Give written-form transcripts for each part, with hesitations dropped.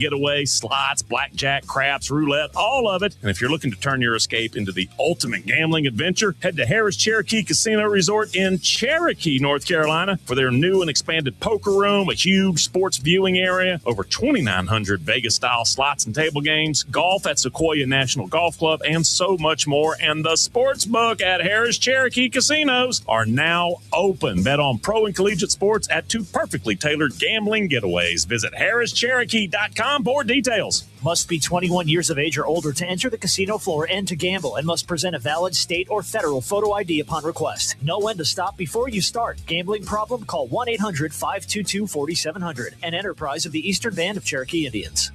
Getaway, slots, blackjack, craps, roulette, all of it. And if you're looking to turn your escape into the ultimate gambling adventure, head to Harris Cherokee Casino Resort in Cherokee, North Carolina for their new and expanded poker room, a huge sports viewing area, over 2,900 Vegas-style slots and table games, golf at Sequoia National Golf Club, and so much more. And the sports book at Harris Cherokee Casinos are now open. Bet on pro and collegiate sports at 2 perfectly tailored gambling getaways. Visit harrischcherokee.com for details. Must be 21 years of age or older to enter the casino floor and to gamble, and must present a valid state or federal photo ID upon request. Know when to stop before you start. Gambling problem? Call 1-800-522-4700. An enterprise of the Eastern Band of Cherokee Indians.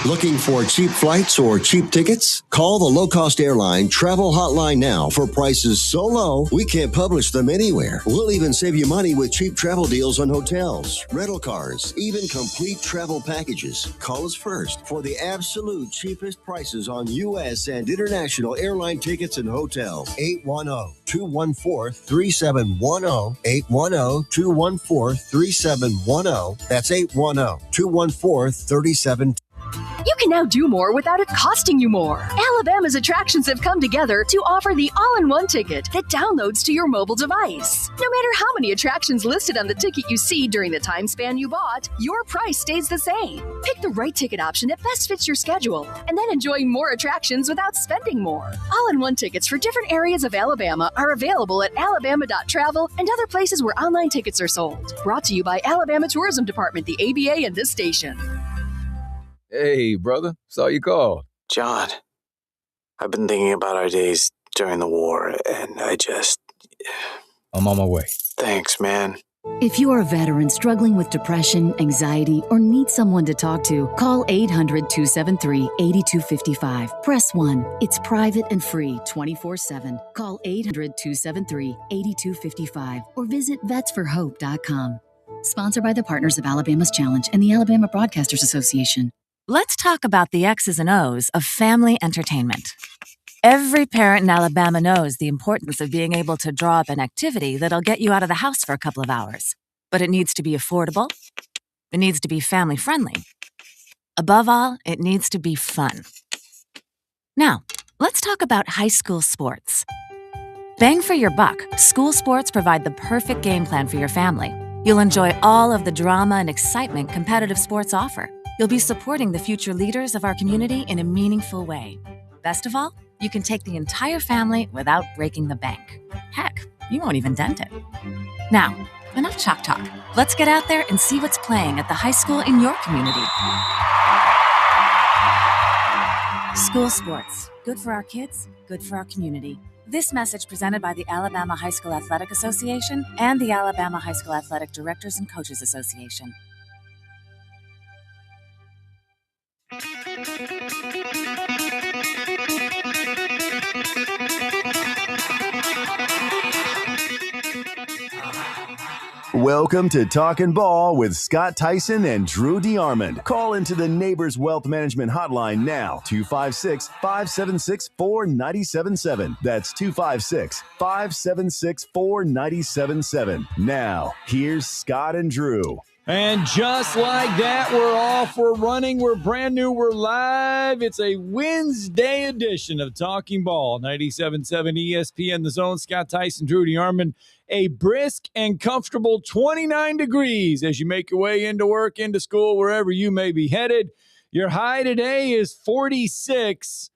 Looking for cheap flights or cheap tickets? Call the low-cost airline travel hotline now for prices so low we can't publish them anywhere. We'll even save you money with cheap travel deals on hotels, rental cars, even complete travel packages. Call us first for the absolute cheapest prices on U.S. and international airline tickets and hotels. 810-214-3710. 810-214-3710. That's 810-214-3710. You can now do more without it costing you more. Alabama's attractions have come together to offer the all-in-one ticket that downloads to your mobile device. No matter how many attractions listed on the ticket you see during the time span you bought, your price stays the same. Pick the right ticket option that best fits your schedule, and then enjoy more attractions without spending more. All-in-one tickets for different areas of Alabama are available at alabama.travel and other places where online tickets are sold. Brought to you by Alabama Tourism Department, the ABA, and this station. Hey, brother. Saw you called. John, I've been thinking about our days during the war, and I'm on my way. Thanks, man. If you are a veteran struggling with depression, anxiety, or need someone to talk to, call 800-273-8255. Press 1. It's private and free 24/7. Call 800-273-8255 or visit vetsforhope.com. Sponsored by the Partners of Alabama's Challenge and the Alabama Broadcasters Association. Let's talk about the X's and O's of family entertainment. Every parent in Alabama knows the importance of being able to draw up an activity that'll get you out of the house for a couple of hours. But it needs to be affordable. It needs to be family-friendly. Above all, it needs to be fun. Now, let's talk about high school sports. Bang for your buck, school sports provide the perfect game plan for your family. You'll enjoy all of the drama and excitement competitive sports offer. You'll be supporting the future leaders of our community in a meaningful way. Best of all, you can take the entire family without breaking the bank. Heck, you won't even dent it. Now, enough chalk talk. Let's get out there and see what's playing at the high school in your community. School sports. Good for our kids, good for our community. This message presented by the Alabama High School Athletic Association and the Alabama High School Athletic Directors and Coaches Association. Welcome to Talkin' Ball with Scott Tyson and Drew DeArmond. Call into the Neighbors Wealth Management Hotline now, 256-576-4977. That's 256-576-4977. Now, here's Scott and Drew. And just like that, we're off, we're running, we're brand new, we're live. It's a Wednesday edition of Talking Ball, 97.7 ESPN The Zone. Scott Tyson, Drew DeArmond. A brisk and comfortable 29 degrees as you make your way into work, into school, wherever you may be headed. Your high today is 46,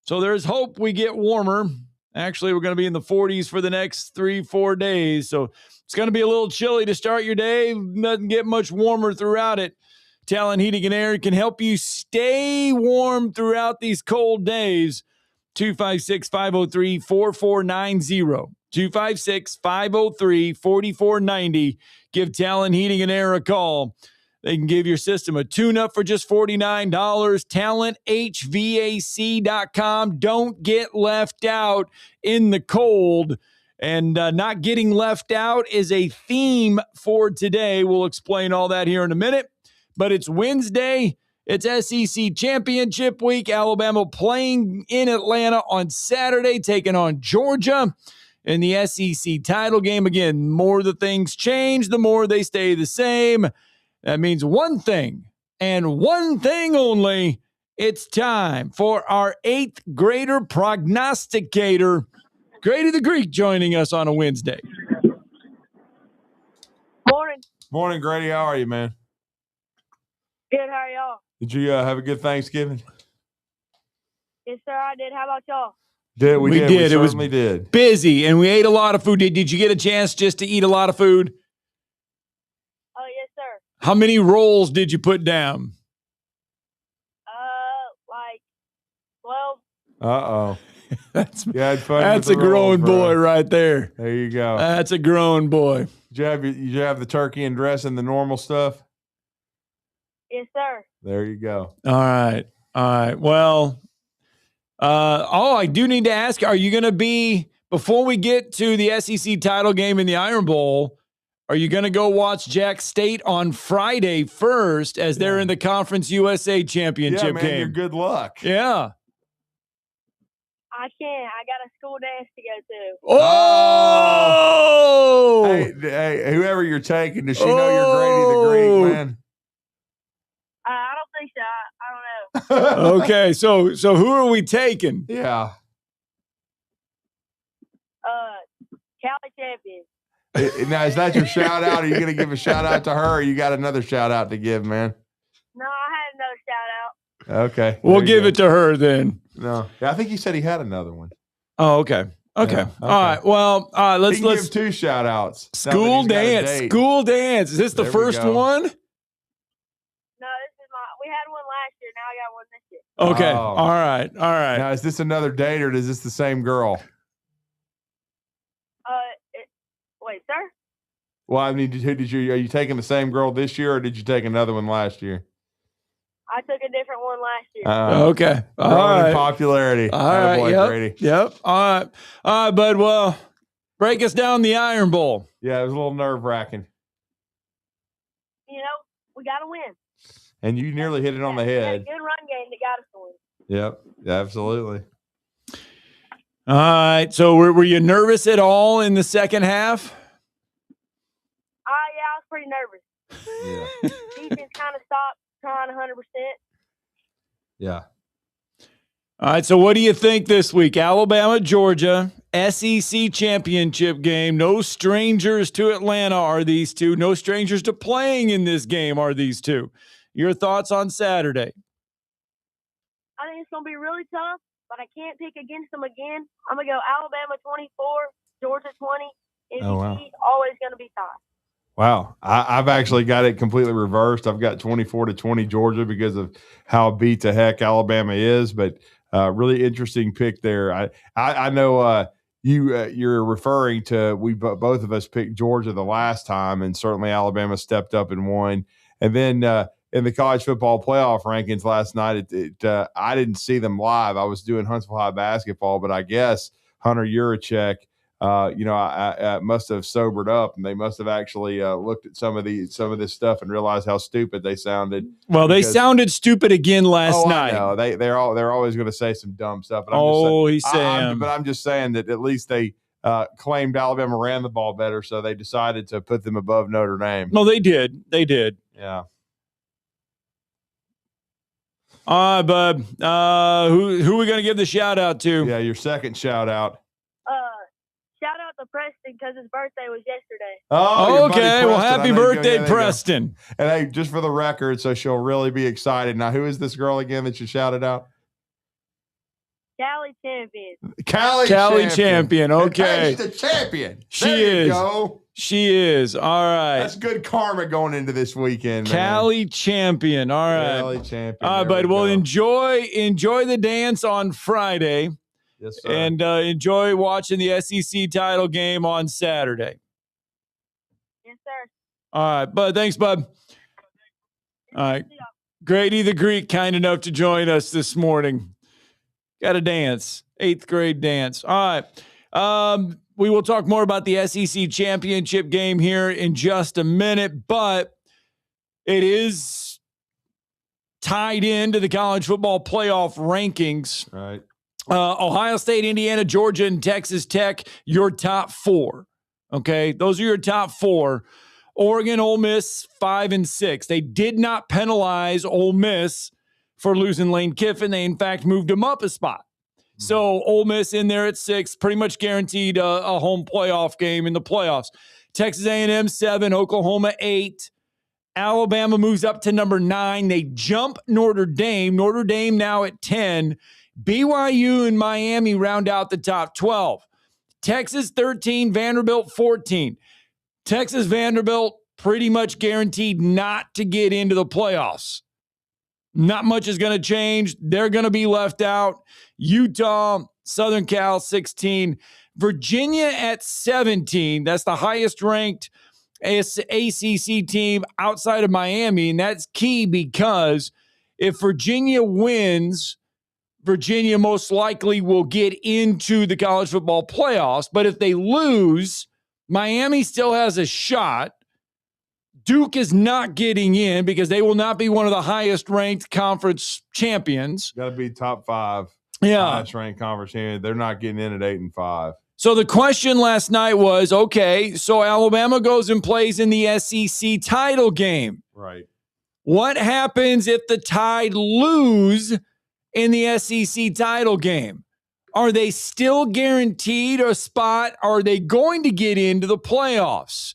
so there's hope we get warmer. Actually, we're going to be in the 40s for the next 3-4 days, so it's going to be a little chilly to start your day. Doesn't get much warmer throughout it. Talkin Heating and Air can help you stay warm throughout these cold days. 256-503-4490. 256-503-4490. Give Talkin Heating and Air a call. They can give your system a tune-up for just $49. TalentHVAC.com. Don't get left out in the cold. And not getting left out is a theme for today. We'll explain all that here in a minute. But it's Wednesday. It's SEC Championship Week. Alabama playing in Atlanta on Saturday, taking on Georgia in the SEC title game. Again, more the things change, the more they stay the same. That means one thing and one thing only. It's time for our 8th grader prognosticator, Grady the Greek, joining us on a Wednesday. Morning. Morning, Grady. How are you, man? Good. How are y'all? Did you have a good Thanksgiving? Yes, sir, I did. How about y'all? We did. We It was certainly did. busy, and we ate a lot of food. Did you get a chance just to eat a lot of food? Oh, yes, sir. How many rolls did you put down? Like 12. Uh-oh. That's You had fun. That's with a the grown rolls, bro. boy right there. There you go. That's a grown boy. Did you have the turkey and dressing, the normal stuff? Yes, sir. There you go. All right. Well, I do need to ask, are you going to be, before we get to the SEC title game in the Iron Bowl, are you going to go watch Jack State on Friday first as they're in the Conference USA Championship man, game? You're good luck. Yeah. I can't. I got a school dance to go to. Oh! Hey, whoever you're taking, does she know you're Grady the Greek, man? I don't think so. I don't know. Okay, so who are we taking? Yeah. Cali Champion. Now, is that your shout out? Are you going to give a shout out to her, or you got another shout out to give, man? No, I had another shout out. Okay. We'll give it to her then. No. Yeah, I think he said he had another one. Oh, okay. Okay. Yeah, All right. Well, let's give 2 shout outs. School dance. School dance. Is this the first one? No, this is we had one last year. Now I got one this year. Okay. Oh. All right. Now, is this another date, or is this the same girl? Wait, sir? Well, I mean, are you taking the same girl this year, or did you take another one last year? I took a different one last year. Okay. All Growing in right. popularity. All right. Attaboy, Grady. Yep. All right, bud. Well, break us down the Iron Bowl. Yeah, it was a little nerve-wracking. You know, we got to win. And you nearly hit it on the We had a head. good run game that got us to win. Yep, absolutely. All right. So were you nervous at all in the second half? Yeah, I was pretty nervous. Yeah. Defense kind of stopped trying 100%. Yeah. All right. So what do you think this week? Alabama, Georgia, SEC championship game. No strangers to Atlanta are these two. No strangers to playing in this game are these two. Your thoughts on Saturday? I think it's going to be really tough, but I can't pick against them again. I'm going to go Alabama 24, Georgia 20. SEC always going to be tied. Wow. I've actually got it completely reversed. I've got 24-20 Georgia because of how beat to heck Alabama is, but really interesting pick there. I know you're referring to both of us picked Georgia the last time, and certainly Alabama stepped up and won. And then in the college football playoff rankings last night, I didn't see them live. I was doing Huntsville High basketball, but I guess Hunter Yurachek, I must have sobered up, and they must have actually looked at some of this stuff and realized how stupid they sounded. Well, they sounded stupid again last night. I know. They're always going to say some dumb stuff. But I'm just saying that at least they claimed Alabama ran the ball better, so they decided to put them above Notre Dame. No, they did. They did. Yeah. All right, bud. Who are we going to give the shout out to? Yeah, your second shout out. Shout out to Preston because his birthday was yesterday. Oh, okay. Well, happy birthday, Preston. And hey, just for the record, so she'll really be excited. Now, who is this girl again that you shouted out? Cali Champion. Cali Champion. Okay. Hey, she's the champion. She is. She is. All right. That's good karma going into this weekend. Cali Champion. All right. Cali Champion. All right, bud. Well, enjoy the dance on Friday. Yes, sir. And enjoy watching the SEC title game on Saturday. Yes, sir. All right, bud. Thanks, bud. All right. Grady the Greek, kind enough to join us this morning. Got a dance. 8th grade dance. All right. We will talk more about the SEC championship game here in just a minute, but it is tied into the college football playoff rankings. Right. Ohio State, Indiana, Georgia, and Texas Tech, your top 4. Okay, those are your top 4. Oregon, Ole Miss, 5 and 6. They did not penalize Ole Miss for losing Lane Kiffin. They, in fact, moved him up a spot. So Ole Miss in there at 6, pretty much guaranteed a home playoff game in the playoffs. Texas A&M 7, Oklahoma 8. Alabama moves up to number 9. They jump Notre Dame. Notre Dame now at 10. BYU and Miami round out the top 12. Texas 13, Vanderbilt 14. Texas Vanderbilt pretty much guaranteed not to get into the playoffs. Not much is going to change. They're going to be left out. Utah, Southern Cal 16. Virginia at 17. That's the highest ranked ACC team outside of Miami. And that's key because if Virginia wins, Virginia most likely will get into the college football playoffs. But if they lose, Miami still has a shot. Duke is not getting in because they will not be one of the highest ranked conference champions. Got to be top 5. Yeah. Highest ranked conference champion. They're not getting in at 8 and 5. So the question last night was, okay, so Alabama goes and plays in the SEC title game. Right. What happens if the Tide lose in the SEC title game? Are they still guaranteed a spot? Are they going to get into the playoffs?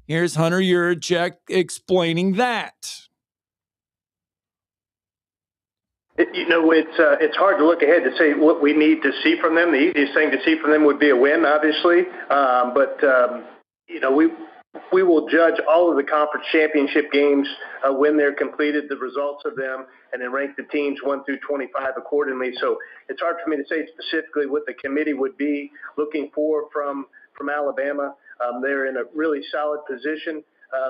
Here's Hunter Yurachek explaining that. It's hard to look ahead to say what we need to see from them. The easiest thing to see from them would be a win, obviously. We will judge all of the conference championship games when they're completed, the results of them, and then rank the teams 1 through 25 accordingly. So it's hard for me to say specifically what the committee would be looking for from Alabama. They're in a really solid position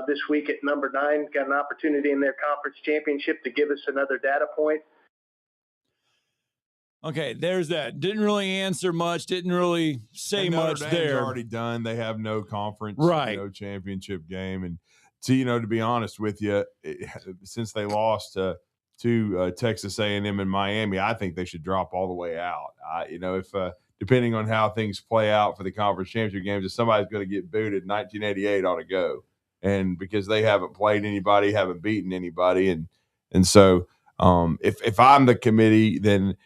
this week at number 9. Got an opportunity in their conference championship to give us another data point. Okay, there's that. Didn't really answer much. Didn't really say much there. Already done. They have no conference, right? No championship game. And to be honest with you, since they lost to Texas A&M and Miami, I think they should drop all the way out. If depending on how things play out for the conference championship games, if somebody's going to get booted, 1988 ought to go. And because they haven't played anybody, haven't beaten anybody, and so if I'm the committee, then.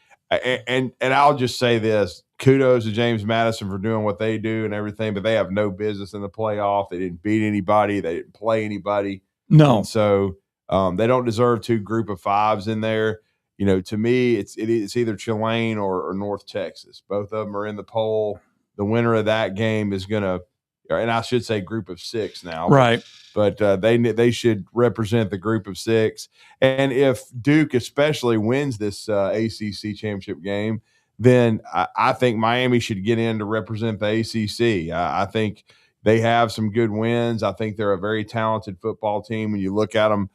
And I'll just say this, kudos to James Madison for doing what they do and everything, but they have no business in the playoff. They didn't beat anybody. They didn't play anybody. No. And so they don't deserve 2 group of 5s in there. To me, it's either Tulane or North Texas. Both of them are in the poll. The winner of that game is going to, and I should say group of 6 now. Right. But they should represent the group of 6. And if Duke especially wins this ACC championship game, then I think Miami should get in to represent the ACC. I think they have some good wins. I think they're a very talented football team when you look at them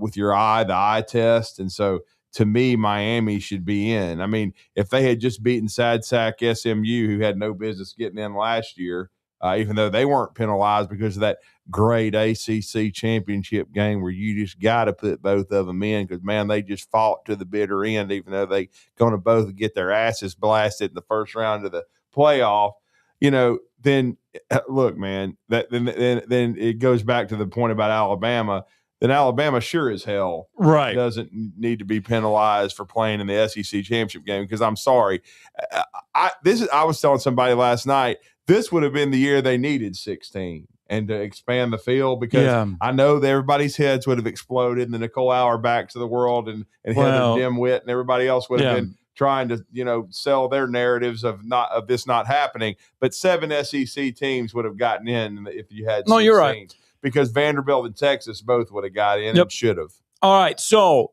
with your eye, the eye test. And so to me, Miami should be in. I mean, if they had just beaten Sad Sack SMU, who had no business getting in last year, even though they weren't penalized because of that great ACC championship game where you just got to put both of them in because, man, they just fought to the bitter end, even though they going to both get their asses blasted in the first round of the playoff. Then look, man, then it goes back to the point about Alabama. Then Alabama sure as hell doesn't need to be penalized for playing in the SEC championship game because I'm sorry. I was telling somebody last night, this would have been the year they needed 16 and to expand the field because I know that everybody's heads would have exploded and the Nicole Auerbachs of the world and Heather Dimwit and everybody else would have been trying to, sell their narratives of this not happening. But 7 SEC teams would have gotten in if you had 16. No, you're right. Because Vanderbilt and Texas both would have got in and should have. All right, so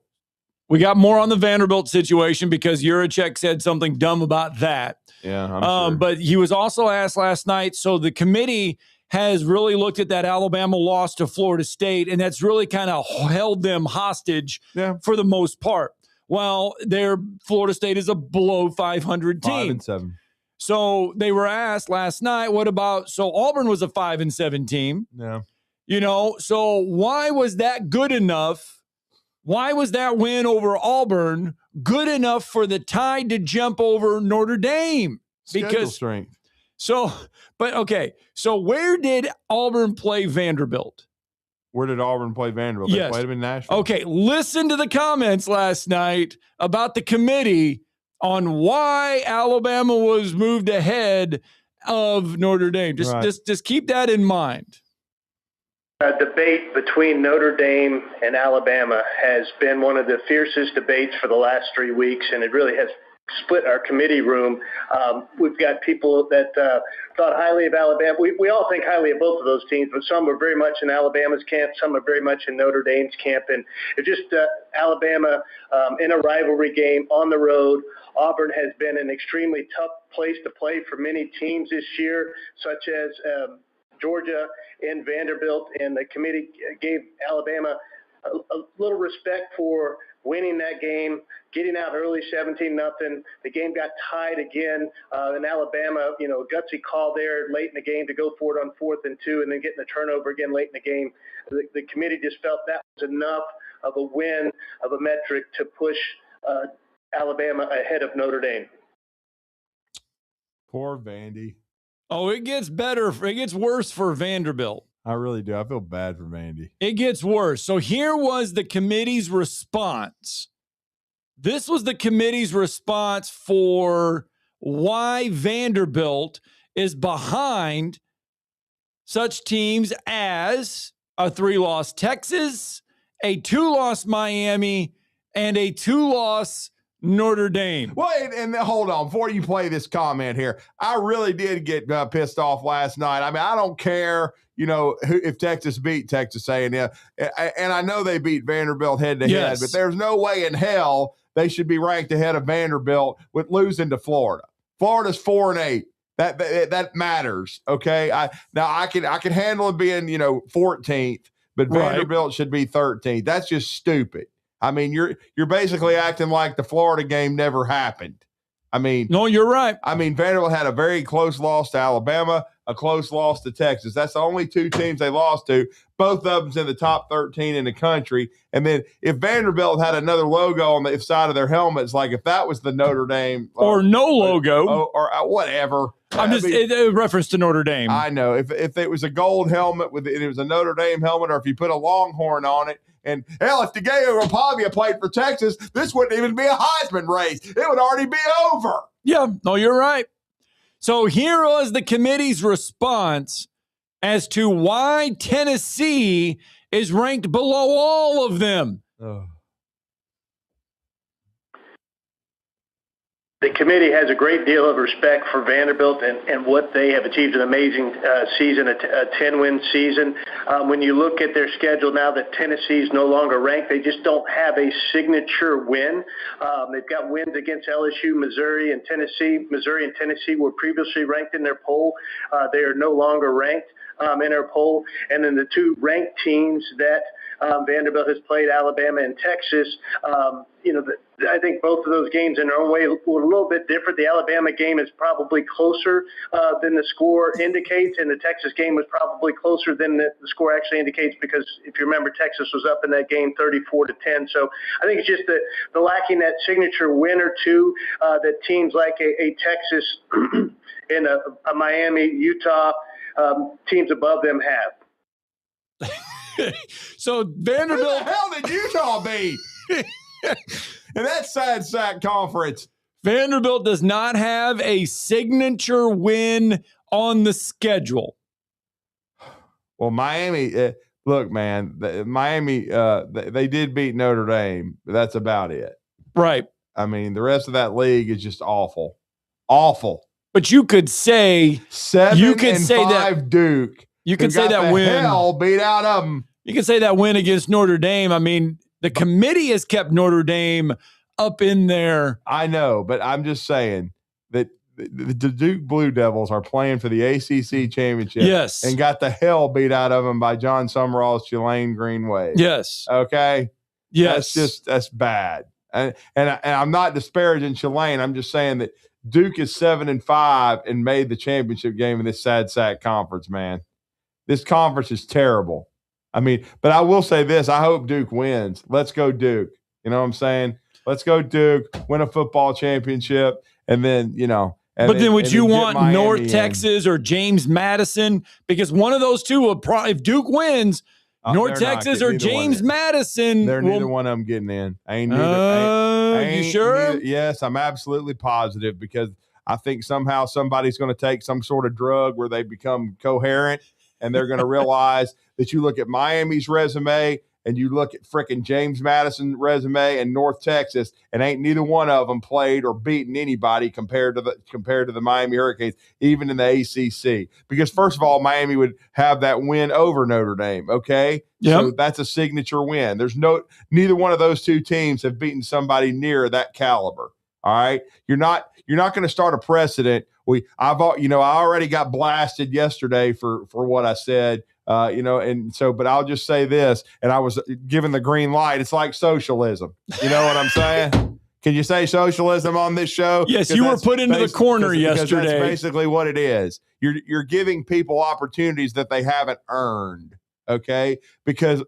we got more on the Vanderbilt situation because Yurachek said something dumb about that. Yeah, I'm sure. But he was also asked last night, so the committee has really looked at that Alabama loss to Florida State, and that's really kind of held them hostage for the most part. Well, Florida State is a below 500 team. 5-7. So they were asked last night, so Auburn was a 5-7 team. Yeah. So why was that good enough? Why was that win over Auburn good enough for the Tide to jump over Notre Dame? Schedule strength. So where did Auburn play Vanderbilt? Where did Auburn play Vanderbilt? Yes. They played them in Nashville. Okay, listen to the comments last night about the committee on why Alabama was moved ahead of Notre Dame. Just keep that in mind. A debate between Notre Dame and Alabama has been one of the fiercest debates for the last 3 weeks, and it really has split our committee room. We've got people that thought highly of Alabama. We all think highly of both of those teams, but some are very much in Alabama's camp, some are very much in Notre Dame's camp. And it's just Alabama in a rivalry game on the road. Auburn has been an extremely tough place to play for many teams this year, such as Georgia and Vanderbilt, and the committee gave Alabama a little respect for winning that game, getting out early 17-0. The game got tied again, and Alabama, a gutsy call there late in the game to go for it on 4th and 2, and then getting the turnover again late in the game. The committee just felt that was enough of a win, of a metric to push Alabama ahead of Notre Dame. Poor Vandy. Oh, it gets better. It gets worse for Vanderbilt. I really do. I feel bad for Vandy. It gets worse. So here was the committee's response. This was the committee's response for why Vanderbilt is behind such teams as a 3-loss Texas, a 2-loss Miami, and a 2-loss Notre Dame. Well, and hold on. Before you play this comment here, I really did get pissed off last night. I mean, I don't care, if Texas beat Texas A&M. And I know they beat Vanderbilt head-to-head, but there's no way in hell they should be ranked ahead of Vanderbilt with losing to Florida. Florida's 4-8. That matters, okay? I can handle it being, 14th, but Vanderbilt should be 13th. That's just stupid. I mean, you're basically acting like the Florida game never happened. I mean, no, you're right. I mean, Vanderbilt had a very close loss to Alabama, a close loss to Texas. That's the only two teams they lost to. Both of them's in the top 13 in the country. And then if Vanderbilt had another logo on the side of their helmets, like if that was the Notre Dame or no logo or whatever. In reference to Notre Dame. I know if it was a gold helmet it was a Notre Dame helmet, or if you put a Longhorn on it. And hell, if DeGayo or Pavia played for Texas, this wouldn't even be a Heisman race. It would already be over. Yeah, no, you're right. So here was the committee's response as to why Tennessee is ranked below all of them. Oh. The committee has a great deal of respect for Vanderbilt and what they have achieved, an amazing season, a 10-win season. When you look at their schedule now that Tennessee is no longer ranked, they just don't have a signature win. They've got wins against LSU, Missouri, and Tennessee. Missouri and Tennessee were previously ranked in their poll. They are no longer ranked in our poll. And then the two ranked teams that Vanderbilt has played, Alabama and Texas, I think both of those games in their own way were a little bit different. The Alabama game is probably closer than the score indicates, and the Texas game was probably closer than the score actually indicates, because if you remember, Texas was up in that game 34-10. So I think it's just the lacking that signature win or two that teams like a Texas and a Miami, Utah, teams above them have. So Vanderbilt. Who the hell did Utah beat? And that's sad sack conference. Vanderbilt does not have a signature win on the schedule. Well, Miami, look, man, Miami, they did beat Notre Dame, but that's about it. Right. I mean, the rest of that league is just awful. Awful. But you could say 7-5 Duke. You could say that win. Hell beat out of them. You could say that win against Notre Dame. I mean, the committee has kept Notre Dame up in there. I know, but I'm just saying that the Duke Blue Devils are playing for the ACC championship. Yes. And got the hell beat out of them by John Summerall's Tulane Greenway. Yes. Okay. Yes. That's bad. And I'm not disparaging Tulane. I'm just saying that Duke is 7-5 and made the championship game in this sad sack conference, man. This conference is terrible. I mean, but I will say this. I hope Duke wins. Let's go Duke. You know what I'm saying? Let's go Duke, win a football championship, and then, But then would you want Miami North Texas or James Madison? Because one of those two will probably, if Duke wins, North Texas or James Madison. They're neither one of them getting in. You sure? Yes, I'm absolutely positive because I think somehow somebody's going to take some sort of drug where they become coherent and they're going to realize that you look at Miami's resume and you look at frickin' James Madison's resume and North Texas, and ain't neither one of them played or beaten anybody compared to the Miami Hurricanes, even in the ACC. Because first of all, Miami would have that win over Notre Dame. Okay, so that's a signature win. Neither one of those two teams have beaten somebody near that caliber. All right, you're not going to start a precedent. I already got blasted yesterday for what I said. But I'll just say this, and I was given the green light. It's like socialism. You know what I'm saying? Can you say socialism on this show? Yes, you were put into the corner yesterday. That's basically what it is. You're giving people opportunities that they haven't earned. Okay, because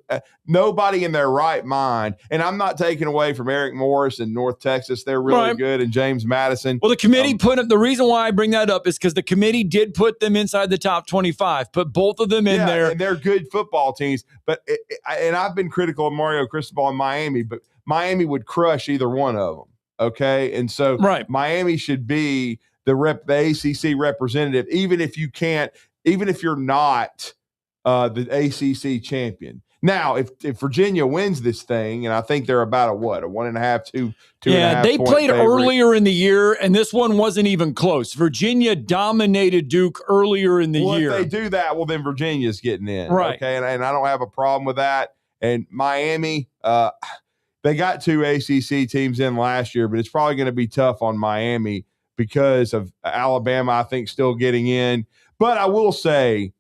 nobody in their right mind, and I'm not taking away from Eric Morris in North Texas. They're really good, and James Madison. Well, the committee put up, the reason why I bring that up is because the committee did put them inside the top 25, put both of them in there. And they're good football teams. But and I've been critical of Mario Cristobal in Miami, but Miami would crush either one of them. Okay, and so Miami should be the ACC representative, even if you're not the ACC champion. Now, if Virginia wins this thing, and I think they're about a 1.5, 2. Yeah, they played earlier in the year, and this one wasn't even close. Virginia dominated Duke earlier in the year. If they do that, well, then Virginia's getting in. Right. Okay, and I don't have a problem with that. And Miami, they got 2 ACC teams in last year, but it's probably going to be tough on Miami because of Alabama, I think, still getting in. But I will say,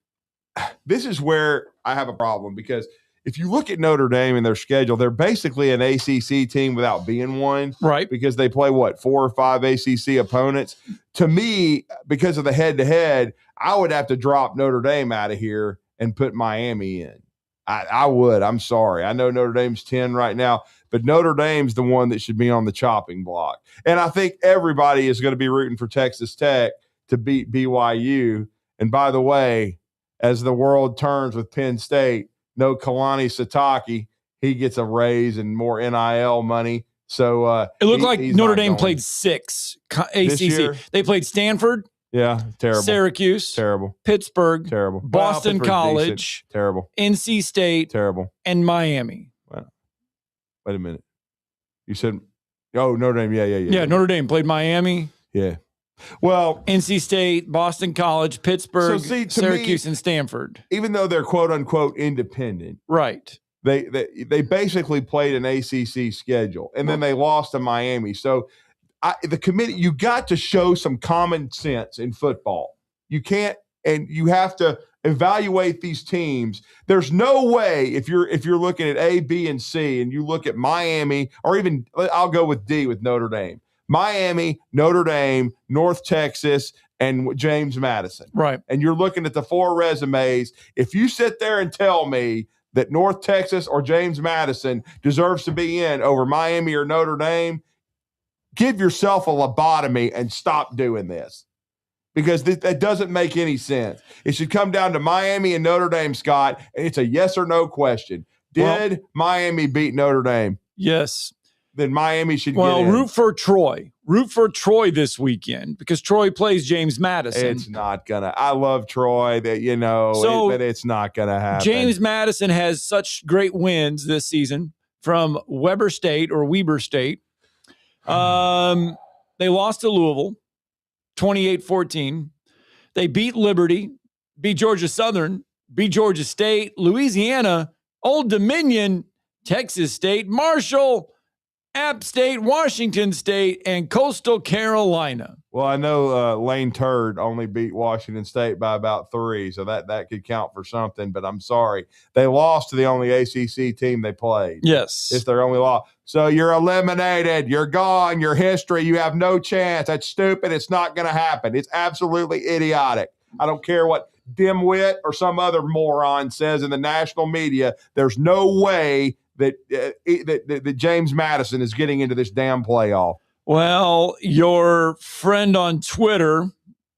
this is where I have a problem because if you look at Notre Dame and their schedule, they're basically an ACC team without being one. Right. Because they play, 4 or 5 ACC opponents. To me, because of the head-to-head, I would have to drop Notre Dame out of here and put Miami in. I would. I'm sorry. I know Notre Dame's 10 right now, but Notre Dame's the one that should be on the chopping block. And I think everybody is going to be rooting for Texas Tech to beat BYU. And by the way, as the world turns with Penn State, no Kalani Sitake. He gets a raise and more NIL money. So it looked like Notre Dame played 6 ACC. They played Stanford. Yeah, terrible. Syracuse. Terrible. Pittsburgh. Terrible. Boston College. Decent. Terrible. NC State. Terrible. And Miami. Wow. Wait a minute. You said, Notre Dame. Yeah, Notre Dame played Miami. Yeah. Well, NC State, Boston College, Pittsburgh, Syracuse, and Stanford. Even though they're quote unquote independent, right? They basically played an ACC schedule, and then they lost to Miami. So the committee, you got to show some common sense in football. You can't, and you have to evaluate these teams. There's no way if you're looking at A, B, and C, and you look at Miami, or even I'll go with D with Notre Dame. Miami, Notre Dame, North Texas, and James Madison. Right. And you're looking at the 4 resumes. If you sit there and tell me that North Texas or James Madison deserves to be in over Miami or Notre Dame, give yourself a lobotomy and stop doing this. Because that doesn't make any sense. It should come down to Miami and Notre Dame, Scott, and it's a yes or no question. Did Miami beat Notre Dame? Yes. Then Miami should get in. Well, root for Troy. Root for Troy this weekend because Troy plays James Madison. It's not going to. I love Troy, that that it's not going to happen. James Madison has such great wins this season from Weber State. They lost to Louisville, 28-14. They beat Liberty, beat Georgia Southern, beat Georgia State, Louisiana, Old Dominion, Texas State, Marshall, App State, Washington State, and Coastal Carolina. Well, I know Lane Turd only beat Washington State by about 3, so that could count for something, but I'm sorry. They lost to the only ACC team they played. Yes. It's their only loss. So you're eliminated. You're gone. Your history. You have no chance. That's stupid. It's not going to happen. It's absolutely idiotic. I don't care what dimwit or some other moron says in the national media. There's no way that James Madison is getting into this damn playoff. Well, your friend on Twitter,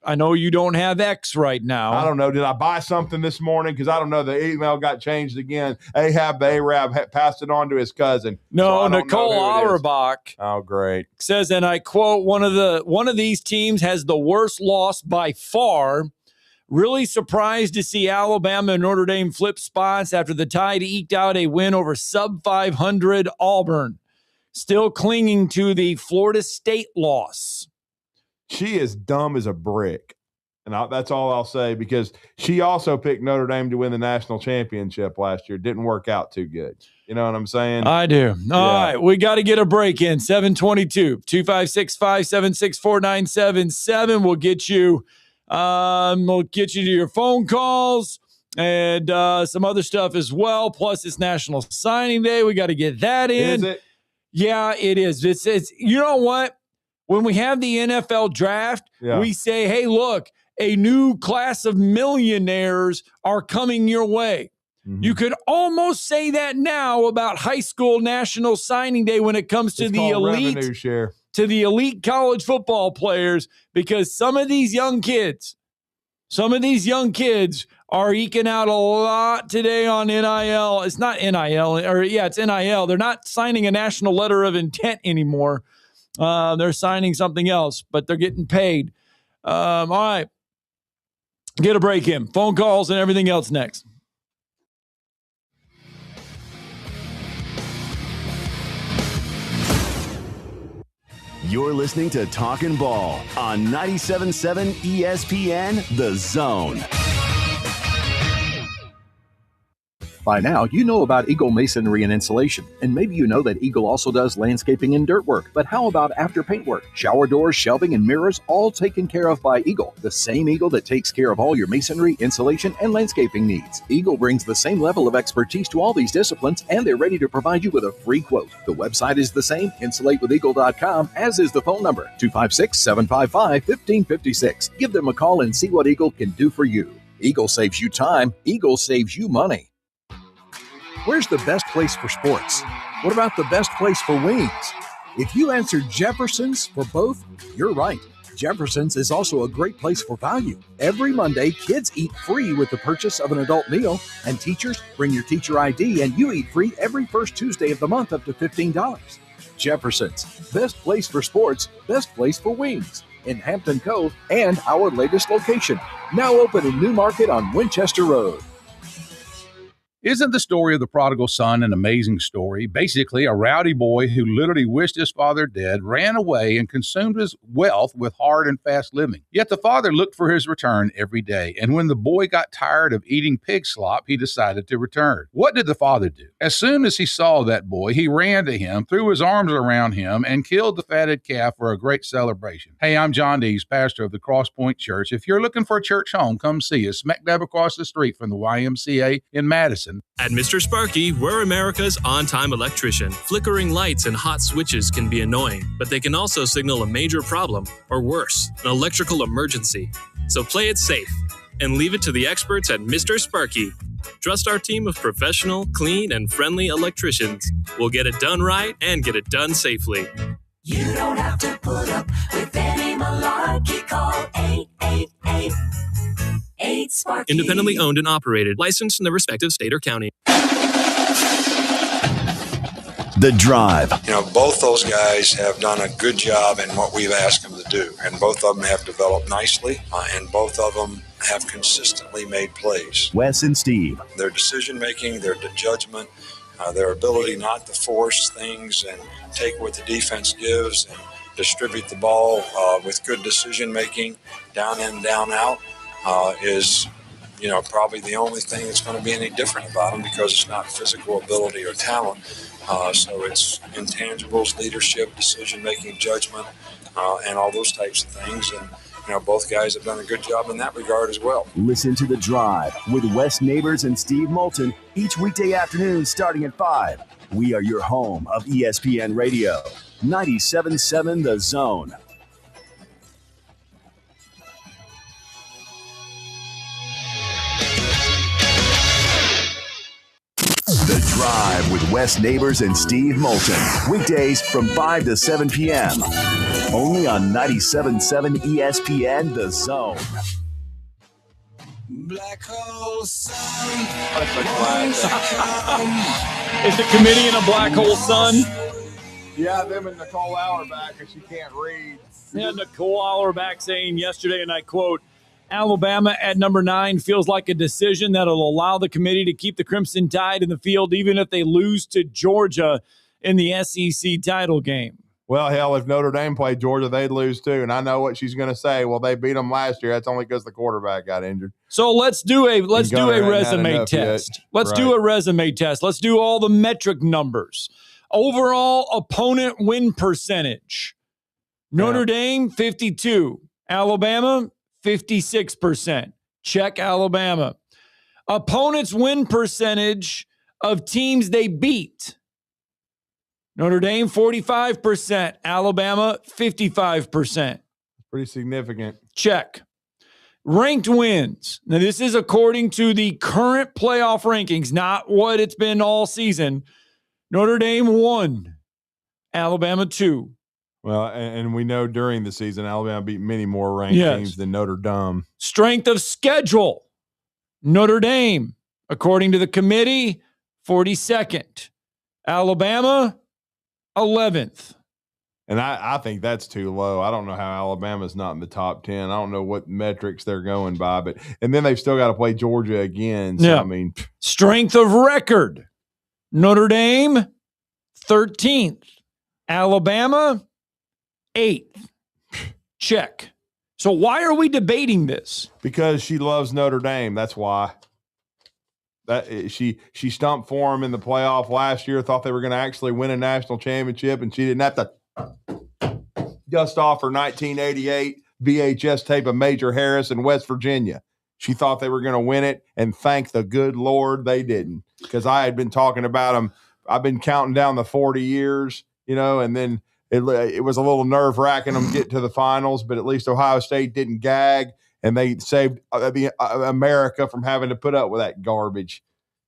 I know you don't have X right now. I don't know. Did I buy something this morning? Because I don't know. The email got changed again. Ahab the Arab passed it on to his cousin. No, so Nicole Auerbach. Oh, great. Says, and I quote, one of these teams has the worst loss by far. Really surprised to see Alabama and Notre Dame flip spots after the Tide eked out a win over sub-500 Auburn. Still clinging to the Florida State loss. She is dumb as a brick. And that's all I'll say, because she also picked Notre Dame to win the national championship last year. Didn't work out too good. You know what I'm saying? I do. All right. We got to get a break in. 722 256 576 4977. We'll get you to your phone calls and some other stuff as well. Plus, it's National Signing Day. We got to get that in. Is it? Yeah, it is. It's you know what? When we have the NFL draft, we say, hey, look, a new class of millionaires are coming your way. Mm-hmm. You could almost say that now about high school National Signing Day when it comes to the elite revenue share. To the elite college football players, because some of these young kids are eking out a lot today on NIL. It's not NIL, it's NIL. They're not signing a national letter of intent anymore. They're signing something else, but they're getting paid. All right. Get a break in. Phone calls and everything else next. You're listening to Talkin' Ball on 97.7 ESPN, The Zone. By now, you know about Eagle Masonry and Insulation, and maybe you know that Eagle also does landscaping and dirt work. But how about after paint work? Shower doors, shelving, and mirrors, all taken care of by Eagle, the same Eagle that takes care of all your masonry, insulation, and landscaping needs. Eagle brings the same level of expertise to all these disciplines, and they're ready to provide you with a free quote. The website is the same, insulatewitheagle.com, as is the phone number, 256-755-1556. Give them a call and see what Eagle can do for you. Eagle saves you time. Eagle saves you money. Where's the best place for sports? What about the best place for wings? If you answered Jefferson's for both, you're right. Jefferson's is also a great place for value. Every Monday, kids eat free with the purchase of an adult meal, and teachers bring your teacher ID and you eat free every first Tuesday of the month up to $15. Jefferson's, best place for sports, best place for wings. In Hampton Cove and our latest location, now open in New Market on Winchester Road. Isn't the story of the prodigal son an amazing story? Basically, a rowdy boy who literally wished his father dead, ran away, and consumed his wealth with hard and fast living. Yet the father looked for his return every day, and when the boy got tired of eating pig slop, he decided to return. What did the father do? As soon as he saw that boy, he ran to him, threw his arms around him, and killed the fatted calf for a great celebration. Hey, I'm John Dees, pastor of the Cross Point Church. If you're looking for a church home, come see us, smack dab across the street from the YMCA in Madison. At Mr. Sparky, we're America's on-time electrician. Flickering lights and hot switches can be annoying, but they can also signal a major problem, or worse, an electrical emergency. So play it safe and leave it to the experts at Mr. Sparky. Trust our team of professional, clean, and friendly electricians. We'll get it done right and get it done safely. You don't have to put up with any malarkey. Call 888 8-SPARKY. Independently owned and operated, licensed in the respective state or county. The Drive. You know, both those guys have done a good job in what we've asked them to do, and both of them have developed nicely, and both of them have consistently made plays. Wes and Steve. Their decision-making, their judgment, their ability not to force things and take what the defense gives and distribute the ball with good decision-making, down in, down out, is, you know, probably the only thing that's going to be any different about them, because it's not physical ability or talent. So it's intangibles, leadership, decision-making, judgment, and all those types of things. And, you know, both guys have done a good job in that regard as well. Listen to The Drive with Wes Neighbors and Steve Moulton each weekday afternoon starting at 5. We are your home of ESPN Radio, 97.7 The Zone. The Drive with Wes Neighbors and Steve Moulton. Weekdays from 5 to 7 p.m. Only on 97.7 ESPN The Zone. Black hole sun. Is the committee in a black hole sun? Yeah, them and Nicole Auerbach, because she can't read. Yeah, Nicole Auerbach saying yesterday, and I quote, Alabama at number 9 feels like a decision that will allow the committee to keep the Crimson Tide in the field even if they lose to Georgia in the SEC title game. Well, hell, if Notre Dame played Georgia, they'd lose too. And I know what she's going to say. Well, they beat them last year. That's only because the quarterback got injured. So let's do a resume test. Let's do a resume test. Let's do all the metric numbers. Overall opponent win percentage. Notre Dame 52, Alabama 56%. Check Alabama. Opponents win percentage of teams they beat. Notre Dame 45%, Alabama 55%. Pretty significant. Check. Ranked wins. Now this is according to the current playoff rankings, not what it's been all season. Notre Dame 1, Alabama 2. Well, and we know during the season, Alabama beat many more ranked teams than Notre Dame. Strength of schedule. Notre Dame, according to the committee, 42nd. Alabama, 11th. And I think that's too low. I don't know how Alabama's not in the top 10. I don't know what metrics they're going by. And then they've still got to play Georgia again. So, yeah. I mean. Strength of record. Notre Dame, 13th. Alabama, 8th. Check. So why are we debating this? Because she loves Notre Dame. That's why. That she stumped for them in the playoff last year, thought they were going to actually win a national championship, and she didn't have to dust off her 1988 VHS tape of Major Harris in West Virginia. She thought they were going to win it, and thank the good Lord they didn't, because I had been talking about them. I've been counting down the 40 years, and then it was a little nerve-wracking them get to the finals, but at least Ohio State didn't gag, and they saved America from having to put up with that garbage.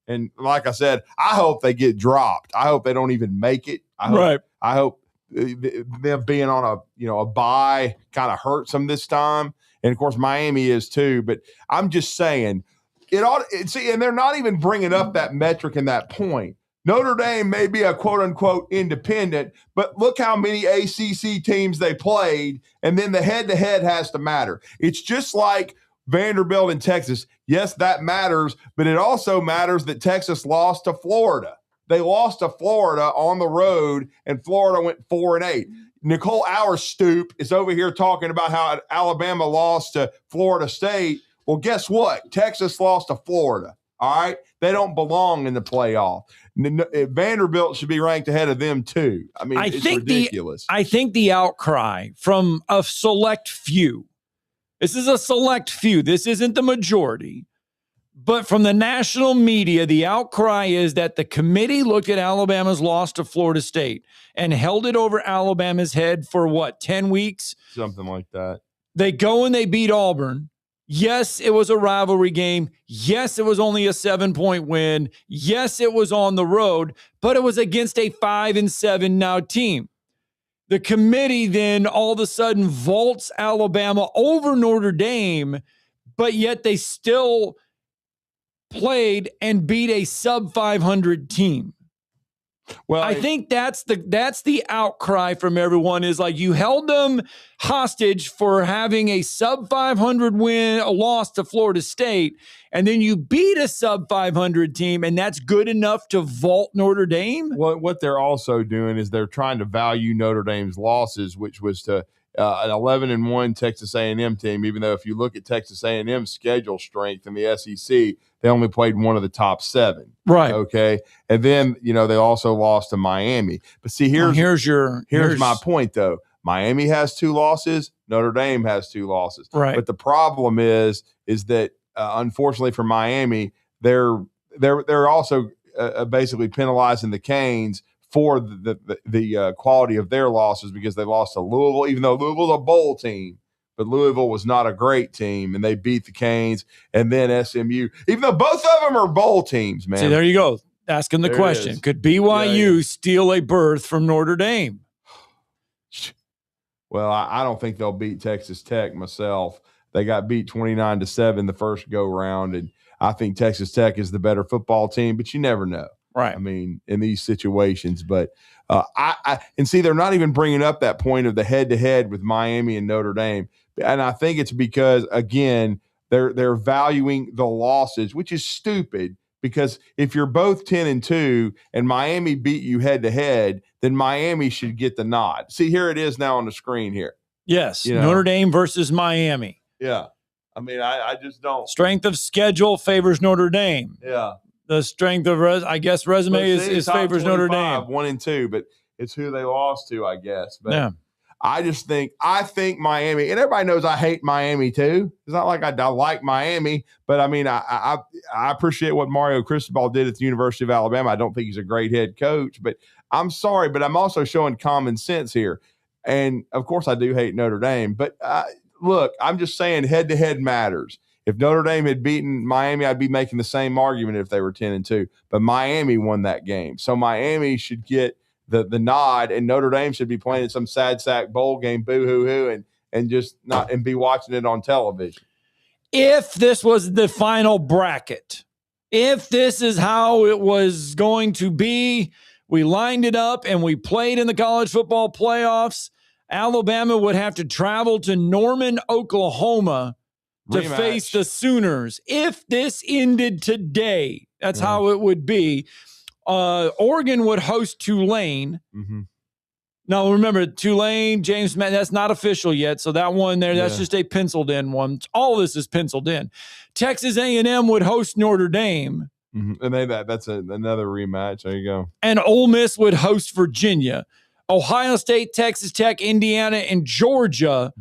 And like I said, I hope they get dropped. I hope they don't even make it. I hope them being on a bye kind of hurts them this time. And of course, Miami is too. But I'm just saying, and they're not even bringing up that metric and that point. Notre Dame may be a quote-unquote independent, but look how many ACC teams they played, and then the head-to-head has to matter. It's just like Vanderbilt in Texas. Yes, that matters, but it also matters that Texas lost to Florida. They lost to Florida on the road, and Florida went 4-8. Nicole Auerstoop is over here talking about how Alabama lost to Florida State. Well, guess what? Texas lost to Florida, all right? They don't belong in the playoff. Vanderbilt should be ranked ahead of them too. I mean, it's ridiculous. I think the outcry from a select few, this is a select few, this isn't the majority, but from the national media, the outcry is that the committee looked at Alabama's loss to Florida State and held it over Alabama's head for 10 weeks? Something like that. They go and they beat Auburn. Yes, it was a rivalry game. Yes, it was only a 7-point win. Yes, it was on the road, but it was against a 5-7 now team. The committee then all of a sudden vaults Alabama over Notre Dame, but yet they still played and beat a sub-500 team. Well, I think that's the outcry from everyone is like you held them hostage for having a sub-500 win, a loss to Florida State, and then you beat a sub-500 team, and that's good enough to vault Notre Dame? Well, what they're also doing is they're trying to value Notre Dame's losses, which was to an 11-1 Texas A&M team, even though if you look at Texas A&M's schedule strength in the SEC, they only played one of the top 7. Right. Okay. And then, they also lost to Miami. But see, here's my point, though. Miami has 2 losses. Notre Dame has 2 losses. Right. But the problem is that unfortunately for Miami, they're also basically penalizing the Canes for the quality of their losses because they lost to Louisville, even though Louisville's a bowl team. But Louisville was not a great team, and they beat the Canes, and then SMU. Even though both of them are bowl teams, man. See, there you go. asking the There it question. is. Could BYU steal a berth from Notre Dame? Well, I don't think they'll beat Texas Tech myself. They got beat 29-7 the first go round, and I think Texas Tech is the better football team, but you never know. Right. I mean, in these situations, but and see, they're not even bringing up that point of the head-to-head with Miami and Notre Dame, and I think it's because again they're valuing the losses, which is stupid. Because if you're both 10-2 and Miami beat you head-to-head, then Miami should get the nod. See, here it is now on the screen here. Yes, Notre Dame versus Miami. Yeah. I mean, I just don't. Strength of schedule favors Notre Dame. Yeah. The strength of, resume is favors Notre Dame. 1-2, but it's who they lost to, I guess. But yeah. I think Miami, and everybody knows I hate Miami too. It's not like I like Miami, but I mean, I appreciate what Mario Cristobal did at the University of Alabama. I don't think he's a great head coach, but I'm sorry, but I'm also showing common sense here. And of course I do hate Notre Dame, but look, I'm just saying head-to-head matters. If Notre Dame had beaten Miami, I'd be making the same argument if they were 10-2, but Miami won that game. So Miami should get the nod, and Notre Dame should be playing in some sad sack bowl game, boo-hoo-hoo, and just not and be watching it on television. If this was the final bracket, if this is how it was going to be, we lined it up and we played in the college football playoffs, Alabama would have to travel to Norman, Oklahoma to face the Sooners. If this ended today, that's how it would be. Oregon would host Tulane. Mm-hmm. Now, remember, Tulane, James Madison, that's not official yet, so that one there, that's just a penciled-in one. All this is penciled in. Texas A&M would host Notre Dame. Mm-hmm. And that's another rematch. There you go. And Ole Miss would host Virginia. Ohio State, Texas Tech, Indiana, and Georgia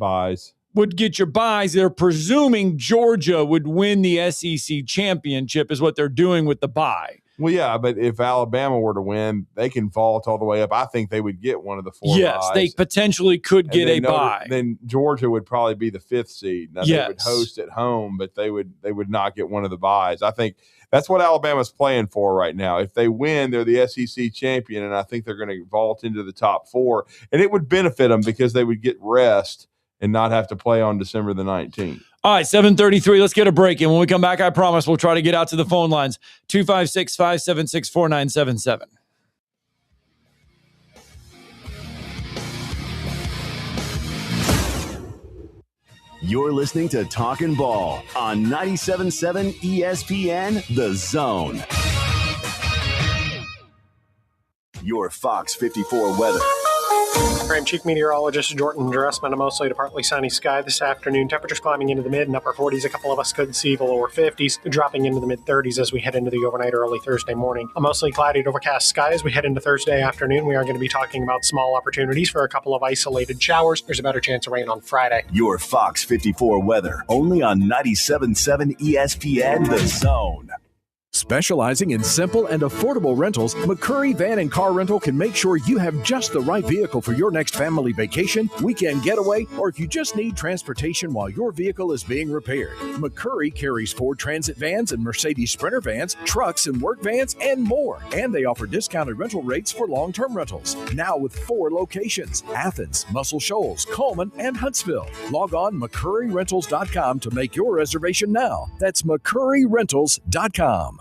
would get your buys. They're presuming Georgia would win the SEC championship is what they're doing with the bye. Well, yeah, but if Alabama were to win, they can vault all the way up. I think they would get one of the four Yes, buys. they potentially could get a bye. Then Georgia would probably be the 5th seed. Now, they would host at home, but they would not get one of the buys. I think that's what Alabama's playing for right now. If they win, they're the SEC champion, and I think they're going to vault into the top 4. And it would benefit them because they would get rest and not have to play on December the 19th. All right, 7:33. Let's get a break in. When we come back, I promise we'll try to get out to the phone lines. 256-576-4977. You're listening to Talkin' Ball on 97.7 ESPN, The Zone. Your Fox 54 weather. I'm Chief Meteorologist Jordan Dressman. A mostly to partly sunny sky this afternoon. Temperatures climbing into the mid and upper 40s. A couple of us could see the lower 50s, dropping into the mid 30s as we head into the overnight early Thursday morning. A mostly cloudy to overcast sky as we head into Thursday afternoon. We are going to be talking about small opportunities for a couple of isolated showers. There's a better chance of rain on Friday. Your Fox 54 weather, only on 97.7 ESPN, The Zone. Specializing in simple and affordable rentals, McCurry Van and Car Rental can make sure you have just the right vehicle for your next family vacation, weekend getaway, or if you just need transportation while your vehicle is being repaired. McCurry carries Ford Transit vans and Mercedes Sprinter vans, trucks and work vans, and more. And they offer discounted rental rates for long-term rentals. Now with 4 locations: Athens, Muscle Shoals, Coleman, and Huntsville. Log on McCurryRentals.com to make your reservation now. That's McCurryRentals.com.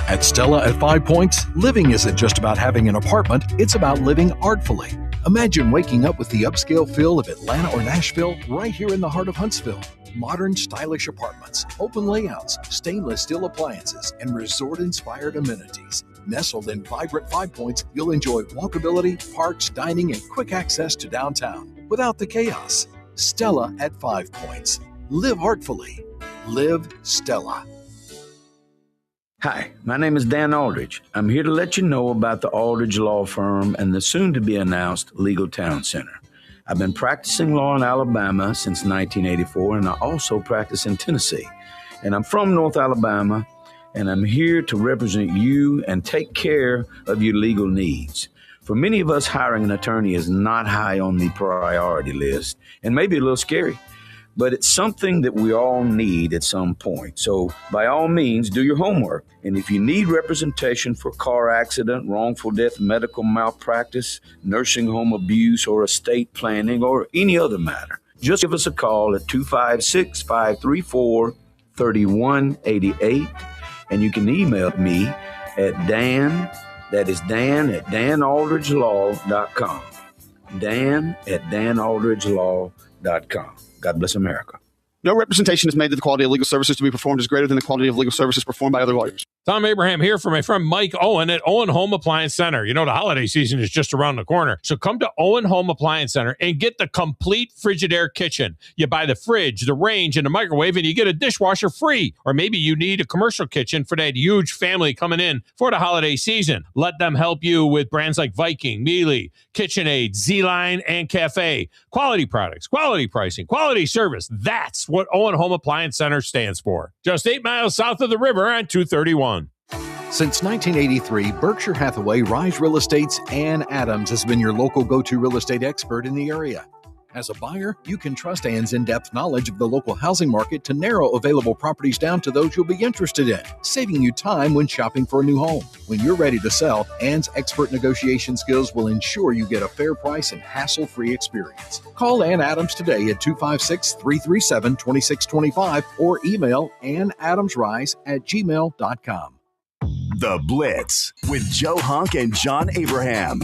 At Stella at 5 Points, living isn't just about having an apartment, it's about living artfully. Imagine waking up with the upscale feel of Atlanta or Nashville right here in the heart of Huntsville. Modern, stylish apartments, open layouts, stainless steel appliances, and resort-inspired amenities. Nestled in vibrant 5 Points, you'll enjoy walkability, parks, dining, and quick access to downtown without the chaos. Stella at 5 Points. Live artfully. Live Stella. Hi, my name is Dan Aldridge. I'm here to let you know about the Aldridge Law Firm and the soon-to-be-announced Legal Town Center. I've been practicing law in Alabama since 1984, and I also practice in Tennessee. And I'm from North Alabama, and I'm here to represent you and take care of your legal needs. For many of us, hiring an attorney is not high on the priority list and maybe a little scary. but it's something that we all need at some point. So by all means, do your homework. And if you need representation for car accident, wrongful death, medical malpractice, nursing home abuse, or estate planning, or any other matter, just give us a call at 256-534-3188. And you can email me at Dan, that is Dan at danaldridgelaw.com. Dan at danaldridgelaw.com. God bless America. No representation is made that the quality of legal services to be performed is greater than the quality of legal services performed by other lawyers. Tom Abraham here for my friend Mike Owen at Owen Home Appliance Center. You know, the holiday season is just around the corner. So come to Owen Home Appliance Center and get the complete Frigidaire kitchen. You buy the fridge, the range, and the microwave, and you get a dishwasher free. Or maybe you need a commercial kitchen for that huge family coming in for the holiday season. Let them help you with brands like Viking, Mealy, KitchenAid, Z-Line, and Cafe. Quality products, quality pricing, quality service. That's what Owen Home Appliance Center stands for. Just 8 miles south of the river on 231. Since 1983, Berkshire Hathaway Rise Real Estate's Ann Adams has been your local go-to real estate expert in the area. As a buyer, you can trust Ann's in-depth knowledge of the local housing market to narrow available properties down to those you'll be interested in, saving you time when shopping for a new home. When you're ready to sell, Ann's expert negotiation skills will ensure you get a fair price and hassle-free experience. Call Ann Adams today at 256-337-2625 or email annadamsrise@gmail.com. The Blitz with Joe Hunk and John Abraham.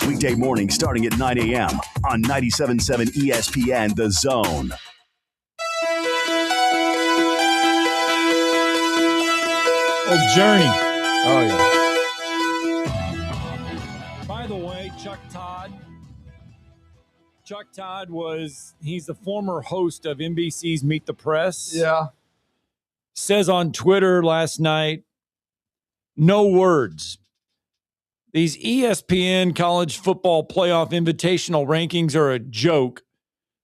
Weekday morning starting at 9 a.m. on 97.7 ESPN The Zone. Oh, Journey. Oh, yeah. By the way, Chuck Todd he's the former host of NBC's Meet the Press. Yeah. Says on Twitter last night, no words. These ESPN college football playoff invitational rankings are a joke.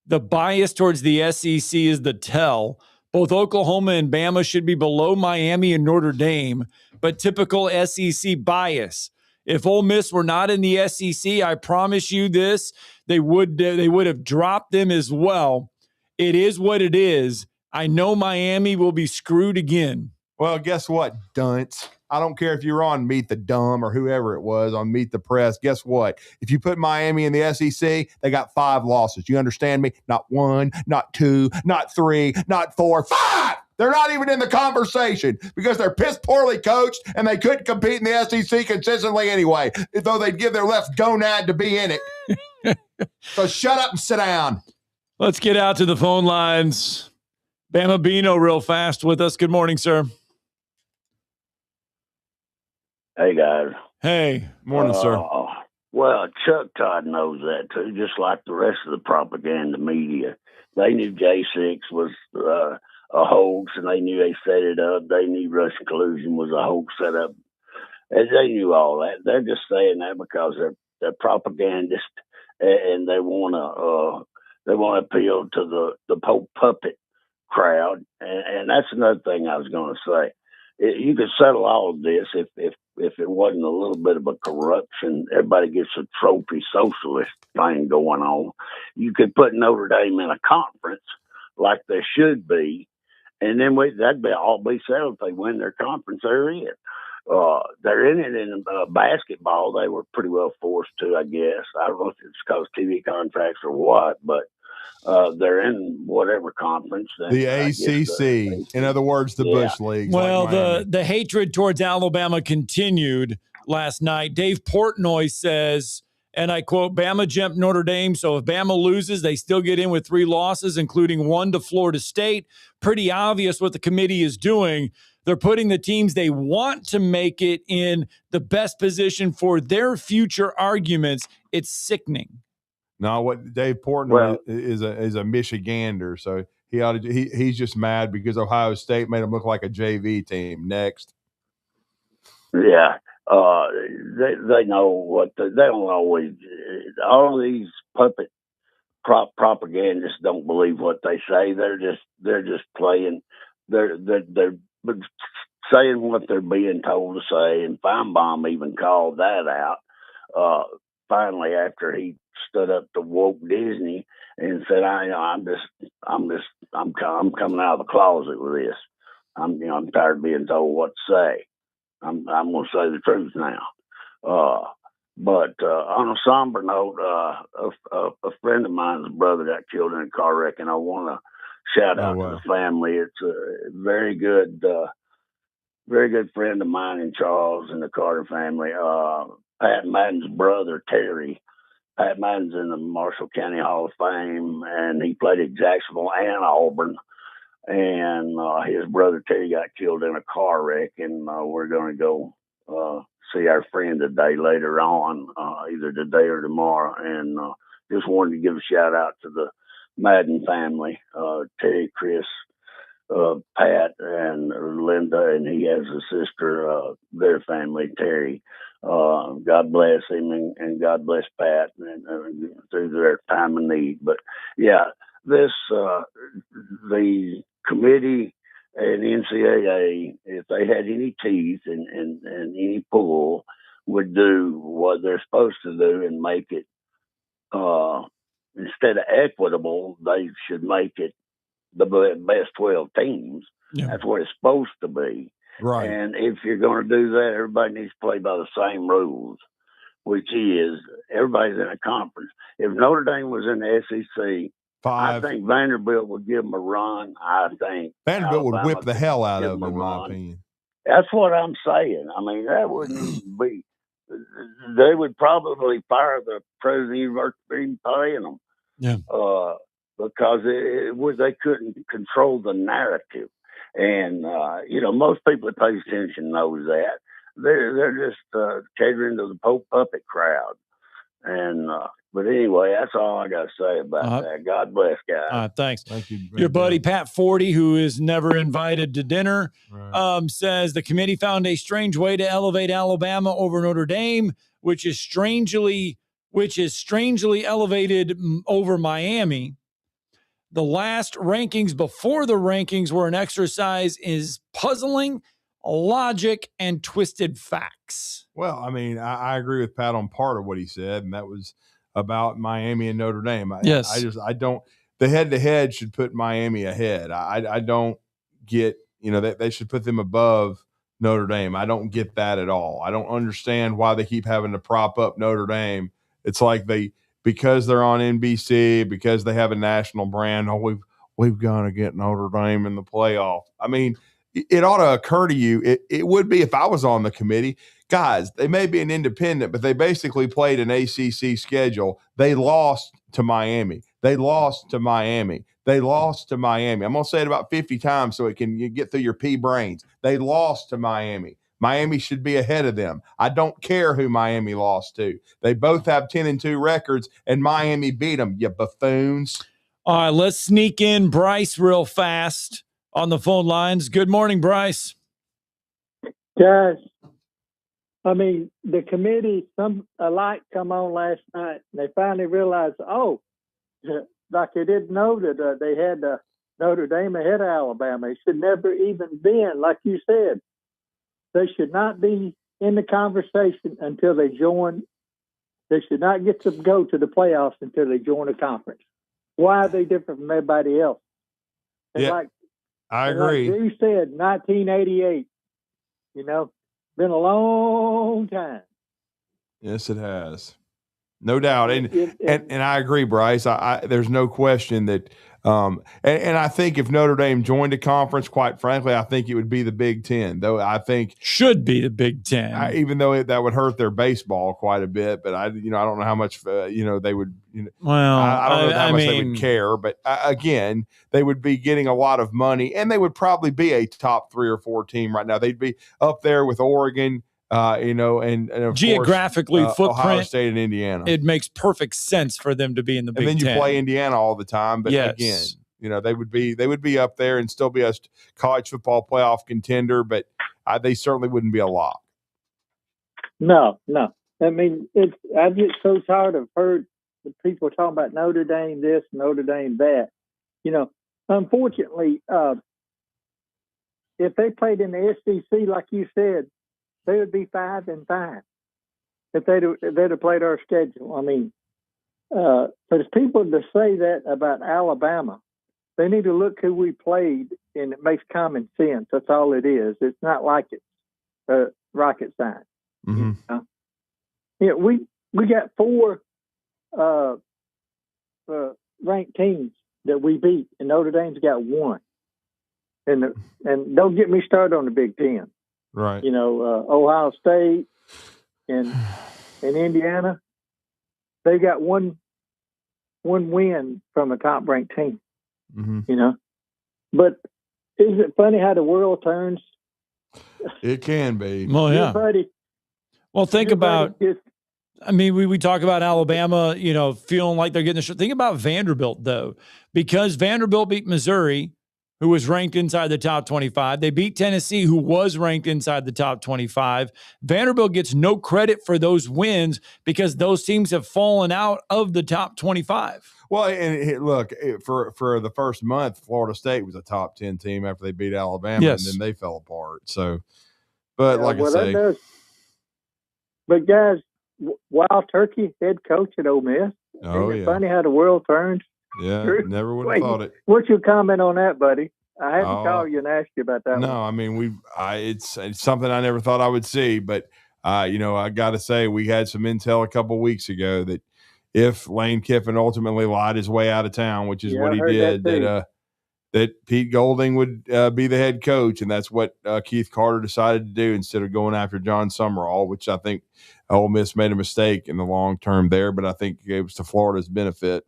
The bias towards the SEC is the tell. Both Oklahoma and Bama should be below Miami and Notre Dame, but typical SEC bias. If Ole Miss were not in the SEC, I promise you this, they would have dropped them as well. It is what it is. I know Miami will be screwed again. Well, guess what, dunce? I don't care if you're on Meet the Dumb or whoever it was on Meet the Press. Guess what? If you put Miami in the SEC, they got 5 losses. You understand me? Not 1, not 2, not 3, not 4, 5. They're not even in the conversation because they're piss poorly coached and they couldn't compete in the SEC consistently anyway, though they'd give their left gonad to be in it. So shut up and sit down. Let's get out to the phone lines. Bama Bino real fast with us. Good morning, sir. Hey, guys. Hey. Morning, sir. Well, Chuck Todd knows that, too, just like the rest of the propaganda media. They knew J6 was a hoax, and they knew they set it up. They knew Russian collusion was a hoax set up. And they knew all that. They're just saying that because they're propagandists, and they want to appeal to the Pope puppet crowd. And that's another thing I was going to say. You could settle all of this if it wasn't a little bit of a corruption. Everybody gets a trophy socialist thing going on. You could put Notre Dame in a conference like they should be, and then that'd all be settled. If they win their conference, they're in. They're in it in basketball. They were pretty well forced to, I guess. I don't know if it's because TV contracts or what, but they're in whatever conference. The ACC. In other words, the Bush League. Well, the hatred towards Alabama continued last night. Dave Portnoy says, and I quote, Bama jumped Notre Dame, so if Bama loses, they still get in with 3 losses, including 1 to Florida State. Pretty obvious what the committee is doing. They're putting the teams they want to make it in the best position for their future arguments. It's sickening. No, what Dave Portnoy is a Michigander, so he's just mad because Ohio State made him look like a JV team. Next, yeah, they know what they don't always. All of these puppet propagandists don't believe what they say. They're just playing. They're saying what they're being told to say, and Feinbaum even called that out. finally, after he stood up to woke Disney and said, I'm coming out of the closet with this. I'm tired of being told what to say. I'm going to say the truth now. But on a somber note, a friend of mine's brother got killed in a car wreck, and I want to shout out to the family. It's a very good friend of mine in Charles and the Carter family. Pat Madden's brother, Terry. Pat Madden's in the Marshall County Hall of Fame, and he played at Jacksonville and Auburn. And his brother Terry got killed in a car wreck, and we're going to go see our friend today later on, either today or tomorrow. And just wanted to give a shout out to the Madden family, Terry, Chris, Pat, and Linda, and he has a sister, their family, Terry. God bless him, and God bless Pat and through their time of need. But yeah, this the committee and NCAA, if they had any teeth and any pull, would do what they're supposed to do and make it instead of equitable, they should make it the best 12 teams. Yeah. That's what it's supposed to be. Right. And if you're going to do that, everybody needs to play by the same rules, which is everybody's in a conference. If Notre Dame was in the SEC, I think Vanderbilt would give them a run. I think Vanderbilt would whip the hell out give of them, in my opinion. That's what I'm saying. I mean, that wouldn't even be. They would probably fire the president of the university for even paying them. Yeah. Because they couldn't control the narrative. And, most people that pay attention knows that. They're just catering to the Pope puppet crowd. And but anyway, that's all I got to say about that. God bless, guys. Thanks. Thank you. Your buddy Pat 40, who is never invited to dinner, says the committee found a strange way to elevate Alabama over Notre Dame, which is strangely elevated over Miami. The last rankings before the rankings were an exercise in puzzling logic and twisted facts. Well, I mean, I agree with Pat on part of what he said, and that was about Miami and Notre Dame. Yes. I don't. The head-to-head should put Miami ahead. I don't get, they should put them above Notre Dame. I don't get that at all. I don't understand why they keep having to prop up Notre Dame. It's like because they're on NBC, because they have a national brand. Oh, we've got to get Notre Dame in the playoff. I mean, it ought to occur to you. It would be if I was on the committee. Guys, they may be an independent, but they basically played an ACC schedule. They lost to Miami. They lost to Miami. They lost to Miami. I'm going to say it about 50 times so you get through your pea brains. They lost to Miami. Miami should be ahead of them. I don't care who Miami lost to. They both have 10-2 records, and Miami beat them, you buffoons. All right, let's sneak in Bryce real fast on the phone lines. Good morning, Bryce. Guys, I mean, the committee, a light come on last night, and they finally realized, like they didn't know that they had Notre Dame ahead of Alabama. It should never even been, like you said. They should not be in the conversation until they join. They should not get to go to the playoffs until they join a conference. Why are they different from everybody else? And I agree. Like you said, 1988, been a long time. Yes, it has. No doubt. And I agree, Bryce. There's no question that and I think if Notre Dame joined a conference, quite frankly, I think it would be the Big Ten, though I think should be the Big Ten, even though that would hurt their baseball quite a bit. But I don't know how much, they would, well, I don't know how much they would care, but again, they would be getting a lot of money and they would probably be a top 3 or 4 team right now. They'd be up there with Oregon, and of geographically course, footprint, Ohio State and Indiana. It makes perfect sense for them to be in the Big Ten. And then you play Indiana all the time, but yes. Again, they would be up there and still be a college football playoff contender, but they certainly wouldn't be a lock. No. I mean, I get so tired of heard the people talking about Notre Dame this, Notre Dame that. Unfortunately, if they played in the SEC, like you said, they would be 5-5. if they'd have played our schedule. I mean, for the people to say that about Alabama, they need to look who we played, and it makes common sense. That's all it is. It's not like it's rocket science. Mm-hmm. Yeah, we got 4 ranked teams that we beat, and Notre Dame's got 1. And don't get me started on the Big Ten. Right. Ohio State and Indiana, they got one win from a top ranked team. Mm-hmm. But isn't it funny how the world turns? It can be. Well, yeah. Well, think about. We talk about Alabama, feeling like they're getting the shot. Think about Vanderbilt, though, because Vanderbilt beat Missouri, who was ranked inside the top 25. They beat Tennessee, who was ranked inside the top 25. Vanderbilt gets no credit for those wins because those teams have fallen out of the top 25. Well, and look, for the first month, Florida State was a top 10 team after they beat Alabama, yes. And then they fell apart. So, but like I say. But guys, Wild Turkey, head coach at Ole Miss. Oh, Isn't it funny how the world turns? Yeah, never would have thought it. What's your comment on that, buddy? I hadn't called you and asked you about that. No, one. It's something I never thought I would see, but I got to say we had some intel a couple weeks ago that if Lane Kiffin ultimately lied his way out of town, which is what he did, that Pete Golding would be the head coach, and that's what Keith Carter decided to do instead of going after John Summerall, which I think Ole Miss made a mistake in the long term there, but I think it was to Florida's benefit.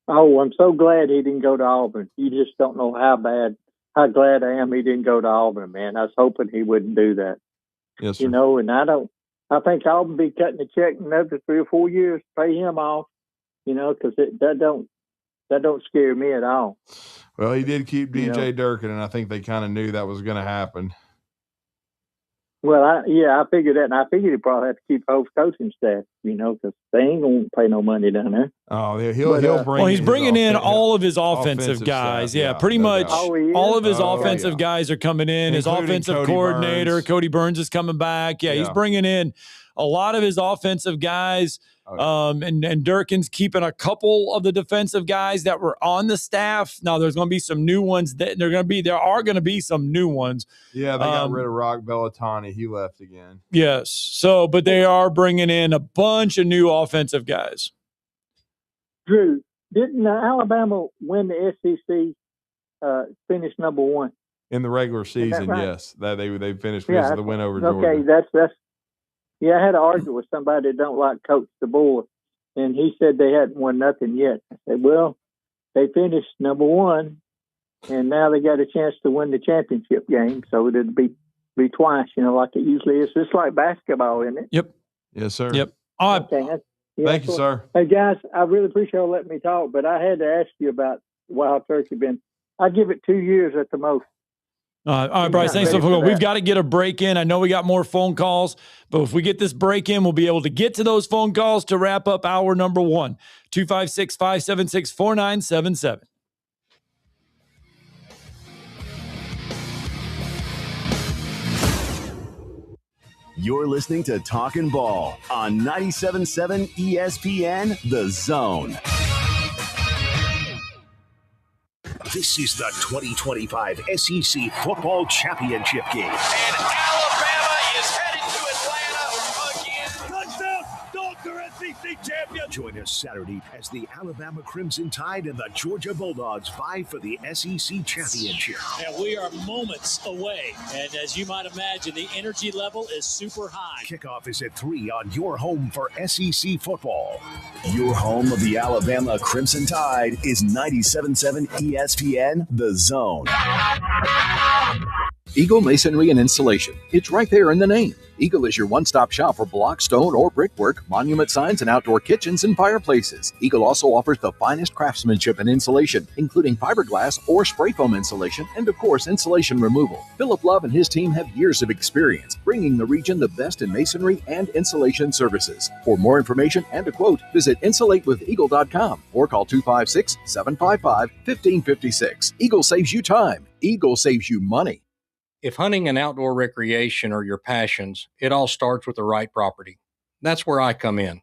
Oh, I'm so glad he didn't go to Auburn. You just don't know how glad I am he didn't go to Auburn, man. I was hoping he wouldn't do that. Yes, sir. And I think Auburn be cutting the check in another 3 or 4 years to pay him off, because that don't scare me at all. Well, he did keep DJ Durkin, and I think they kind of knew that was going to happen. Well, I figured that, and I figured he probably had to keep host coaching staff, because they ain't going to pay no money down there. Oh, he'll bring. Well, he's bringing in all of his offensive guys. Staff, yeah, pretty much all of his offensive guys are coming in. His offensive Cody coordinator, Burns. Cody Burns, is coming back. Yeah, he's bringing in a lot of his offensive guys. And Durkin's keeping a couple of the defensive guys that were on the staff. Now there's going to be some new ones there are going to be some new ones. Yeah, they got rid of Rock Bellatani. He left again. Yes. So, but they are bringing in a bunch of new offensive guys. Drew, didn't Alabama win the SEC, finish number 1? In the regular season, right? Yes. That they finished because of the win over Georgia. Okay, that's yeah, I had an argument with somebody that don't like Coach DeBoer, and he said they hadn't won nothing yet. I said, well, they finished number 1, and now they got a chance to win the championship game, so it'd be twice, like it usually is. It's like basketball, isn't it? Yep. Yes, sir. Yep. Okay. Thank you, sir. Hey, guys, I really appreciate you letting me talk, but I had to ask you about Wild Turkey. I give it 2 years at the most. All right, Bryce, thanks for going. We've got to get a break in. I know we got more phone calls, but if we get this break in, we'll be able to get to those phone calls to wrap up hour number 1. 256-576-4977. You're listening to Talkin' Ball on 97.7 ESPN The Zone. This is the 2025 SEC Football Championship game. And Alabama is heading to Atlanta again. Touchdown, Dogs are SEC champions. Join us Saturday as the Alabama Crimson Tide and the Georgia Bulldogs vie for the SEC Championship. And we are moments away. And as you might imagine, the energy level is super high. Kickoff is at 3 on your home for SEC football. Your home of the Alabama Crimson Tide is 97.7 ESPN The Zone. Eagle Masonry and Insulation. It's right there in the name. Eagle is your one-stop shop for block, stone, or brickwork, monument signs, and outdoor kitchens and fireplaces. Eagle also offers the finest craftsmanship and insulation, including fiberglass or spray foam insulation, and of course, insulation removal. Philip Love and his team have years of experience, bringing the region the best in masonry and insulation services. For more information and a quote, visit insulatewitheagle.com or call 256-755-1556. Eagle saves you time. Eagle saves you money. If hunting and outdoor recreation are your passions, it all starts with the right property. That's where I come in.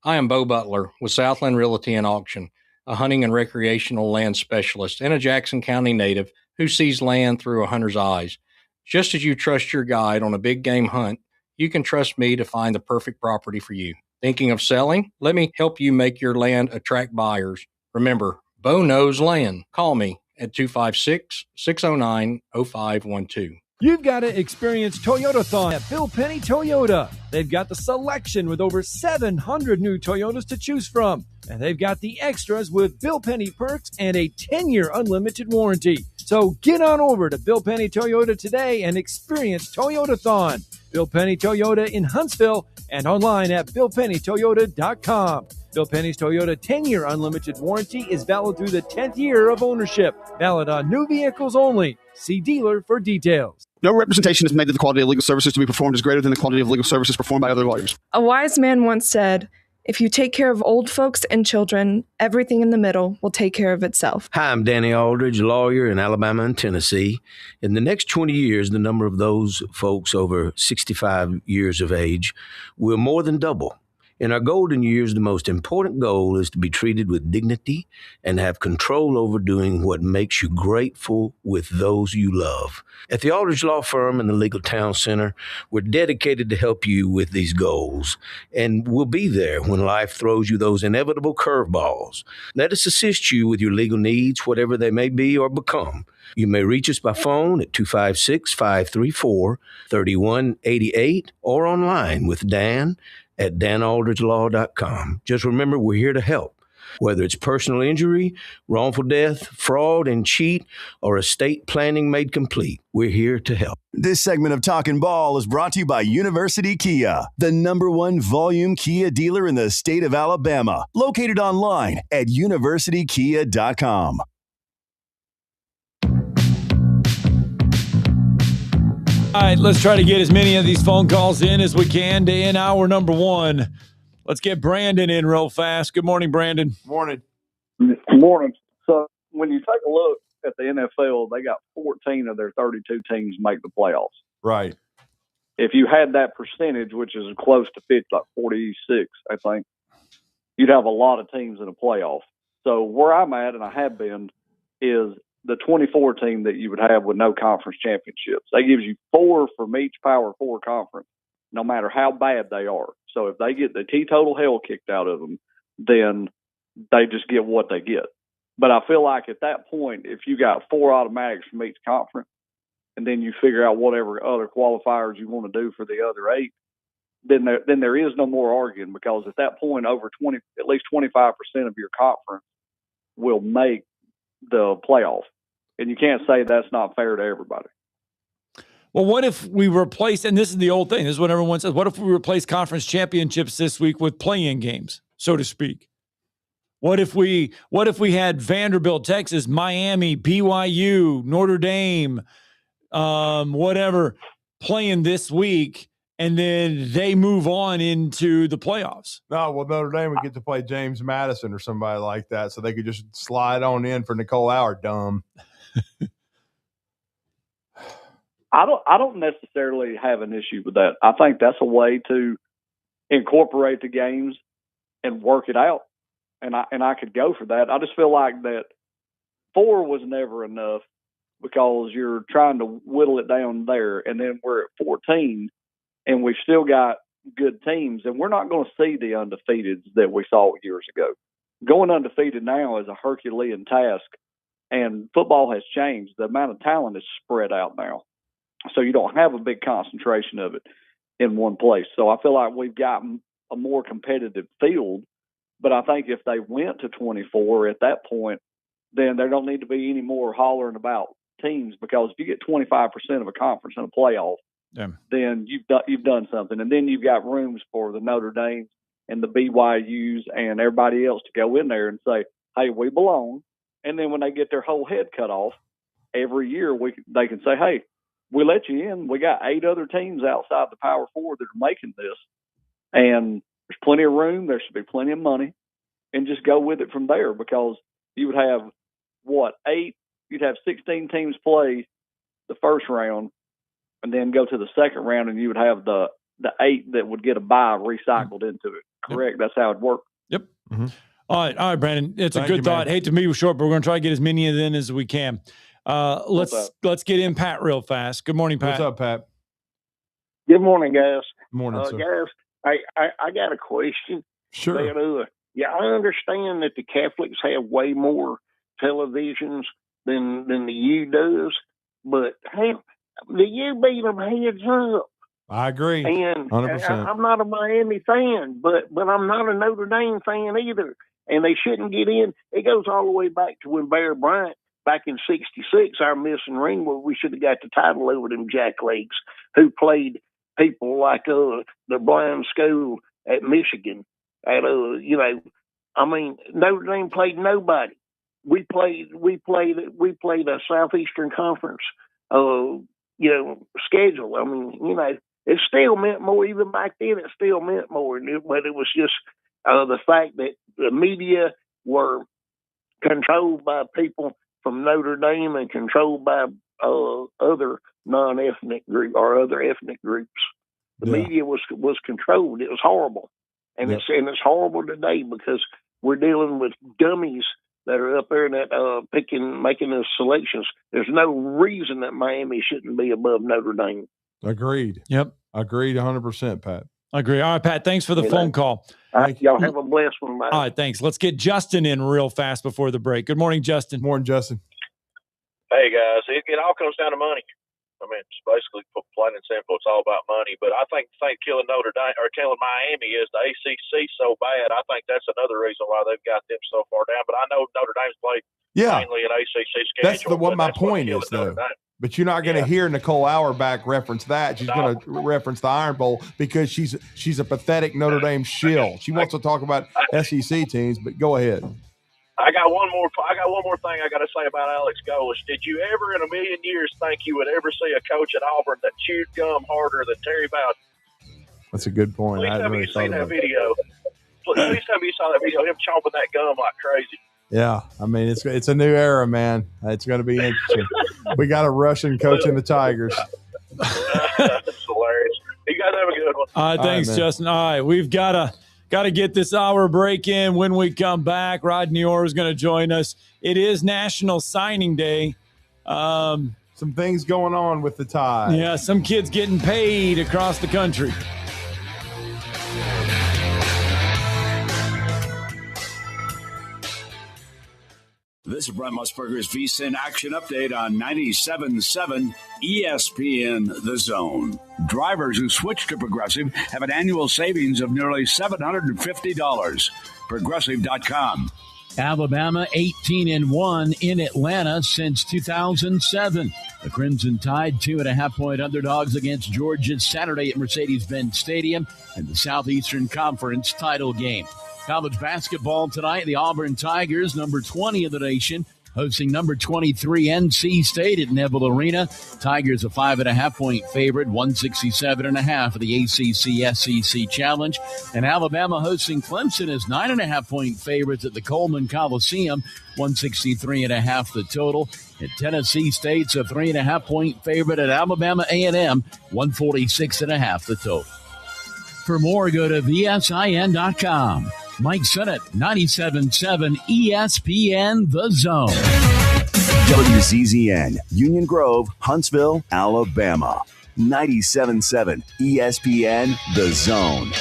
I am Bo Butler with Southland Realty and Auction, a hunting and recreational land specialist and a Jackson County native who sees land through a hunter's eyes. Just as you trust your guide on a big game hunt, you can trust me to find the perfect property for you. Thinking of selling? Let me help you make your land attract buyers. Remember, Bo knows land. Call me at 256-609-0512. You've got to experience Toyotathon at Bill Penny Toyota. They've got the selection with over 700 new Toyotas to choose from. And they've got the extras with Bill Penny perks and a 10-year unlimited warranty. So get on over to Bill Penny Toyota today and experience Toyotathon. Bill Penny Toyota in Huntsville and online at BillPennyToyota.com. Bill Penny's Toyota 10-year unlimited warranty is valid through the 10th year of ownership. Valid on new vehicles only. See dealer for details. No representation is made that the quality of legal services to be performed is greater than the quality of legal services performed by other lawyers. A wise man once said, "If you take care of old folks and children, everything in the middle will take care of itself." Hi, I'm Danny Aldridge, lawyer in Alabama and Tennessee. In the next 20 years, the number of those folks over 65 years of age will more than double. In our golden years, the most important goal is to be treated with dignity and have control over doing what makes you grateful with those you love. At the Aldridge Law Firm and the Legal Town Center, we're dedicated to help you with these goals, and we'll be there when life throws you those inevitable curveballs. Let us assist you with your legal needs, whatever they may be or become. You may reach us by phone at 256-534-3188 or online with Dan at danaldridgelaw.com. Just remember, we're here to help. Whether it's personal injury, wrongful death, fraud and cheat, or estate planning made complete, we're here to help. This segment of Talkin' Ball is brought to you by University Kia, the #1 volume Kia dealer in the state of Alabama. Located online at universitykia.com. All right, let's try to get as many of these phone calls in as we can to end hour number one. Let's get Brandon in real fast. Good morning, Brandon. Morning. Good morning. So when you take a look at the NFL, they got 14 of their 32 teams make the playoffs. Right. If you had that percentage, which is close to 50, like 46, I think, you'd have a lot of teams in a playoff. So where I'm at, and I have been, is the 24 team that you would have with no conference championships. That gives you 4 from each Power 4 conference, no matter how bad they are. So if they get the teetotal hell kicked out of them, then they just get what they get. But I feel like at that point, if you got 4 automatics from each conference, and then you figure out whatever other qualifiers you want to do for the other 8, then there is no more arguing, because at that point, at least 25% of your conference will make the playoff. And you can't say that's not fair to everybody. Well, what if we replace, and this is the old thing, this is what everyone says, what if we replace conference championships this week with play-in games, so to speak? What if we had Vanderbilt, Texas, Miami, BYU, Notre Dame, whatever, playing this week, and then they move on into the playoffs? No, well, Notre Dame would get to play James Madison or somebody like that, so they could just slide on in for Nicole Howard. Dumb. I don't necessarily have an issue with that. I think that's a way to incorporate the games and work it out. And I could go for that. I just feel like that 4 was never enough, because you're trying to whittle it down there, and then we're at 14 and we still got good teams, and we're not going to see the undefeateds that we saw years ago. Going undefeated now is a Herculean task, and football has changed. The amount of talent is spread out now. So you don't have a big concentration of it in one place. So I feel like we've gotten a more competitive field, but I think if they went to 24 at that point, then there don't need to be any more hollering about teams, because if you get 25% of a conference in a playoff, then you've done something. And then you've got rooms for the Notre Dames and the BYUs and everybody else to go in there and say, hey, we belong. And then when they get their whole head cut off, every year they can say, hey, we let you in. We got 8 other teams outside the Power 4 that are making this. And there's plenty of room. There should be plenty of money. And just go with it from there, because you would have, 8? You'd have 16 teams play the first round, and then go to the second round, and you would have the 8 that would get a bye recycled into it. Correct? That's how it worked. Yep. Mm-hmm. All right, Brandon. It's Thank a good you, thought. man. Hate to be short, but we're going to try to get as many in as we can. Let's get in Pat real fast. Good morning, Pat. What's up, Pat? Good morning, guys. Morning, sir. Guys, I got a question. Sure. I understand that the Catholics have way more televisions than the U does, but hey, the U beat them heads up. I agree. And 100%. I'm not a Miami fan, but I'm not a Notre Dame fan either. And they shouldn't get in. It goes all the way back to when Bear Bryant, back in '66, our missing ring, where we should have got the title over them jacklegs who played people like the blind school at Michigan. And I mean, Notre Dame played nobody. We played a Southeastern Conference, schedule. I mean, it still meant more. Even back then, it still meant more. But it was just the fact that the media were controlled by people from Notre Dame and controlled by other non-ethnic group or other ethnic groups. The media was controlled. It was horrible, and it's horrible today because we're dealing with dummies that are up there that making those selections. There's no reason that Miami shouldn't be above Notre Dame. Agreed. Yep. Agreed 100%, Pat. Agree. All right, Pat, thanks for the phone call. Y'all have a blessed one, man. All right, thanks. Let's get Justin in real fast before the break. Good morning, Justin. Morning, Justin. Hey, guys. It all comes down to money. I mean, it's basically plain and simple. It's all about money. But I think killing Notre Dame or killing Miami is the ACC so bad. I think that's another reason why they've got them so far down. But I know Notre Dame's played mainly an ACC schedule. That's what my point is, though. But you're not going to hear Nicole Auerbach reference that. She's going to reference the Iron Bowl because she's a pathetic Notre Dame shill. She wants to talk about SEC teams, but go ahead. I got one more thing I got to say about Alex Golesh. Did you ever in a million years think you would ever see a coach at Auburn that chewed gum harder than Terry Bowden? That's a good point. Please tell me you seen that video. Please tell me you saw that video. Him chomping that gum like crazy. Yeah, I mean it's a new era, man. It's going to be interesting. We got a Russian coaching the Tigers. That's hilarious. You guys have a good one. All right, thanks, Justin. All right, we've got to get this hour break in. When we come back, Rodney Orr is going to join us. It is National Signing Day. Some things going on with the Tide. Yeah, some kids getting paid across the country. This is Brent Musburger's VSiN Action Update on 97.7 ESPN The Zone. Drivers who switch to Progressive have an annual savings of nearly $750. Progressive.com. Alabama 18-1 in Atlanta since 2007. The Crimson Tide 2.5-point underdogs against Georgia Saturday at Mercedes-Benz Stadium in the Southeastern Conference title game. College basketball tonight, the Auburn Tigers, number 20 in the nation, hosting number 23 NC State at Neville Arena. Tigers a 5.5-point favorite, 167.5 for the ACC SEC Challenge. And Alabama hosting Clemson as 9.5-point favorites at the Coleman Coliseum, 163.5 the total. And Tennessee State's a 3.5-point favorite at Alabama A&M, 146.5 the total. For more, go to VSIN.com. Mike Sennett, 97.7 ESPN The Zone. WZZN, Union Grove, Huntsville, Alabama. 97.7 ESPN The Zone.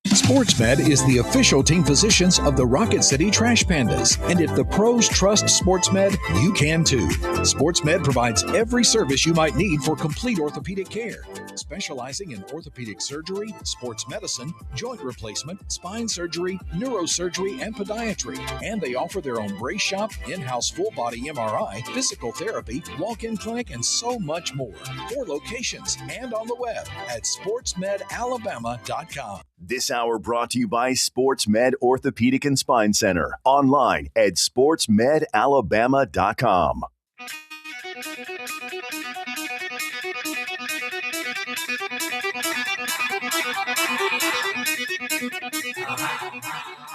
SportsMed is the official team physicians of the Rocket City Trash Pandas. And if the pros trust SportsMed, you can too. SportsMed provides every service you might need for complete orthopedic care, specializing in orthopedic surgery, sports medicine, joint replacement, spine surgery, neurosurgery, and podiatry. And they offer their own brace shop, in-house full-body MRI, physical therapy, walk-in clinic, and so much more. 4 locations and on the web at sportsmedalabama.com. This hour brought to you by SportsMed Orthopedic and Spine Center. Online at sportsmedalabama.com.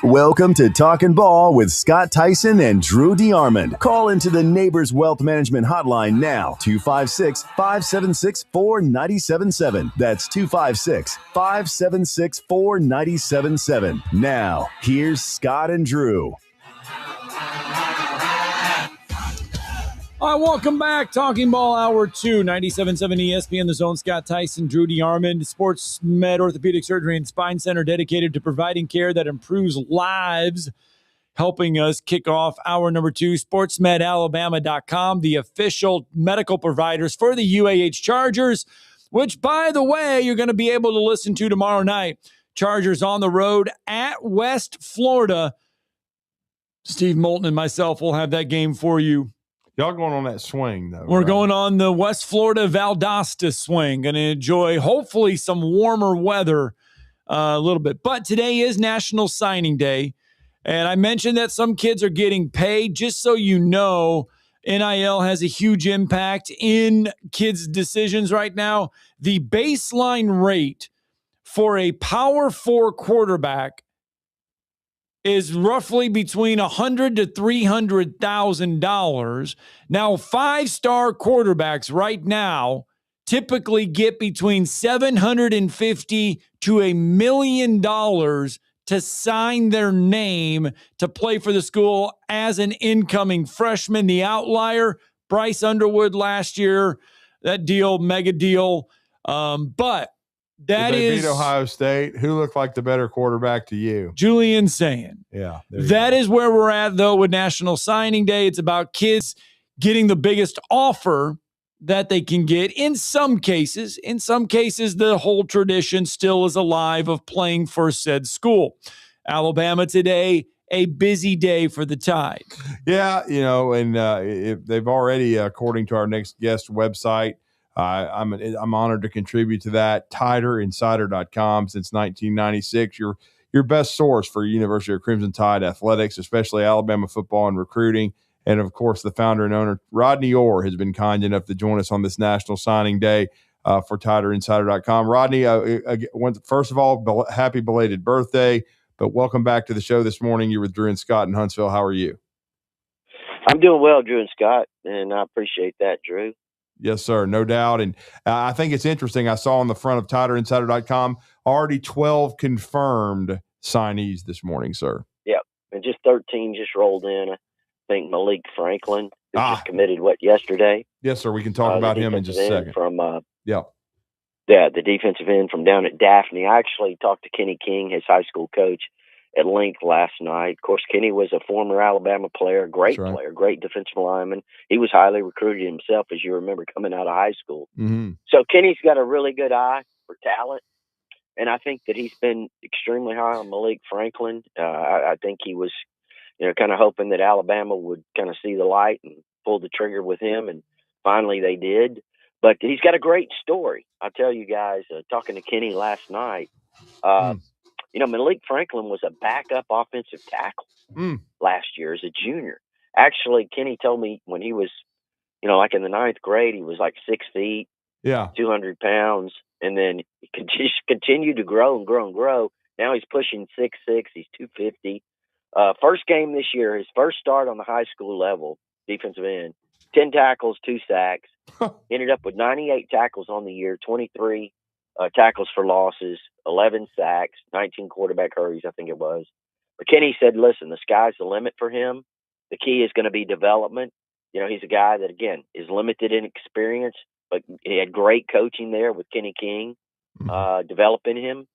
Welcome to Talkin' Ball with Scott Tyson and Drew DeArmond. Call into the Neighbors Wealth Management Hotline now, 256-576-4977. That's 256-576-4977. Now, here's Scott and Drew. All right, welcome back. Talking Ball Hour 2, 97.7 ESPN, The Zone. Scott Tyson, Drew DeArmond, Sports Med Orthopedic Surgery and Spine Center, dedicated to providing care that improves lives. Helping us kick off hour number 2, sportsmedalabama.com, the official medical providers for the UAH Chargers, which, by the way, you're going to be able to listen to tomorrow night. Chargers on the road at West Florida. Steve Moulton and myself will have that game for you. Y'all going on that swing, though. We're going on the West Florida Valdosta swing. Going to enjoy, hopefully, some warmer weather a little bit. But today is National Signing Day. And I mentioned that some kids are getting paid. Just so you know, NIL has a huge impact in kids' decisions right now. The baseline rate for a Power 4 quarterback is roughly between $100,000 to $300,000. Now, 5-star quarterbacks right now typically get between $750,000 to $1 million to sign their name to play for the school as an incoming freshman. The outlier, Bryce Underwood last year, that deal, mega deal. But that Did they is beat Ohio State. Who looked like the better quarterback to you? Julian saying. Yeah. That is where we're at, though, with National Signing Day. It's about kids getting the biggest offer that they can get. In some cases, the whole tradition still is alive of playing for said school. Alabama today, a busy day for the Tide. Yeah, and they've already, according to our next guest website, I'm honored to contribute to that. TiderInsider.com since 1996. Your best source for University of Crimson Tide athletics, especially Alabama football and recruiting. And, of course, the founder and owner, Rodney Orr, has been kind enough to join us on this National Signing Day for TiderInsider.com. Rodney, first of all, happy belated birthday, but welcome back to the show this morning. You're with Drew and Scott in Huntsville. How are you? I'm doing well, Drew and Scott, and I appreciate that, Drew. Yes, sir. No doubt. And I think it's interesting. I saw on the front of TiderInsider.com already 12 confirmed signees this morning, sir. Yep. And just 13 just rolled in. I think Malik Franklin, who just committed, yesterday? Yes, sir. We can talk about him in just a second. The defensive end from down at Daphne. I actually talked to Kenny King, his high school coach, at length last night. Of course, Kenny was a former Alabama player, great defensive lineman. He was highly recruited himself, as you remember, coming out of high school. Mm-hmm. So Kenny's got a really good eye for talent, and I think that he's been extremely high on Malik Franklin. I think he was, kind of hoping that Alabama would kind of see the light and pull the trigger with him, and finally they did. But he's got a great story. I'll tell you guys, talking to Kenny last night, Malik Franklin was a backup offensive tackle last year as a junior. Actually, Kenny told me when he was, like in the 9th grade, he was like 6 feet, 200 pounds, and then he just continued to grow and grow and grow. Now he's pushing 6'6", he's 250. First game this year, his first start on the high school level, defensive end, 10 tackles, 2 sacks, ended up with 98 tackles on the year, 23 tackles for losses, 11 sacks, 19 quarterback hurries, I think it was. But Kenny said, listen, the sky's the limit for him. The key is going to be development. He's a guy that, again, is limited in experience, but he had great coaching there with Kenny King, developing him.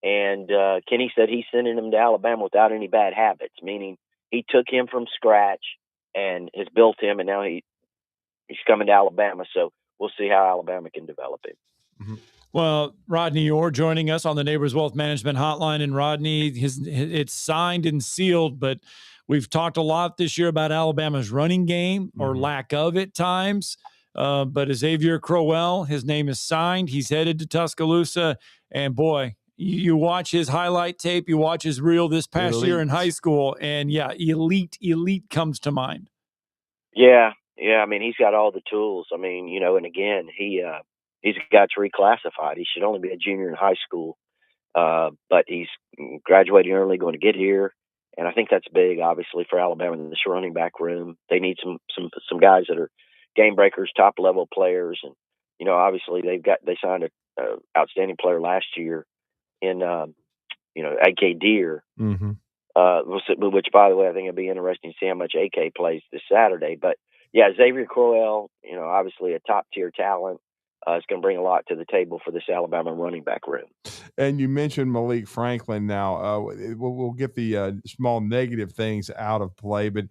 And Kenny said he's sending him to Alabama without any bad habits, meaning he took him from scratch and has built him, and now he's coming to Alabama. So we'll see how Alabama can develop him. Mm-hmm. Well, Rodney Orr joining us on the Neighbors Wealth Management Hotline. And Rodney, it's signed and sealed, but we've talked a lot this year about Alabama's running game or lack of at times. But Xavier Crowell, his name is signed. He's headed to Tuscaloosa. And boy, you watch his highlight tape, you watch his reel this past year in high school, and elite comes to mind. Yeah. I mean, he's got all the tools. I mean, and again, he's got reclassified. He should only be a junior in high school, but he's graduating early, going to get here. And I think that's big, obviously, for Alabama in this running back room. They need some guys that are game breakers, top level players, and obviously they signed a outstanding player last year in AK Deer, Mm-hmm. which by the way I think it'll be interesting to see how much AK plays this Saturday. But yeah, Xavier Crowell, obviously a top tier talent. Is going to bring a lot to the table for this Alabama running back room. And you mentioned Malik Franklin. Now we'll get the small negative things out of play, but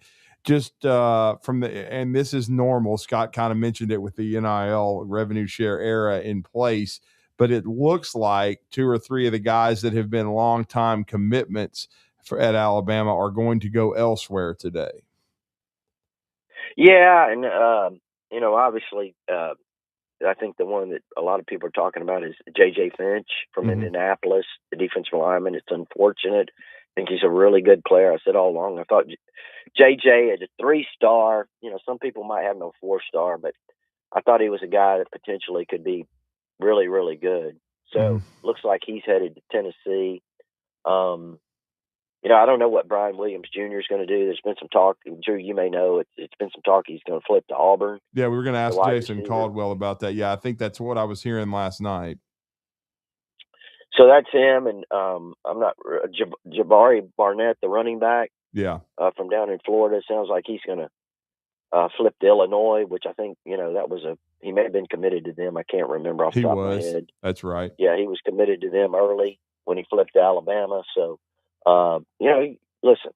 just and this is normal. Scott kind of mentioned it with the NIL revenue share era in place, but it looks like 2 or 3 of the guys that have been long-time commitments at Alabama are going to go elsewhere today. Yeah, and obviously. I think the one that a lot of people are talking about is J.J. Finch from Indianapolis, the defensive lineman. It's unfortunate. I think he's a really good player. I said all along, I thought J.J. is a 3-star. Some people might have him a 4-star, but I thought he was a guy that potentially could be really, really good. So looks like he's headed to Tennessee. I don't know what Brian Williams Jr. is going to do. There's been some talk. Drew, you may know it's been some talk he's going to flip to Auburn. Yeah, we were going to ask Jason Caldwell about that. Yeah, I think that's what I was hearing last night. So that's him, and I'm not Jabari Barnett, the running back. Yeah, from down in Florida. Sounds like he's going to flip to Illinois, which I think that was he may have been committed to them. I can't remember off the top of my head. That's right. Yeah, he was committed to them early when he flipped to Alabama. So listen,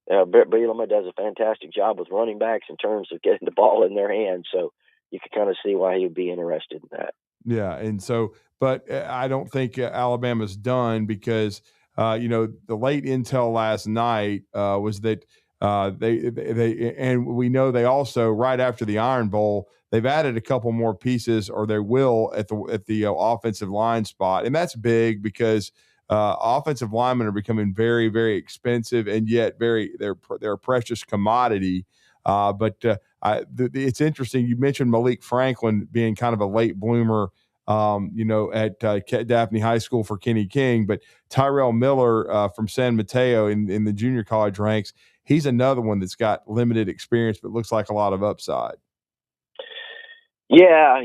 Brett Bielema does a fantastic job with running backs in terms of getting the ball in their hands. So you can kind of see why he would be interested in that. Yeah, and so, but I don't think Alabama's done because the late intel last night was that they and we know they also right after the Iron Bowl they've added a couple more pieces, or they will at the offensive line spot, and that's big because offensive linemen are becoming very, very expensive, and yet they're a precious commodity. It's interesting. You mentioned Malik Franklin being kind of a late bloomer, at Daphne High School for Kenny King, but Tyrell Miller from San Mateo in the junior college ranks, he's another one that's got limited experience, but looks like a lot of upside. Yeah,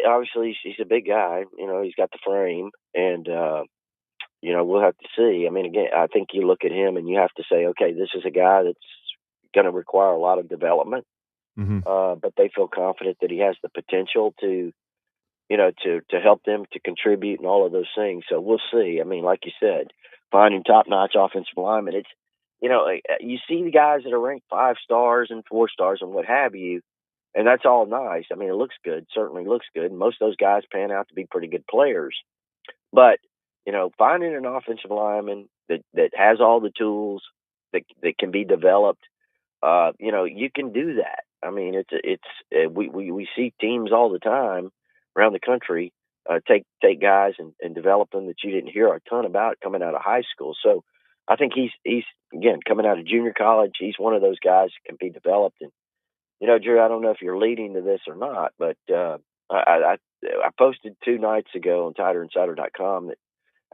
obviously he's a big guy. He's got the frame, and we'll have to see. I mean, again, I think you look at him and you have to say, okay, this is a guy that's going to require a lot of development, but they feel confident that he has the potential to help them to contribute and all of those things. So we'll see. I mean, like you said, finding top-notch offensive linemen, it's, you see the guys that are ranked 5 stars and 4 stars and what have you, and that's all nice. I mean, it looks good, certainly looks good. And most of those guys pan out to be pretty good players. But, finding an offensive lineman that has all the tools that can be developed, you can do that. I mean, we see teams all the time around the country take guys and develop them that you didn't hear a ton about coming out of high school. So I think he's again coming out of junior college. He's one of those guys that can be developed. And Drew, I don't know if you're leading to this or not, but I posted 2 nights ago on TiderInsider.com that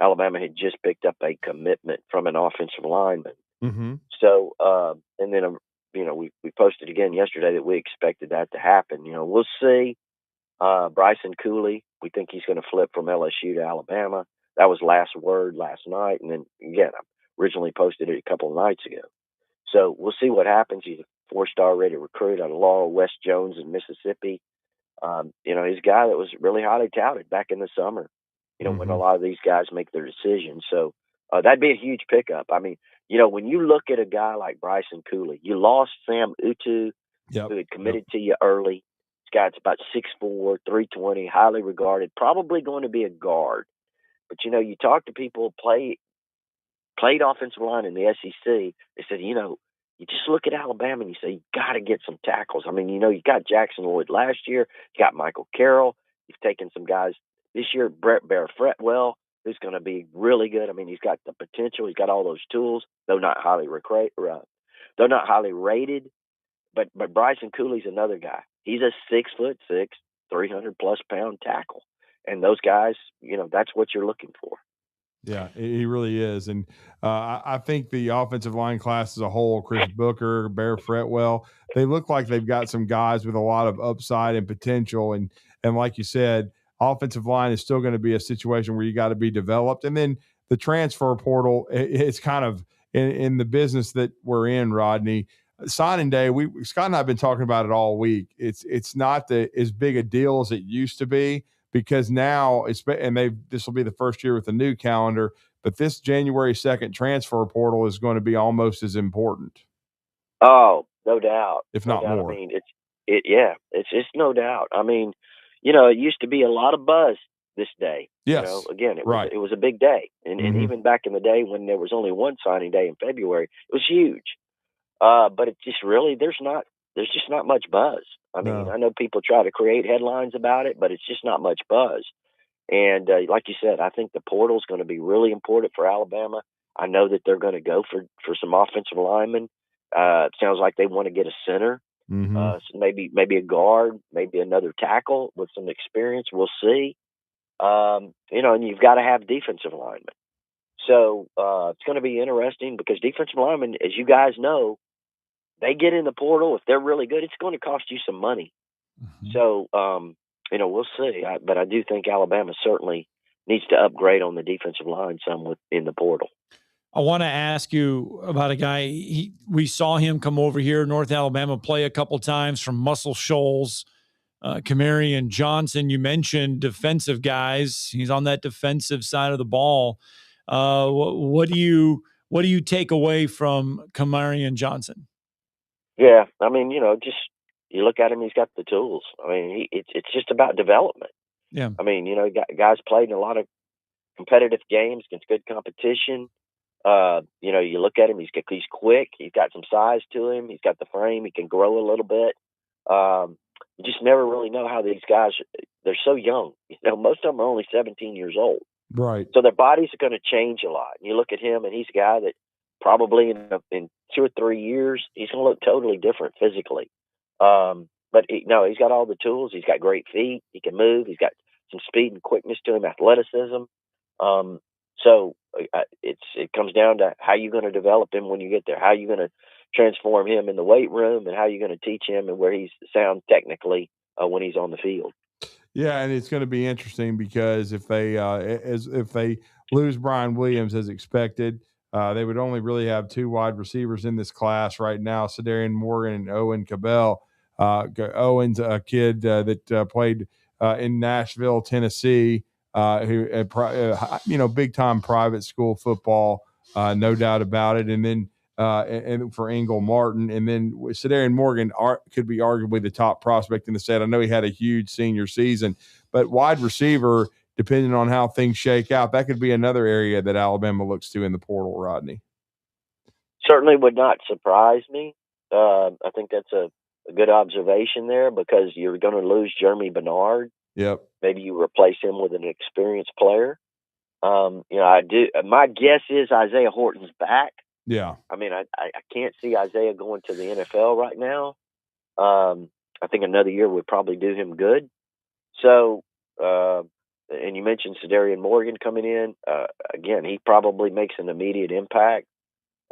Alabama had just picked up a commitment from an offensive lineman. Mm-hmm. So and then we posted again yesterday that we expected that to happen. We'll see. Bryson Cooley, we think he's going to flip from LSU to Alabama. That was last word last night. And then, again, I originally posted it a couple of nights ago. So we'll see what happens. He's a 4-star rated recruit out of Laurel West Jones in Mississippi. He's a guy that was really highly touted back in the summer, when a lot of these guys make their decisions. So that'd be a huge pickup. I mean, when you look at a guy like Bryson Cooley, you lost Sam Utu, who had committed to you early. This guy's about 6'4", 320, highly regarded, probably going to be a guard. But, you talk to people who played offensive line in the SEC, they said, you just look at Alabama and you say, you got to get some tackles. I mean, you got Jackson Lloyd last year. You got Michael Carroll. You've taken some guys this year, Brett Bear Fretwell, who's going to be really good. I mean, he's got the potential. He's got all those tools, though not highly rated. But Bryson Cooley's another guy. He's a 6'6", 300+ pound tackle. And those guys, that's what you're looking for. Yeah, he really is. And I think the offensive line class as a whole, Chris Booker, Bear Fretwell, they look like they've got some guys with a lot of upside and potential. And like you said, offensive line is still going to be a situation where you got to be developed. And then the transfer portal, it's kind of in the business that we're in, Rodney. Signing day, Scott and I have been talking about it all week. It's not as big a deal as it used to be, because now this will be the first year with the new calendar, but this January 2nd transfer portal is going to be almost as important. Oh, no doubt. If No not doubt. more. I mean, it's no doubt. I mean, it used to be a lot of buzz this day. Yes. Again, it right. was a big day. And even back in the day when there was only one signing day in February, it was huge. But it just really, there's just not much buzz. I mean, I know people try to create headlines about it, but it's just not much buzz. And like you said, I think the portal is going to be really important for Alabama. I know that they're going to go for some offensive linemen. It sounds like they want to get a center, so maybe a guard, maybe another tackle with some experience. We'll see. And you've got to have defensive linemen. So it's going to be interesting because defensive linemen, as you guys know, they get in the portal. If they're really good, it's going to cost you some money. So, we'll see. But I do think Alabama certainly needs to upgrade on the defensive line some in the portal. I want to ask you about a guy. We saw him come over here, North Alabama, play a couple times from Muscle Shoals. Kamarion Johnson, you mentioned defensive guys. He's on that defensive side of the ball. What do you take away from Kamarion Johnson? Yeah, I mean, just you look at him, he's got the tools. I mean, it's just about development. Yeah. I mean, guys played in a lot of competitive games against good competition. You look at him, he's quick. He's got some size to him. He's got the frame. He can grow a little bit. You just never really know how these guys, they're so young. Most of them are only 17 years old. Right. So their bodies are going to change a lot. And you look at him, and he's a guy that probably in 2 or 3 years, he's going to look totally different physically. But he's got all the tools. He's got great feet. He can move. He's got some speed and quickness to him, athleticism. So it comes down to how you're going to develop him when you get there, how you're going to transform him in the weight room, and how you're going to teach him and where he's sound technically when he's on the field. Yeah, and it's going to be interesting because if they lose Brian Williams as expected, they would only really have 2 wide receivers in this class right now: Cedarian Morgan and Owen Cabell. Owen's a kid that played in Nashville, Tennessee, who big time private school football, no doubt about it. And then and for Engel Martin, and then Cedarian Morgan could be arguably the top prospect in the state. I know he had a huge senior season, but wide receiver, depending on how things shake out, that could be another area that Alabama looks to in the portal, Rodney. Certainly would not surprise me. I think that's a good observation there because you're going to lose Jeremy Bernard. Yep. Maybe you replace him with an experienced player. I do. My guess is Isaiah Horton's back. Yeah. I mean, I can't see Isaiah going to the NFL right now. I think another year would probably do him good. So, and you mentioned Cedarian Morgan coming in. Again, he probably makes an immediate impact.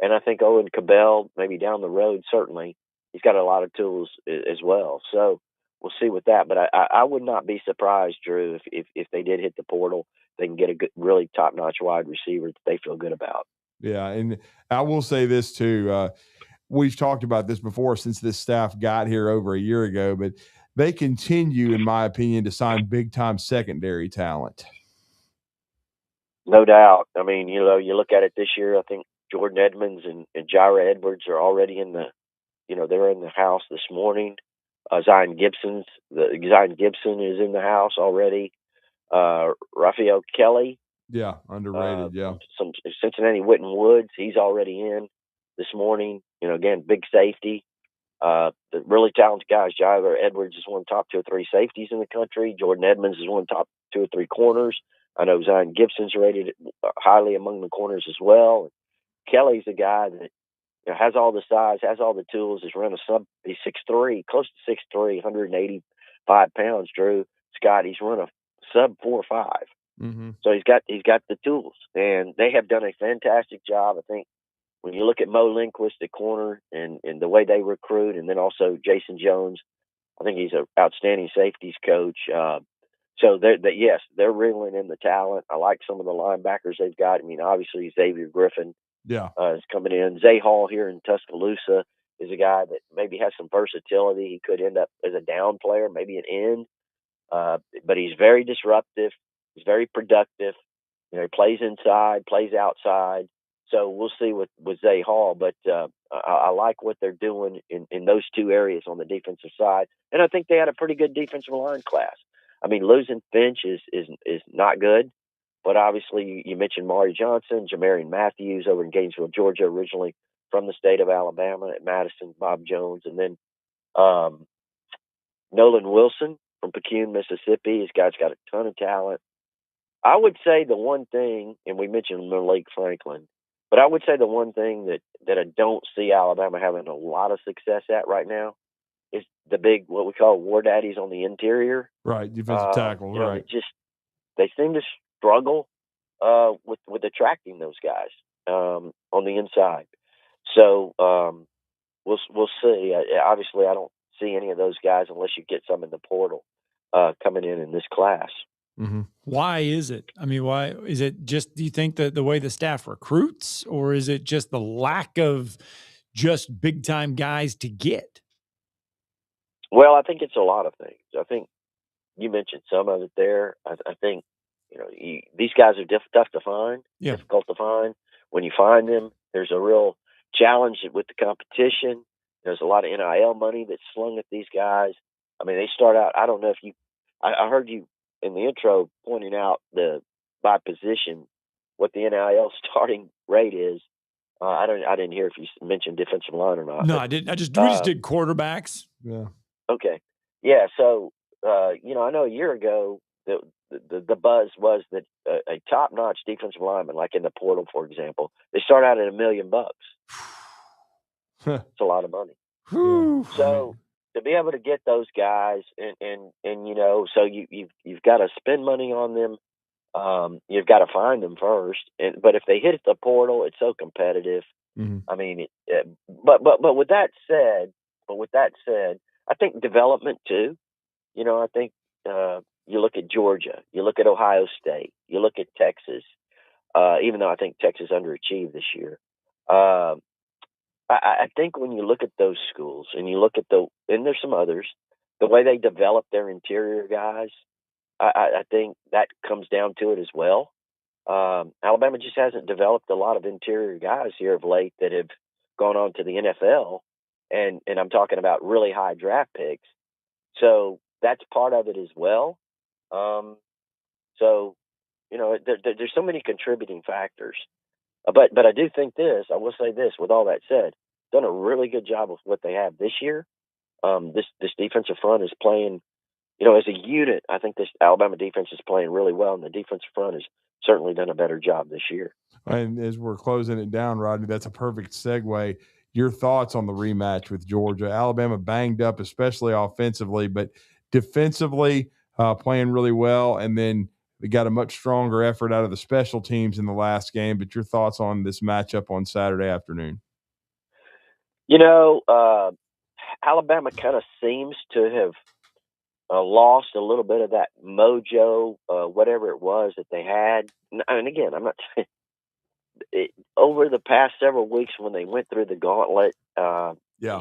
And I think Owen Cabell, maybe down the road, certainly, he's got a lot of tools as well. So we'll see with that. But I would not be surprised, Drew, if they did hit the portal, they can get a good, really top-notch wide receiver that they feel good about. Yeah, and I will say this too. We've talked about this before since this staff got here over a year ago, but they continue, in my opinion, to sign big-time secondary talent. No doubt. I mean, you look at it this year, I think Jordan Edmonds and Jira Edwards are already they're in the house this morning. Zion Gibson is in the house already. Raphael Kelly. Yeah, underrated. Some Cincinnati Witten Woods, he's already in this morning. Again, big safety. The really talented guys. Jira Edwards is one of the top 2 or 3 safeties in the country. Jordan Edmonds is one of the top 2 or 3 corners. I know Zion Gibson's rated highly among the corners as well. Kelly's a guy that has all the size, has all the tools. He's 6'3", close to 6'3", 185 pounds. Drew Scott, he's run a sub 4.5. Mm-hmm. So he's got the tools, and they have done a fantastic job. I think when you look at Mo Lindquist at corner and the way they recruit, and then also Jason Jones, I think he's an outstanding safeties coach. So they're reeling in the talent. I like some of the linebackers they've got. I mean, obviously Xavier Griffin Yeah. is coming in. Zay Hall here in Tuscaloosa is a guy that maybe has some versatility. He could end up as a down player, maybe an end. But he's very disruptive. He's very productive. He plays inside, plays outside. So we'll see with Zay Hall. But I like what they're doing in those two areas on the defensive side. And I think they had a pretty good defensive line class. I mean, losing Finch is not good. But obviously, you mentioned Maury Johnson, Jamarian Matthews over in Gainesville, Georgia, originally from the state of Alabama at Madison, Bob Jones, and then Nolan Wilson from Picayune, Mississippi. This guy's got a ton of talent. I would say the one thing, and we mentioned Malik Franklin, but I would say the one thing that I don't see Alabama having a lot of success at right now is the big, what we call war daddies on the interior. Right, defensive tackle, right. They seem to struggle with attracting those guys on the inside. So we'll see. Obviously, I don't see any of those guys unless you get some in the portal coming in this class. Mm-hmm. Why is it? I mean, why is it just, do you think that the way the staff recruits, or is it just the lack of just big time guys to get? Well, I think it's a lot of things. I think you mentioned some of it there. I think, these guys are tough to find, difficult to find. When you find them, there's a real challenge with the competition. There's a lot of NIL money that's slung at these guys. I mean, they start out, I don't know if I heard you in the intro pointing out by position what the NIL starting rate is. I didn't hear if you mentioned defensive line or not. No, but, I didn't. We just did quarterbacks. Yeah. Okay. Yeah. So, I know a year ago, the buzz was that a top-notch defensive lineman, like in the portal, for example, they start out at $1 million. It's a lot of money. So to be able to get those guys, and so you've got to spend money on them. You've got to find them first. But if they hit the portal, it's so competitive. Mm-hmm. I mean, but with that said, I think development too. I think you look at Georgia, you look at Ohio State, you look at Texas. Even though I think Texas underachieved this year, I think when you look at those schools and you look at and there's some others, the way they develop their interior guys, I think that comes down to it as well. Alabama just hasn't developed a lot of interior guys here of late that have gone on to the NFL, and I'm talking about really high draft picks. So that's part of it as well. There's so many contributing factors. But I do think I will say this, with all that said, done a really good job with what they have this year. This defensive front is playing, as a unit. I think this Alabama defense is playing really well, and the defensive front has certainly done a better job this year. And as we're closing it down, Rodney, that's a perfect segue. Your thoughts on the rematch with Georgia? Alabama banged up, especially offensively, but defensively playing really well. And then they got a much stronger effort out of the special teams in the last game. But your thoughts on this matchup on Saturday afternoon? Alabama kind of seems to have lost a little bit of that mojo, whatever it was that they had. And again, I'm not saying over the past several weeks when they went through the gauntlet, they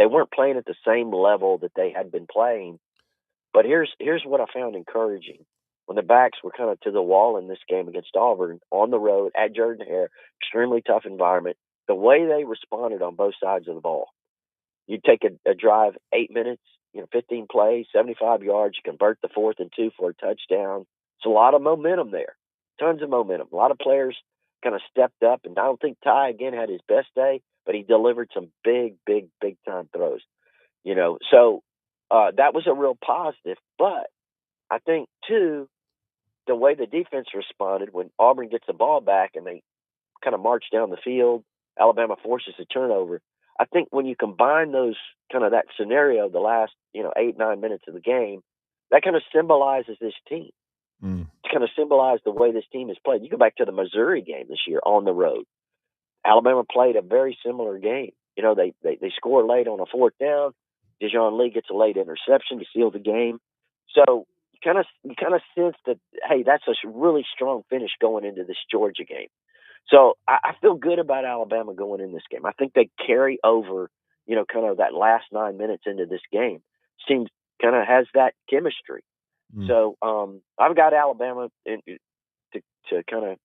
weren't playing at the same level that they had been playing. But here's what I found encouraging. When the backs were kind of to the wall in this game against Auburn on the road at Jordan-Hare, extremely tough environment, the way they responded on both sides of the ball. You take a drive, 8 minutes, 15 plays, 75 yards, you convert the 4th and 2 for a touchdown. It's a lot of momentum there, tons of momentum. A lot of players kind of stepped up, and I don't think Ty, again, had his best day, but he delivered some big time throws. So that was a real positive. But I think, too, the way the defense responded when Auburn gets the ball back and they kind of march down the field, Alabama forces a turnover. I think when you combine those kind of that scenario, the last 8-9 minutes of the game, that kind of symbolizes this team. kind of symbolize the way this team has played. You go back to the Missouri game this year on the road. Alabama played a very similar game. You know, they score late on a fourth down. Dijon Lee gets a late interception to seal the game. So you kind of sense that, hey, that's a really strong finish going into this Georgia game. So I feel good about Alabama going in this game. I think they carry over, you know, kind of that last 9 minutes into this game. Seems kind of has that chemistry. So I've got Alabama to kind of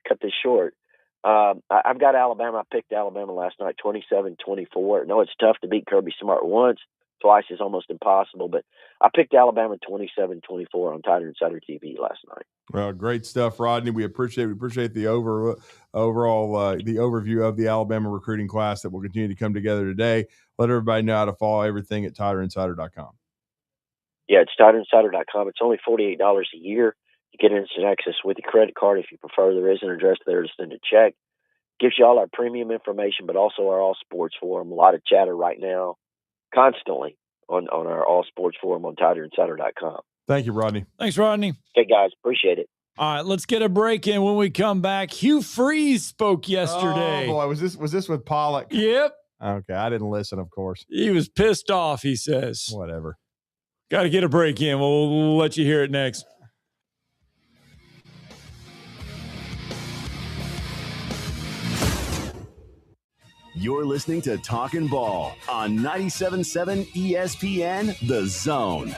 cut this short. I've got Alabama. I picked Alabama last night, 27-24. No, it's tough to beat Kirby Smart once. Twice is almost impossible, but I picked Alabama 27-24 on Tiger Insider TV last night. Well, great stuff, Rodney. We appreciate the overall the overview of the Alabama recruiting class that will continue to come together today. Let everybody know how to follow everything at TigerInsider.com. Yeah, it's TigerInsider.com. It's only $48 a year. You get instant access with your credit card if you prefer. There is an address there to send a check. Gives you all our premium information, but also our All Sports Forum. A lot of chatter right now, constantly on our All Sports Forum on TigerInsider.com. Thank you, Rodney. Thanks, Rodney. Okay, guys, appreciate it. All right, let's get a break in. When we come back, Hugh Freeze spoke yesterday. Oh boy, was this with Pollock? Yep. Okay, I didn't listen, of course. He was pissed off, he says. Whatever. Got to get a break in. We'll let you hear it next. You're listening to Talkin' Ball on 97.7 ESPN The Zone.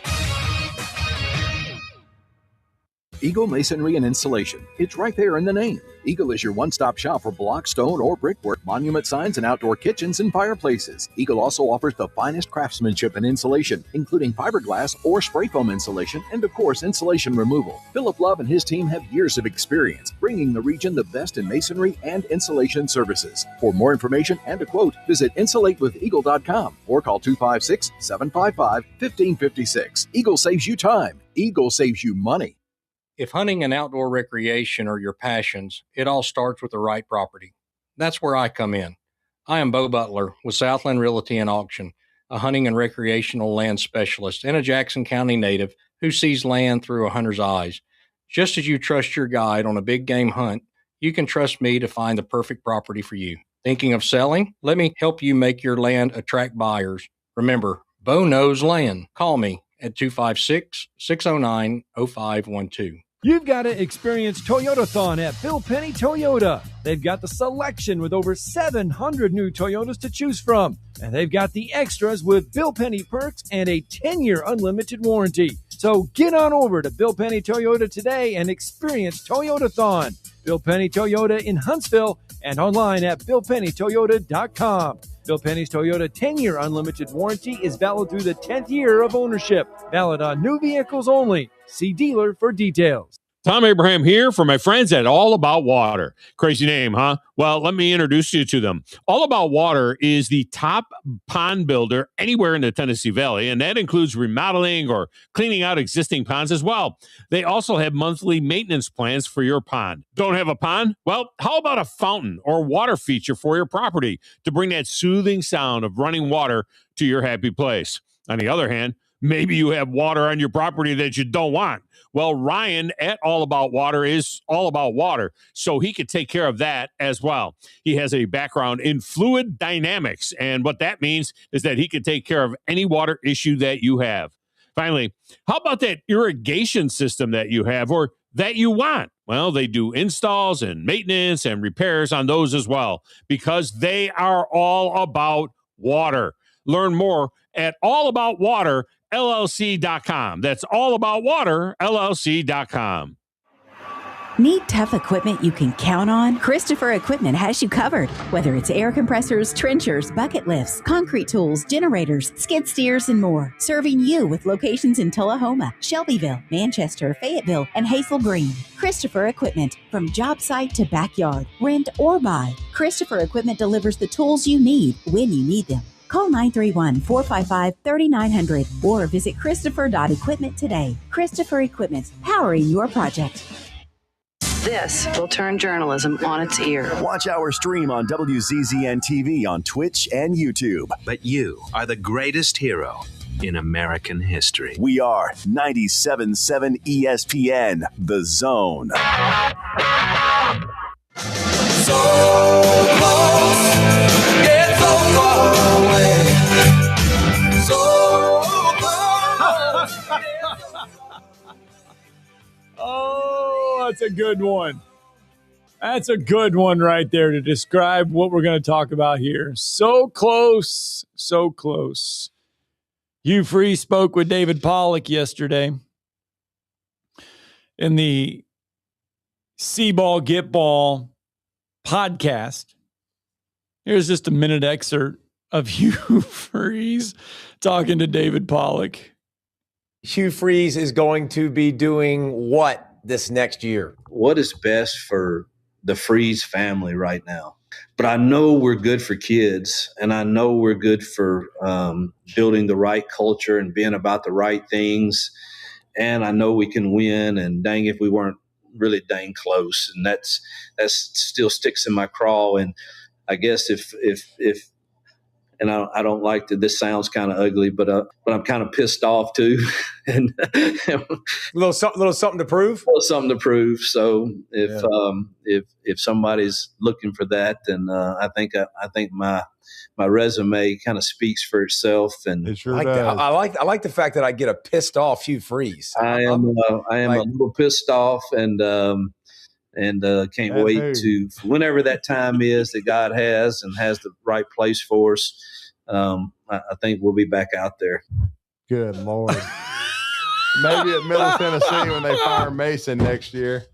Eagle Masonry and Installation. It's right there in the name. Eagle is your one-stop shop for block, stone, or brickwork, monument signs, and outdoor kitchens and fireplaces. Eagle also offers the finest craftsmanship and insulation, including fiberglass or spray foam insulation, and of course, insulation removal. Philip Love and his team have years of experience, bringing the region the best in masonry and insulation services. For more information and a quote, visit insulatewitheagle.com or call 256-755-1556. Eagle saves you time. Eagle saves you money. If hunting and outdoor recreation are your passions, it all starts with the right property. That's where I come in. I am Bo Butler with Southland Realty and Auction, a hunting and recreational land specialist and a Jackson County native who sees land through a hunter's eyes. Just as you trust your guide on a big game hunt, you can trust me to find the perfect property for you. Thinking of selling? Let me help you make your land attract buyers. Remember, Bo knows land. Call me at 256-609-0512. You've got to experience Toyotathon at Bill Penny Toyota. They've got the selection with over 700 new Toyotas to choose from. And they've got the extras with Bill Penny perks and a 10-year unlimited warranty. So get on over to Bill Penny Toyota today and experience Toyotathon. Bill Penny Toyota in Huntsville and online at BillPennyToyota.com. Bill Penny's Toyota 10-year unlimited warranty is valid through the 10th year of ownership. Valid on new vehicles only. See dealer for details. Tom Abraham here for my friends at All About Water. Crazy name, huh? Well, let me introduce you to them. All About Water is the top pond builder anywhere in the Tennessee Valley, and that includes remodeling or cleaning out existing ponds as well. They also have monthly maintenance plans for your pond. Don't have a pond? Well, how about a fountain or water feature for your property to bring that soothing sound of running water to your happy place? On the other hand, maybe you have water on your property that you don't want. Well, Ryan at All About Water is all about water, so he could take care of that as well. He has a background in fluid dynamics, and what that means is that he can take care of any water issue that you have. Finally, how about that irrigation system that you have or that you want? Well, they do installs and maintenance and repairs on those as well, because they are all about water. Learn more at allaboutwaterllc.com. That's allaboutwaterllc.com. Need tough equipment you can count on? Christopher Equipment has you covered. Whether it's air compressors, trenchers, bucket lifts, concrete tools, generators, skid steers, and more. Serving you with locations in Tullahoma, Shelbyville, Manchester, Fayetteville, and Hazel Green. Christopher Equipment. From job site to backyard, rent or buy, Christopher Equipment delivers the tools you need when you need them. Call 931-455-3900 or visit Christopher.equipment today. Christopher Equipment, powering your project. This will turn journalism on its ear. Watch our stream on WZZN TV on Twitch and YouTube. But you are the greatest hero. in American history. We are 97.7 ESPN, The Zone. So close, yet so far away. So close. Oh, that's a good one. That's a good one right there to describe what we're going to talk about here. So close, so close. Hugh Freeze spoke with David Pollack yesterday in the See Ball, Get Ball podcast. Here's just a minute excerpt of Hugh Freeze talking to David Pollack. Hugh Freeze is going to be doing what this next year? What is best for the Freeze family right now? But I know we're good for kids, and I know we're good for building the right culture and being about the right things. And I know we can win, and dang if we weren't really dang close. And that's still sticks in my craw. And I guess if and I don't like that. This sounds kind of ugly, but I'm kind of pissed off too, and a little something to prove. A little something to prove. So if somebody's looking for that, then I think my resume kind of speaks for itself. And it sure does. I like the fact that I get a pissed off Hugh Freeze. I am a little pissed off, and can't wait to whenever that time is that God has and has the right place for us. I think we'll be back out there. Good Lord. Maybe at Middle Tennessee when they fire Mason next year,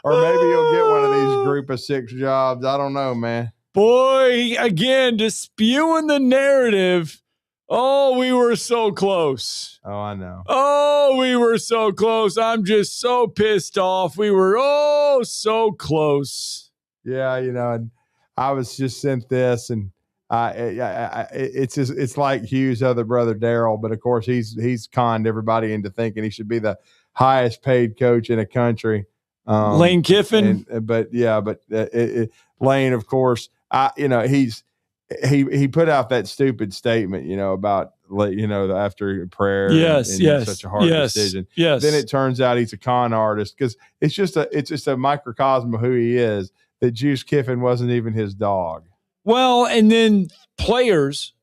or maybe he'll get one of these group of 6 jobs. I don't know, man. Boy, again, just spewing the narrative. Oh, we were so close. Oh, I know. Oh, we were so close. I'm just so pissed off. We were so close. Yeah, and I was just sent this, and it's like Hugh's other brother Daryl, but of course he's conned everybody into thinking he should be the highest paid coach in the country. Lane Kiffin, but Lane, of course, he put out that stupid statement, about after prayer. Yes, such a hard decision. Yes. Then it turns out he's a con artist because it's just a microcosm of who he is. That Juice Kiffin wasn't even his dog. Well, and then players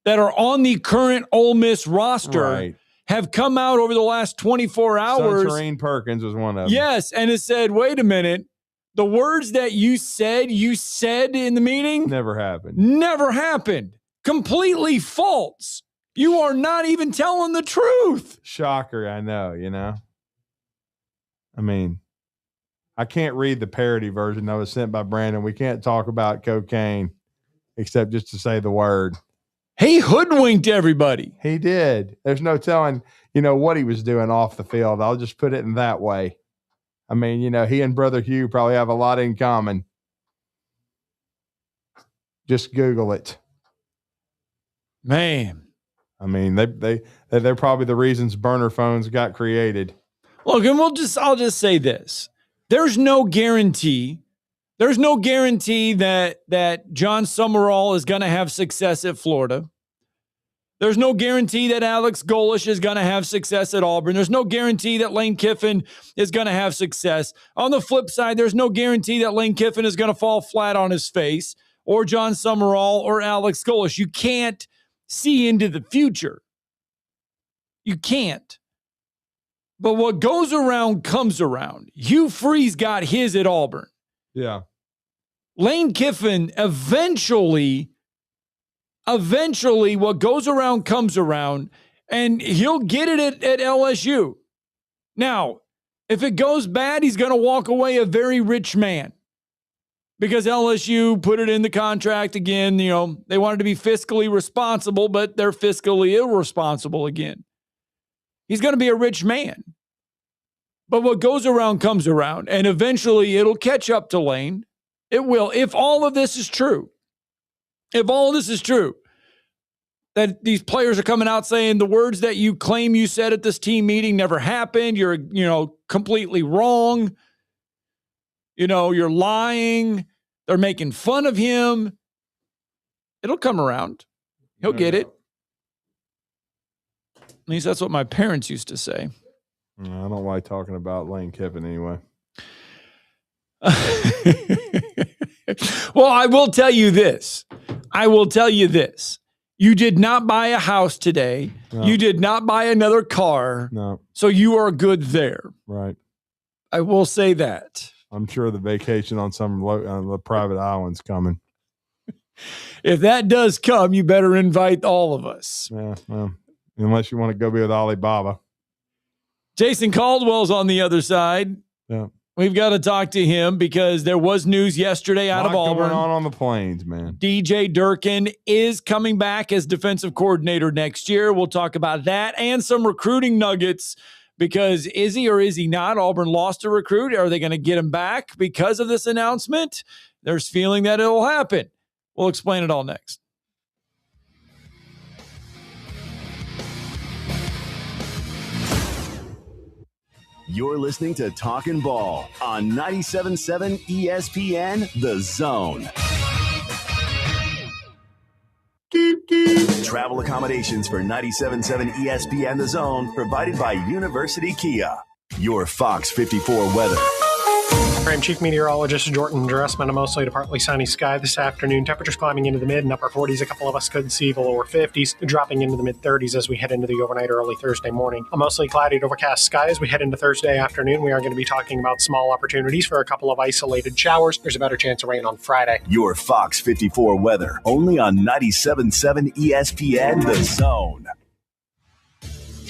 that are on the current Ole Miss roster have come out over the last 24 hours. Suntarine Perkins was one of them. Yes, and it said, wait a minute. The words that you said in the meeting never happened. Never happened. Completely false. You are not even telling the truth. Shocker, I know, I mean, I can't read the parody version that was sent by Brandon. We can't talk about cocaine except just to say the word. He hoodwinked everybody. He did. There's no telling, what he was doing off the field. I'll just put it in that way. I mean, he and Brother Hugh probably have a lot in common. Just Google it. Man. I mean, they're probably the reasons burner phones got created. Look, and I'll just say this. There's no guarantee. There's no guarantee that John Summerall is going to have success at Florida. There's no guarantee that Alex Golesh is going to have success at Auburn. There's no guarantee that Lane Kiffin is going to have success. On the flip side, there's no guarantee that Lane Kiffin is going to fall flat on his face, or John Summerall or Alex Golesh. You can't see into the future. You can't. But what goes around comes around. Hugh Freeze got his at Auburn. Yeah. Lane Kiffin eventually what goes around comes around, and he'll get it at LSU. Now, if it goes bad, he's going to walk away a very rich man because LSU put it in the contract again. They wanted to be fiscally responsible, but they're fiscally irresponsible again. He's going to be a rich man. But what goes around comes around, and eventually it'll catch up to Lane. It will. If all of this is true, that these players are coming out saying the words that you claim you said at this team meeting never happened, you're, completely wrong. You're lying. They're making fun of him. It'll come around. He'll get it. At least that's what my parents used to say. I don't like talking about Lane Kiffin anyway. Well, I will tell you this. You did not buy a house today. No. You did not buy another car. No. So you are good there. Right. I will say that. I'm sure the vacation on some the private island's coming. If that does come, you better invite all of us. Yeah, well, unless you want to go be with Alibaba. Jason Caldwell's on the other side. Yeah. We've got to talk to him because there was news yesterday out of Auburn. Going on the plains, man. DJ Durkin is coming back as defensive coordinator next year. We'll talk about that and some recruiting nuggets because is he or is he not? Auburn lost a recruit. Are they going to get him back because of this announcement? There's feeling that it'll happen. We'll explain it all next. You're listening to Talkin' Ball on 97.7 ESPN The Zone. Travel accommodations for 97.7 ESPN The Zone provided by University Kia. Your Fox 54 weather. I'm Chief Meteorologist Jordan Dressman. A mostly to partly sunny sky this afternoon. Temperatures climbing into the mid and upper 40s. A couple of us could see the lower 50s, dropping into the mid 30s as we head into the overnight early Thursday morning. A mostly cloudy to overcast sky as we head into Thursday afternoon. We are going to be talking about small opportunities for a couple of isolated showers. There's a better chance of rain on Friday. Your Fox 54 weather only on 97.7 ESPN The Zone.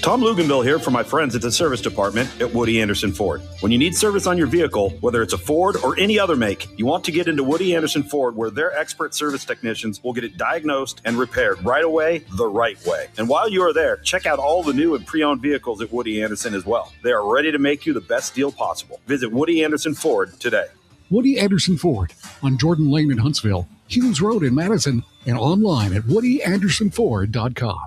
Tom Luganville here for my friends at the service department at Woody Anderson Ford. When you need service on your vehicle, whether it's a Ford or any other make, you want to get into Woody Anderson Ford where their expert service technicians will get it diagnosed and repaired right away, the right way. And while you are there, check out all the new and pre-owned vehicles at Woody Anderson as well. They are ready to make you the best deal possible. Visit Woody Anderson Ford today. Woody Anderson Ford on Jordan Lane in Huntsville, Hughes Road in Madison, and online at WoodyAndersonFord.com.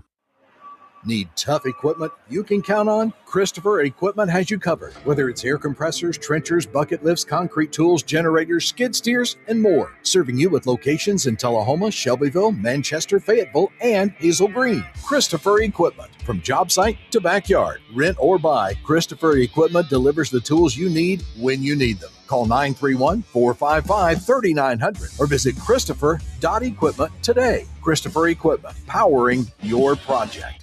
Need tough equipment you can count on? Christopher Equipment has you covered. Whether it's air compressors, trenchers, bucket lifts, concrete tools, generators, skid steers, and more. Serving you with locations in Tullahoma, Shelbyville, Manchester, Fayetteville, and Hazel Green. Christopher Equipment. From job site to backyard, rent or buy, Christopher Equipment delivers the tools you need when you need them. Call 931-455-3900 or visit Christopher.equipment today. Christopher Equipment, powering your project.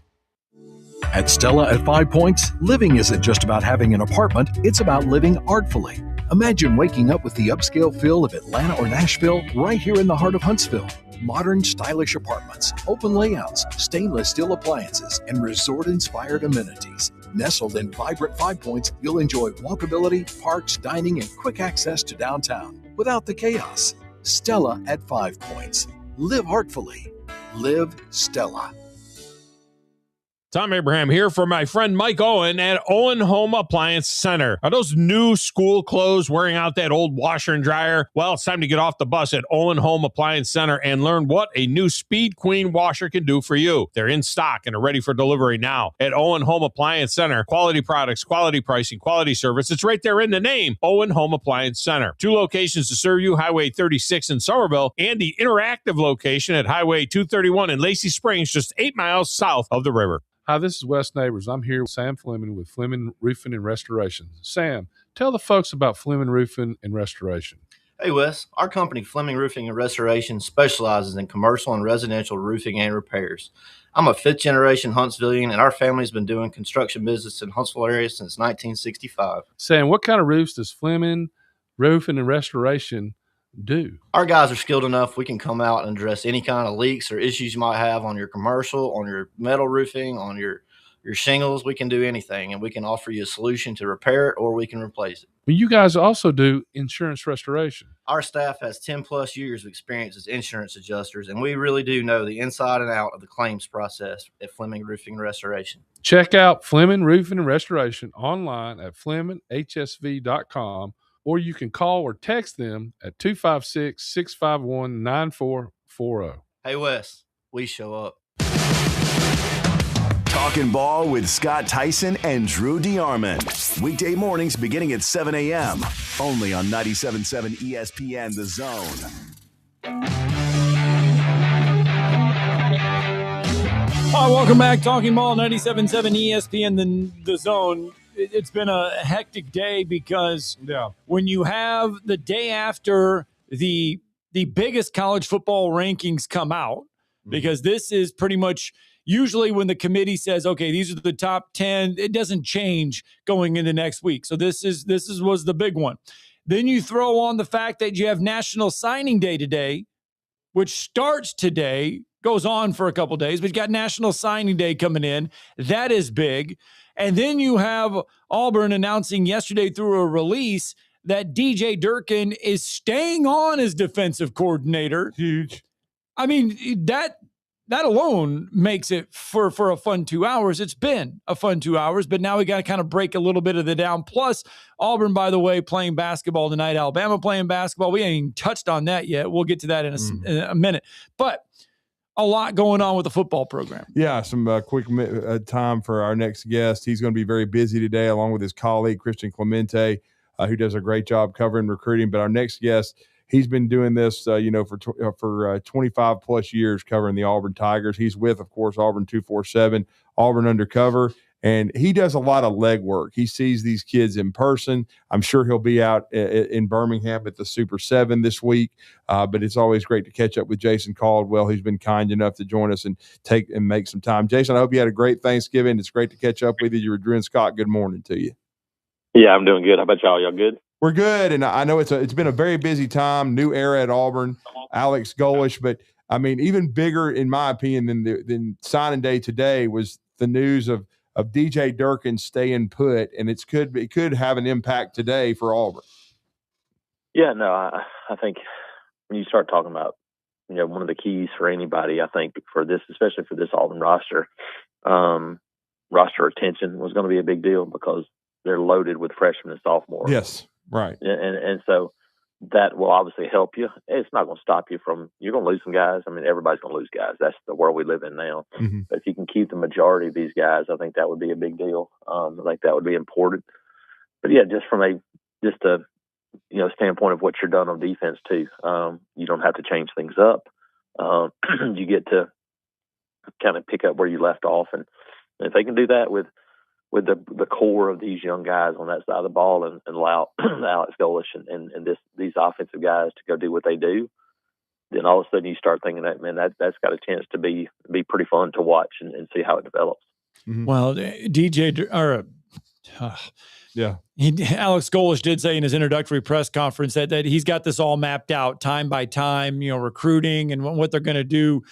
At Stella at 5 Points, living isn't just about having an apartment, it's about living artfully. Imagine waking up with the upscale feel of Atlanta or Nashville right here in the heart of Huntsville. Modern, stylish apartments, open layouts, stainless steel appliances, and resort-inspired amenities. Nestled in vibrant 5 Points, you'll enjoy walkability, parks, dining, and quick access to downtown without the chaos. Stella at 5 Points. Live artfully. Live Stella. Tom Abraham here for my friend Mike Owen at Owen Home Appliance Center. Are those new school clothes wearing out that old washer and dryer? Well, it's time to get off the bus at Owen Home Appliance Center and learn what a new Speed Queen washer can do for you. They're in stock and are ready for delivery now. At Owen Home Appliance Center, quality products, quality pricing, quality service. It's right there in the name, Owen Home Appliance Center. 2 locations to serve you, Highway 36 in Somerville and the interactive location at Highway 231 in Lacey Springs, just 8 miles south of the river. Hi, this is Wes Neighbors. I'm here with Sam Fleming with Fleming Roofing and Restoration. Sam, tell the folks about Fleming Roofing and Restoration. Hey, Wes. Our company, Fleming Roofing and Restoration, specializes in commercial and residential roofing and repairs. I'm a fifth-generation Huntsvillian, and our family's been doing construction business in Huntsville area since 1965. Sam, what kind of roofs does Fleming Roofing and Restoration do? Our guys are skilled enough. We can come out and address any kind of leaks or issues you might have on your commercial, on your metal roofing, on your shingles. We can do anything, and we can offer you a solution to repair it or we can replace it. But you guys also do insurance restoration. Our staff has 10 plus years of experience as insurance adjusters, and we really do know the inside and out of the claims process at Fleming Roofing and Restoration. Check out Fleming Roofing and Restoration online at FlemingHSV.com, or you can call or text them at 256-651-9440. Hey, Wes, we show up. Talkin' Ball with Scott Tyson and Drew DeArmond. Weekday mornings beginning at 7 a.m. Only on 97.7 ESPN The Zone. Oh, welcome back. Talking Ball, 97.7 ESPN, the Zone. It's been a hectic day because when you have the day after the biggest college football rankings come out, because this is pretty much usually when the committee says, okay, these are the top 10, it doesn't change going into next week. So this was the big one. Then you throw on the fact that you have National Signing Day today, which starts today, goes on for a couple days, but you got National Signing Day coming in. That is big. And then you have Auburn announcing yesterday through a release that DJ Durkin is staying on as defensive coordinator. Huge. I mean, that alone makes it for a fun 2 hours. It's been a fun 2 hours, but now we got to kind of break a little bit of the down. Plus, Auburn, by the way, playing basketball tonight. Alabama playing basketball. We ain't even touched on that yet. We'll get to that in a minute. But a lot going on with the football program. Yeah, some quick time for our next guest. He's going to be very busy today, along with his colleague, Christian Clemente, who does a great job covering recruiting. But our next guest, he's been doing this, for 25 plus years covering the Auburn Tigers. He's with, of course, Auburn 247, Auburn Undercover, and he does a lot of legwork. He sees these kids in person. I'm sure he'll be out in Birmingham at the Super 7 this week, but it's always great to catch up with Jason Caldwell, who's been kind enough to join us and make some time. Jason, I hope you had a great Thanksgiving. It's great to catch up with you. You were Drew and Scott. Good morning to you. Yeah, I'm doing good. How about y'all? Y'all good? We're good, and I know it's been a very busy time, new era at Auburn, Alex Golish, but I mean, even bigger in my opinion than signing day today was the news of DJ Durkin staying put, and it could have an impact today for Auburn. Yeah, no, I think when you start talking about one of the keys for anybody, I think for this, especially for this Auburn roster, roster retention was going to be a big deal because they're loaded with freshmen and sophomores. Yes. Right. And so that will obviously help you. It's not going to stop you you're going to lose some guys. I mean, everybody's going to lose guys. That's the world we live in now. Mm-hmm. But if you can keep the majority of these guys, I think that would be a big deal. I think that would be important. But yeah, just from a standpoint of what you're done on defense too, you don't have to change things up. You get to kind of pick up where you left off. And if they can do that with the core of these young guys on that side of the ball and allow Alex Golish and these offensive guys to go do what they do, then all of a sudden you start thinking that, man, that's got a chance to be pretty fun to watch and see how it develops. Mm-hmm. Well, Alex Golish did say in his introductory press conference that he's got this all mapped out time by time, recruiting and what they're going to do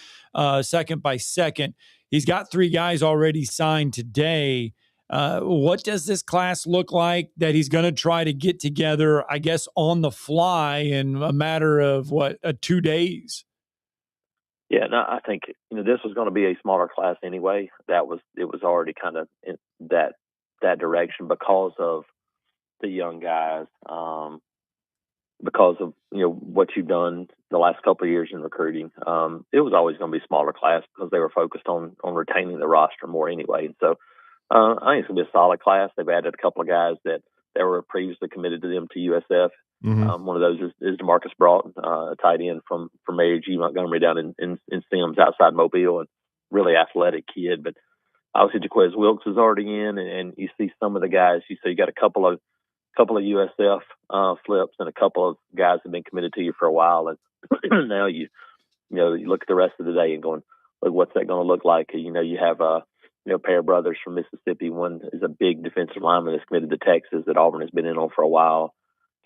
second by second. He's got 3 guys already signed today. What does this class look like that he's going to try to get together, I guess, on the fly in a matter of 2 days? Yeah, no, I think this was going to be a smaller class anyway. It was already kind of in that direction because of the young guys, because of what you've done the last couple of years in recruiting. It was always going to be a smaller class because they were focused on retaining the roster more anyway. So I think it's going to be a solid class. They've added a couple of guys that were previously committed to them to USF. Mm-hmm. One of those is DeMarcus Broughton, a tight end from Mary G. Montgomery down in Sims outside Mobile, and really athletic kid. But obviously Jaquez Wilkes is already in, and you see some of the guys. You got a couple of USF flips and a couple of guys have been committed to you for a while, and now you look at the rest of the day and going, look, what's that going to look like? You have a pair of brothers from Mississippi. One is a big defensive lineman that's committed to Texas that Auburn has been in on for a while.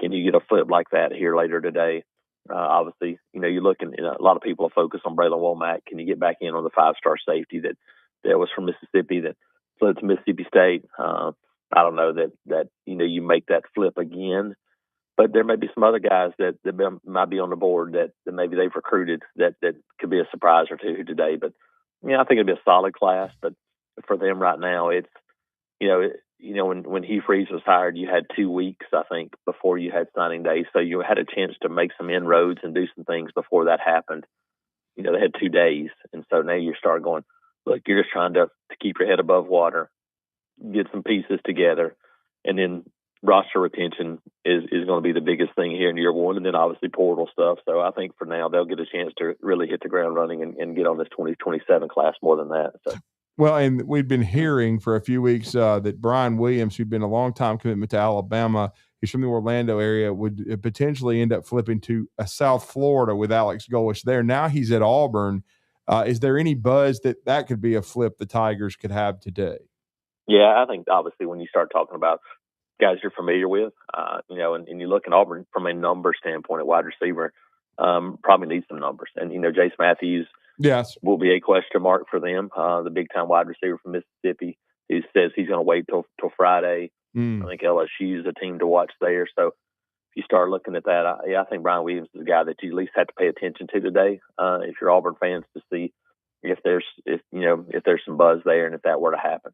Can you get a flip like that here later today? Obviously, you're looking. A lot of people are focused on Braylon Womack. Can you get back in on the 5-star safety that was from Mississippi that fled to Mississippi State? I don't know that you make that flip again, but there may be some other guys that might be on the board that maybe they've recruited that could be a surprise or two today. But I think it'd be a solid class. But for them right now, it's when Hugh Freeze was hired, you had 2 weeks, I think, before you had signing day. So you had a chance to make some inroads and do some things before that happened. They had 2 days. And so now you start going, look, you're just trying to keep your head above water, get some pieces together. And then roster retention is going to be the biggest thing here in year one. And then obviously portal stuff. So I think for now they'll get a chance to really hit the ground running and get on this 2027 class more than that. So. Well, and we've been hearing for a few weeks that Brian Williams, who'd been a long-time commitment to Alabama, he's from the Orlando area, would potentially end up flipping to South Florida with Alex Golesh there. Now he's at Auburn. Is there any buzz that could be a flip the Tigers could have today? Yeah, I think obviously when you start talking about guys you're familiar with, and you look at Auburn from a number standpoint at wide receiver, probably needs some numbers. And, Jace Matthews will be a question mark for them, the big-time wide receiver from Mississippi. He says he's going to wait till Friday. I think LSU is a team to watch there. So if you start looking at that, I think Brian Williams is a guy that you at least have to pay attention to today if you're Auburn fans, to see if there's some buzz there and if that were to happen.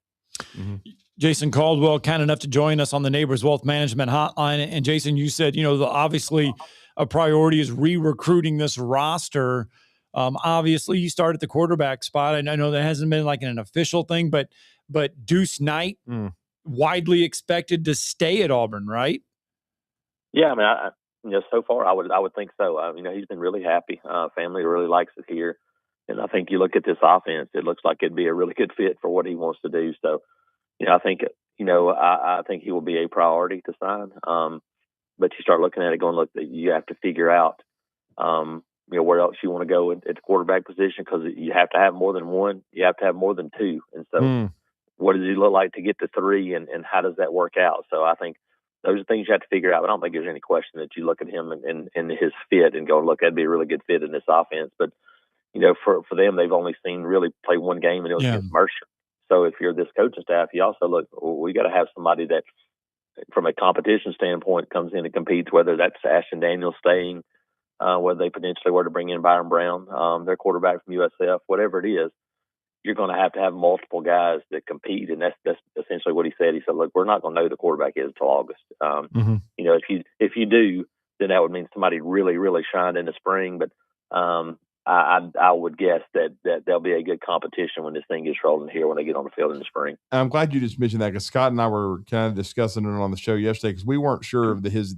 Mm-hmm. Jason Caldwell, kind enough to join us on the Neighbors Wealth Management Hotline. And Jason, you said, obviously a priority is re-recruiting this roster. Obviously, you start at the quarterback spot. And I know that hasn't been like an official thing, but Deuce Knight, widely expected to stay at Auburn, right? Yeah, I mean, so far I would think so. He's been really happy. Family really likes it here, and I think you look at this offense, it looks like it'd be a really good fit for what he wants to do. So, I think I think he will be a priority to sign. But you start looking at it, going, look, you have to figure out, where else you want to go at the quarterback position, because you have to have more than one, you have to have more than two, and so what does he look like to get to three, and how does that work out? So I think those are things you have to figure out. But I don't think there's any question that you look at him and his fit and go, look, that'd be a really good fit in this offense. But, for them, they've only seen really play one game, and it was against Mercer. So if you're this coaching staff, you also look, we got to have somebody that, from a competition standpoint, comes in and competes, whether that's Ashton Daniels staying, whether they potentially were to bring in Byron Brown, their quarterback from USF, whatever it is. You're going to have multiple guys that compete, and that's essentially what he said. He said, "Look, we're not going to know who the quarterback is until August. If you do, then that would mean somebody really, really shined in the spring. But I would guess that there'll be a good competition when this thing gets rolling here when they get on the field in the spring." I'm glad you just mentioned that, because Scott and I were kind of discussing it on the show yesterday, because we weren't sure of his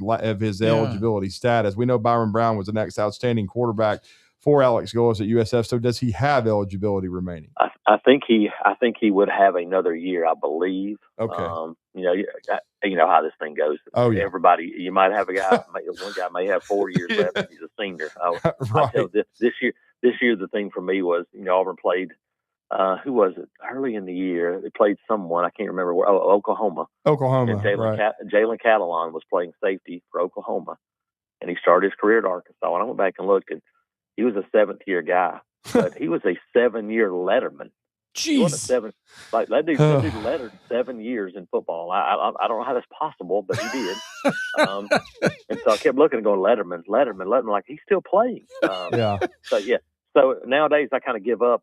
eligibility status. We know Byron Brown was the next outstanding quarterback for Alex Golesh at USF. So does he have eligibility remaining? I think he would have another year, I believe. Okay. You know how this thing goes. Oh, yeah. Everybody, you might have a guy. One guy may have 4 years left, and he's a senior. Right. This year, the thing for me was, Auburn played. Who was it early in the year? They played someone, I can't remember where. Oklahoma. And Jalen Catalon was playing safety for Oklahoma, and he started his career at Arkansas. And I went back and looked, and he was a seventh-year guy, but he was a 7-year letterman. Jeez. That dude lettered 7 years in football. I don't know how that's possible, but he did. And so I kept looking and going, Letterman, like he's still playing. So nowadays I kind of give up.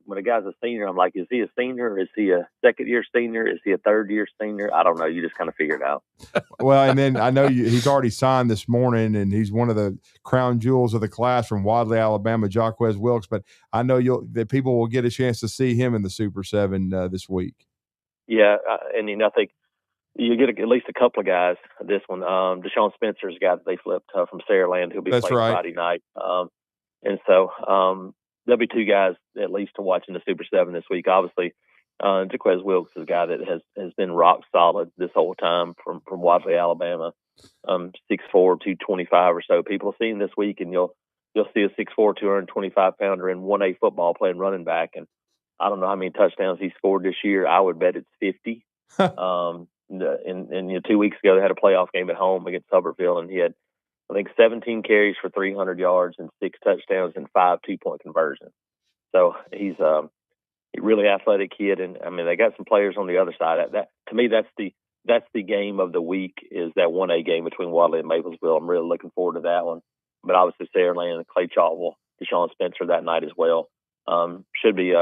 When a guy's a senior, I'm like, is he a senior? Is he a second-year senior? Is he a third-year senior? I don't know. You just kind of figure it out. Well, and then I know he's already signed this morning, and he's one of the crown jewels of the class from Wadley, Alabama, Jaquez Wilkes. But I know that people will get a chance to see him in the Super 7 this week. Yeah, and I think you get at least a couple of guys. This one, Deshaun Spencer's a guy that they flipped from Saraland, who'll be playing Friday night. And so there'll be two guys at least to watch in the Super 7 this week. Obviously, Jaquez Wilkes is a guy that has been rock solid this whole time from Wadley, Alabama. 6'4", 225 or so. People see him this week, and you'll see a 6'4", 225-pounder in 1A football playing running back. And I don't know how many touchdowns he scored this year. I would bet it's 50. And 2 weeks ago they had a playoff game at home against Hubbardville, and he had, I think, 17 carries for 300 yards and 6 touchdowns and 5 2-point conversions. So he's a really athletic kid, and I mean they got some players on the other side. That to me, that's the game of the week, is that 1A game between Wadley and Maplesville. I'm really looking forward to that one. But obviously Saraland and Clay Chalkwell, Deshaun Spencer that night as well. Should be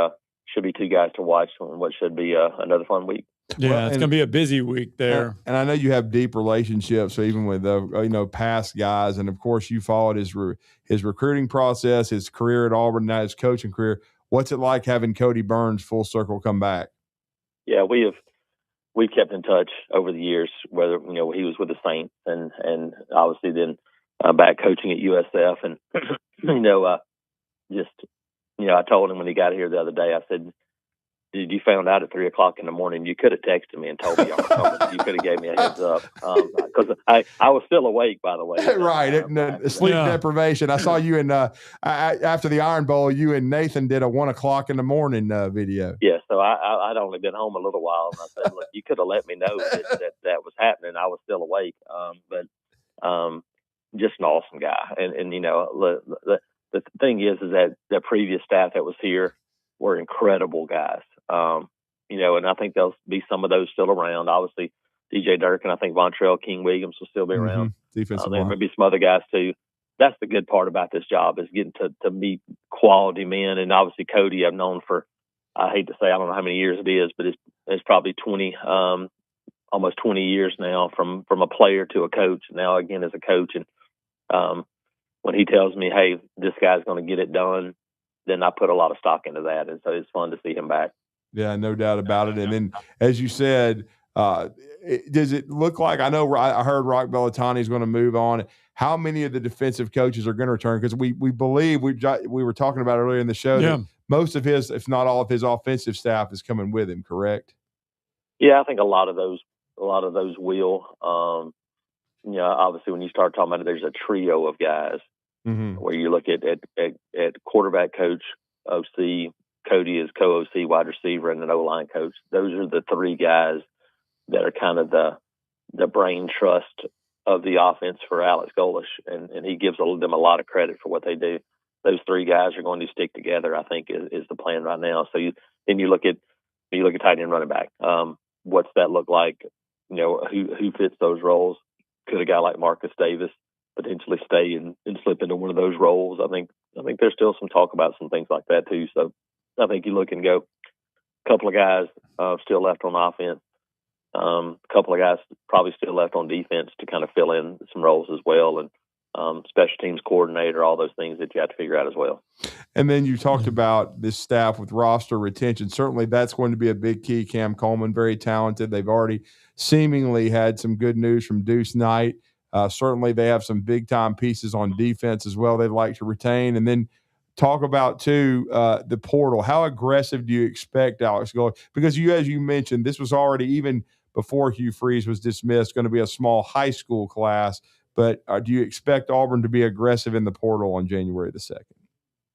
two guys to watch on what should be another fun week. Yeah, it's going to be a busy week there. And I know you have deep relationships, so even with past guys, and of course you followed his recruiting process, his career at Auburn, now his coaching career. What's it like having Cody Burns full circle come back? Yeah, we've kept in touch over the years. Whether he was with the Saints and obviously then back coaching at USF, and I told him when he got here the other day, I said, did you found out at 3 o'clock in the morning, you could have texted me and told me y'all were coming. You could have gave me a heads up. Because I was still awake, by the way. Right. Sleep deprivation. I saw you in, after the Iron Bowl, you and Nathan did a 1 o'clock in the morning video. Yeah. So I'd only been home a little while, and I said, look, you could have let me know that was happening. I was still awake. But just an awesome guy. And the thing is that the previous staff that was here were incredible guys. And I think there'll be some of those still around. Obviously, DJ Durkin, I think Vontrell King Williams will still be around. Defensive There line. may be some other guys too. That's the good part about this job, is getting to meet quality men. And obviously, Cody, I've known for, I hate to say, I don't know how many years it is, but it's probably 20, almost 20 years now from a player to a coach. Now again as a coach, and when he tells me, hey, this guy's going to get it done, then I put a lot of stock into that, and so it's fun to see him back. Yeah, no doubt about it. And then, as you said, does it look like, I know I heard Rock Bellatani is going to move on. How many of the defensive coaches are going to return? Because we believe, we were talking about earlier in the show, that most of his, if not all of his offensive staff is coming with him, correct? Yeah, I think a lot of those will. Obviously when you start talking about it, there's a trio of guys where you look at quarterback coach, OC, Cody is co-OC, wide receiver, and an O-line coach. Those are the three guys that are kind of the brain trust of the offense for Alex Golish, and he gives them a lot of credit for what they do. Those three guys are going to stick together, I think, is the plan right now. So you look at tight end, running back. What's that look like? Who fits those roles? Could a guy like Marcus Davis potentially stay and slip into one of those roles? I think there's still some talk about some things like that too. So I think you look and go, a couple of guys still left on offense, a couple of guys probably still left on defense to kind of fill in some roles as well, and special teams coordinator, all those things that you have to figure out as well. And then you talked about this staff with roster retention. Certainly that's going to be a big key. Cam Coleman, very talented. They've already seemingly had some good news from Deuce Knight. Certainly they have some big-time pieces on defense as well they'd like to retain. And then talk about, too, the portal. How aggressive do you expect Alex Golish? Because as you mentioned, this was already, even before Hugh Freeze was dismissed, going to be a small high school class. But do you expect Auburn to be aggressive in the portal on January the 2nd?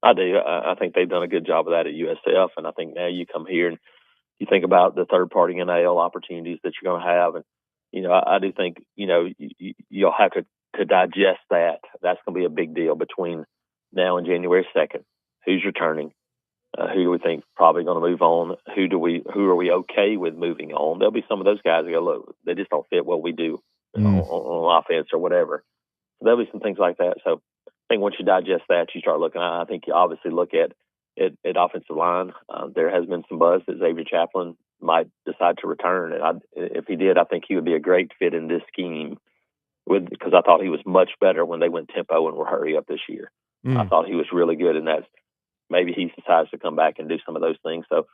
I do. I think they've done a good job of that at USF, and I think now you come here and you think about the third-party NIL opportunities that you're going to have, and I do think you'll have to digest that. That's going to be a big deal between now and January 2nd. Who's returning? Who do we think probably going to move on? Who are we okay with moving on? There'll be some of those guys that go, look, they just don't fit what we do on offense or whatever. So there'll be some things like that. So I think once you digest that, you start looking. I think you obviously look at offensive line. There has been some buzz that Xavier Chaplin might decide to return, and if he did, I think he would be a great fit in this scheme. Because I thought he was much better when they went tempo and were hurry up this year. I thought he was really good in that. Maybe he decides to come back and do some of those things. So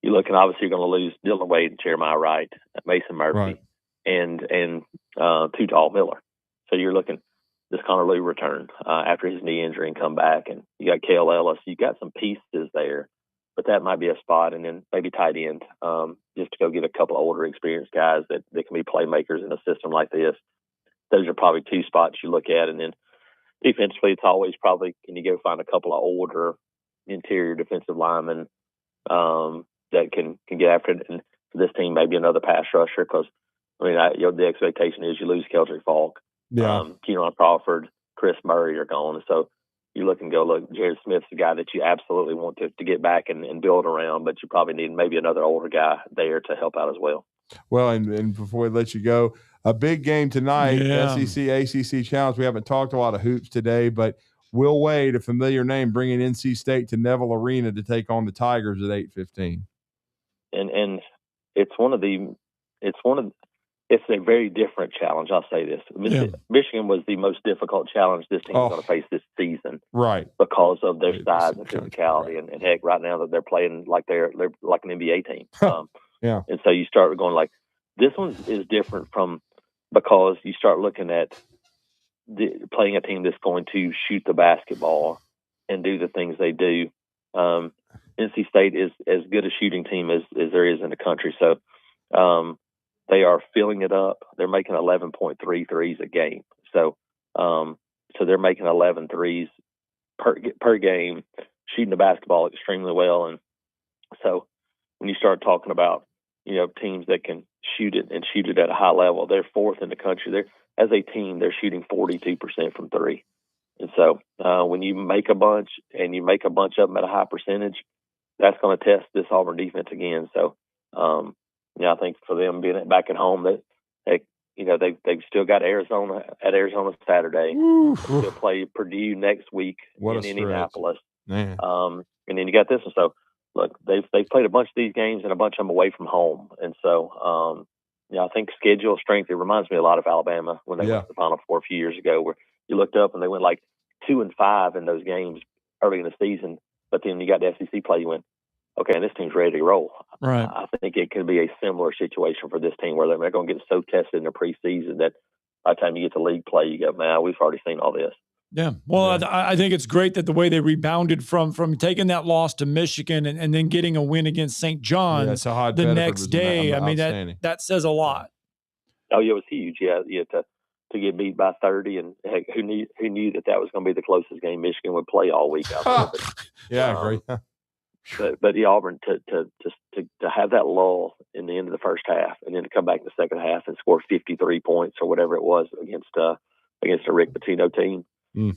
you look, and obviously you're going to lose Dylan Wade and Jeremiah Wright, Mason Murphy, and Tutal Miller. So you're looking, does Connor Lew return after his knee injury and come back? And you got Kale Ellis. You got some pieces there, but that might be a spot. And then maybe tight end, just to go get a couple of older experienced guys that can be playmakers in a system like this. Those are probably two spots you look at. And then defensively, it's always probably, can you go find a couple of older interior defensive linemen that can get after it? And for this team, maybe another pass rusher, because the expectation is you lose Keldrick Falk, Keenan Crawford, Chris Murray are gone. So you look and go, look, Jared Smith's the guy that you absolutely want to get back and build around, but you probably need maybe another older guy there to help out as well. Well, and before we let you go, a big game tonight, SEC, ACC Challenge. We haven't talked a lot of hoops today, but Will Wade, a familiar name, bringing NC State to Neville Arena to take on the Tigers at 8:15. And it's a very different challenge. I'll say this: Michigan was the most difficult challenge this team is going to face this season, right? Because of their size and physicality, and heck, right now that they're playing like they're like an NBA team. And so you start going like, this one is different because you start looking at playing a team that's going to shoot the basketball and do the things they do. And NC State is as good a shooting team as there is in the country. So they are filling it up. They're making 11.3 threes a game. So so they're making 11 threes per game, shooting the basketball extremely well. And so when you start talking about, teams that can shoot it and shoot it at a high level, they're fourth in the country. As a team, they're shooting 42% from three. And so when you make a bunch and you make a bunch of them at a high percentage, that's going to test this Auburn defense again. So, I think for them being back at home, that they've still got Arizona Saturday. They'll play Purdue next week in Indianapolis. Man. And then you got this one. So, look, they've played a bunch of these games and a bunch of them away from home. And so, I think schedule strength, it reminds me a lot of Alabama when they went to the Final Four a few years ago, where you looked up and they went like 2-5 in those games early in the season. But then you got the SEC play, you went, okay, and this team's ready to roll. Right. I think it could be a similar situation for this team where they're going to get so tested in the preseason that by the time you get to league play, you go, man, we've already seen all this. Yeah. Well, I think it's great that the way they rebounded from taking that loss to Michigan and then getting a win against St. John's the next day. I mean, that says a lot. Oh, yeah, it was huge. Yeah, to get beat by 30, and heck, who knew that was going to be the closest game Michigan would play all week out there. But, yeah, I agree. But the Auburn to have that lull in the end of the first half, and then to come back in the second half and score 53 points or whatever it was against a Rick Pitino team,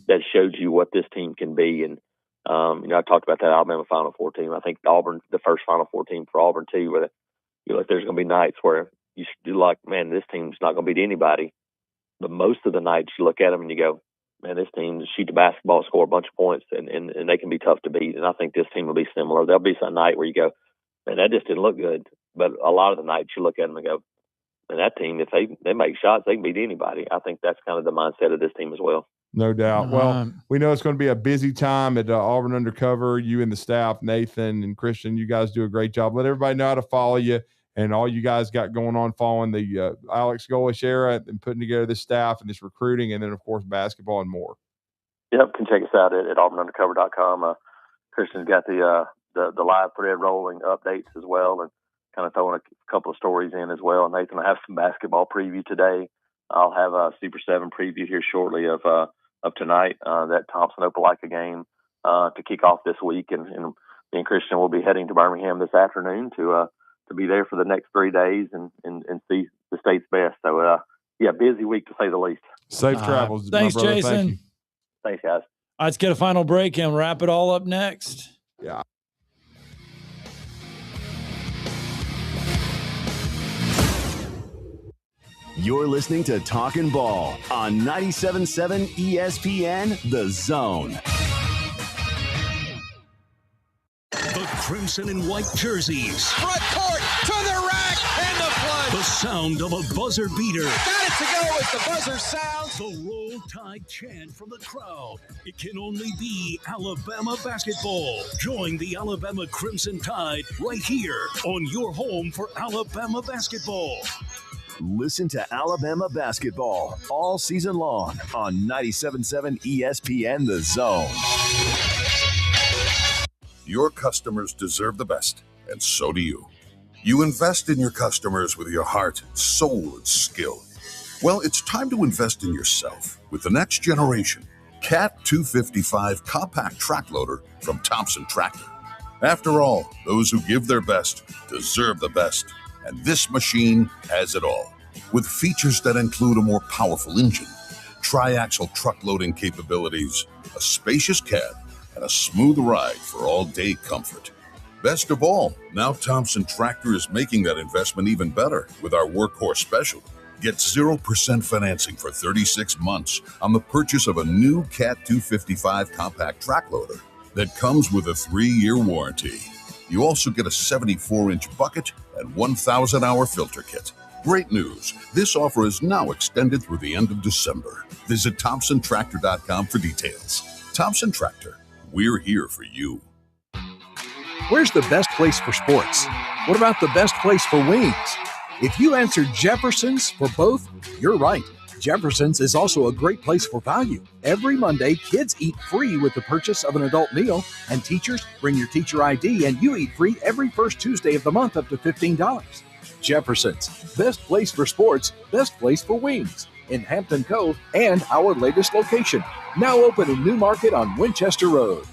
that showed you what this team can be. And I talked about that Alabama Final Four team. I think Auburn, the first Final Four team for Auburn too, where there's going to be nights where you're like, man, this team's not going to beat anybody. But most of the nights you look at them and you go, man, this team shoot the basketball, score a bunch of points, and they can be tough to beat. And I think this team will be similar. There'll be some night where you go, man, that just didn't look good. But a lot of the nights you look at them and go, man, that team, if they make shots, they can beat anybody. I think that's kind of the mindset of this team as well. No doubt. Well, we know it's going to be a busy time at Auburn Undercover. You and the staff, Nathan and Christian, you guys do a great job. Let everybody know how to follow you and all you guys got going on following the Alex Golish era and putting together this staff and this recruiting, and then, of course, basketball and more. Yep, can check us out at auburnundercover.com. Christian's got the live thread rolling updates as well, and kind of throwing a couple of stories in as well. Nathan will have some basketball preview today. I'll have a Super 7 preview here shortly of tonight, that Thompson-Opelika game to kick off this week. And me and Christian will be heading to Birmingham this afternoon to be there for the next 3 days and see the state's best. So, busy week to say the least. Safe travels. Thanks, brother. Jason. Thank you. Thanks, guys. All right, let's get a final break and wrap it all up next. Yeah. You're listening to Talkin' Ball on 97.7 ESPN The Zone. The crimson and white jerseys. Front court to the rack and the flood. The sound of a buzzer beater. Got it to go as the buzzer sounds. The Roll Tide chant from the crowd. It can only be Alabama basketball. Join the Alabama Crimson Tide right here on your home for Alabama basketball. Listen to Alabama basketball all season long on 97.7 ESPN The Zone. Your customers deserve the best, and so do you. You invest in your customers with your heart, soul, and skill. Well, it's time to invest in yourself with the next generation Cat 255 compact track loader from Thompson Tractor. After all, those who give their best deserve the best. And this machine has it all, with features that include a more powerful engine, tri-axle truck loading capabilities, a spacious cab, and a smooth ride for all-day comfort. Best of all, now Thompson Tractor is making that investment even better with our Workhorse Special. Get 0% financing for 36 months on the purchase of a new Cat 255 compact track loader that comes with a 3-year warranty. You also get a 74-inch bucket and 1,000-hour filter kit. Great news. This offer is now extended through the end of December. Visit ThompsonTractor.com for details. Thompson Tractor. We're here for you. Where's the best place for sports? What about the best place for wings? If you answered Jefferson's for both, you're right. Jefferson's is also a great place for value. Every Monday, kids eat free with the purchase of an adult meal, and teachers bring your teacher ID and you eat free every first Tuesday of the month up to $15. Jefferson's, best place for sports, best place for wings, in Hampton Cove and our latest location, now open in New Market on Winchester Road.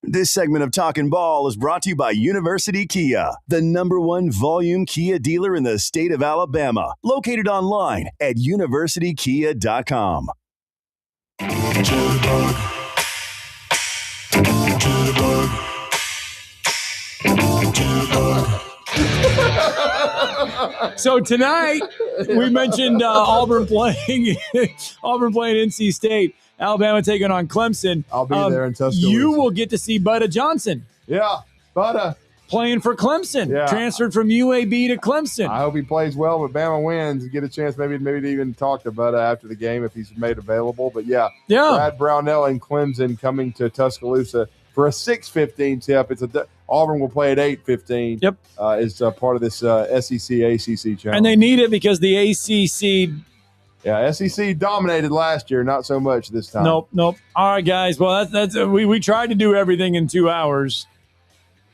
This segment of Talkin' Ball is brought to you by University Kia, the #1 volume Kia dealer in the state of Alabama, located online at universitykia.com. So tonight, we mentioned Auburn playing NC State. Alabama taking on Clemson. I'll be there in Tuscaloosa. You will get to see Butta Johnson. Yeah, Butta. Playing for Clemson. Yeah. Transferred from UAB to Clemson. I hope he plays well, but Bama wins and get a chance maybe to even talk to Butta after the game if he's made available. But yeah. Brad Brownell and Clemson coming to Tuscaloosa for a 6:15 tip. Auburn will play at 8:15. Yep. Is part of this SEC ACC challenge. And they need it because the ACC. Yeah, SEC dominated last year, not so much this time. Nope. All right, guys. Well, we tried to do everything in 2 hours.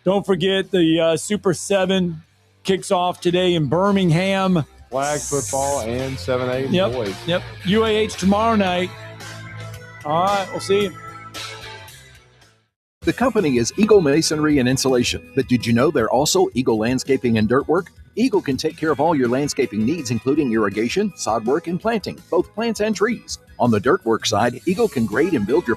Don't forget the Super 7 kicks off today in Birmingham. Flag football and 7A boys. Yep. UAH tomorrow night. All right, we'll see you. The company is Eagle Masonry and Insulation, but did you know they're also Eagle Landscaping and Dirt Work? Eagle can take care of all your landscaping needs, including irrigation, sod work, and planting, both plants and trees. On the dirt work side, Eagle can grade and build your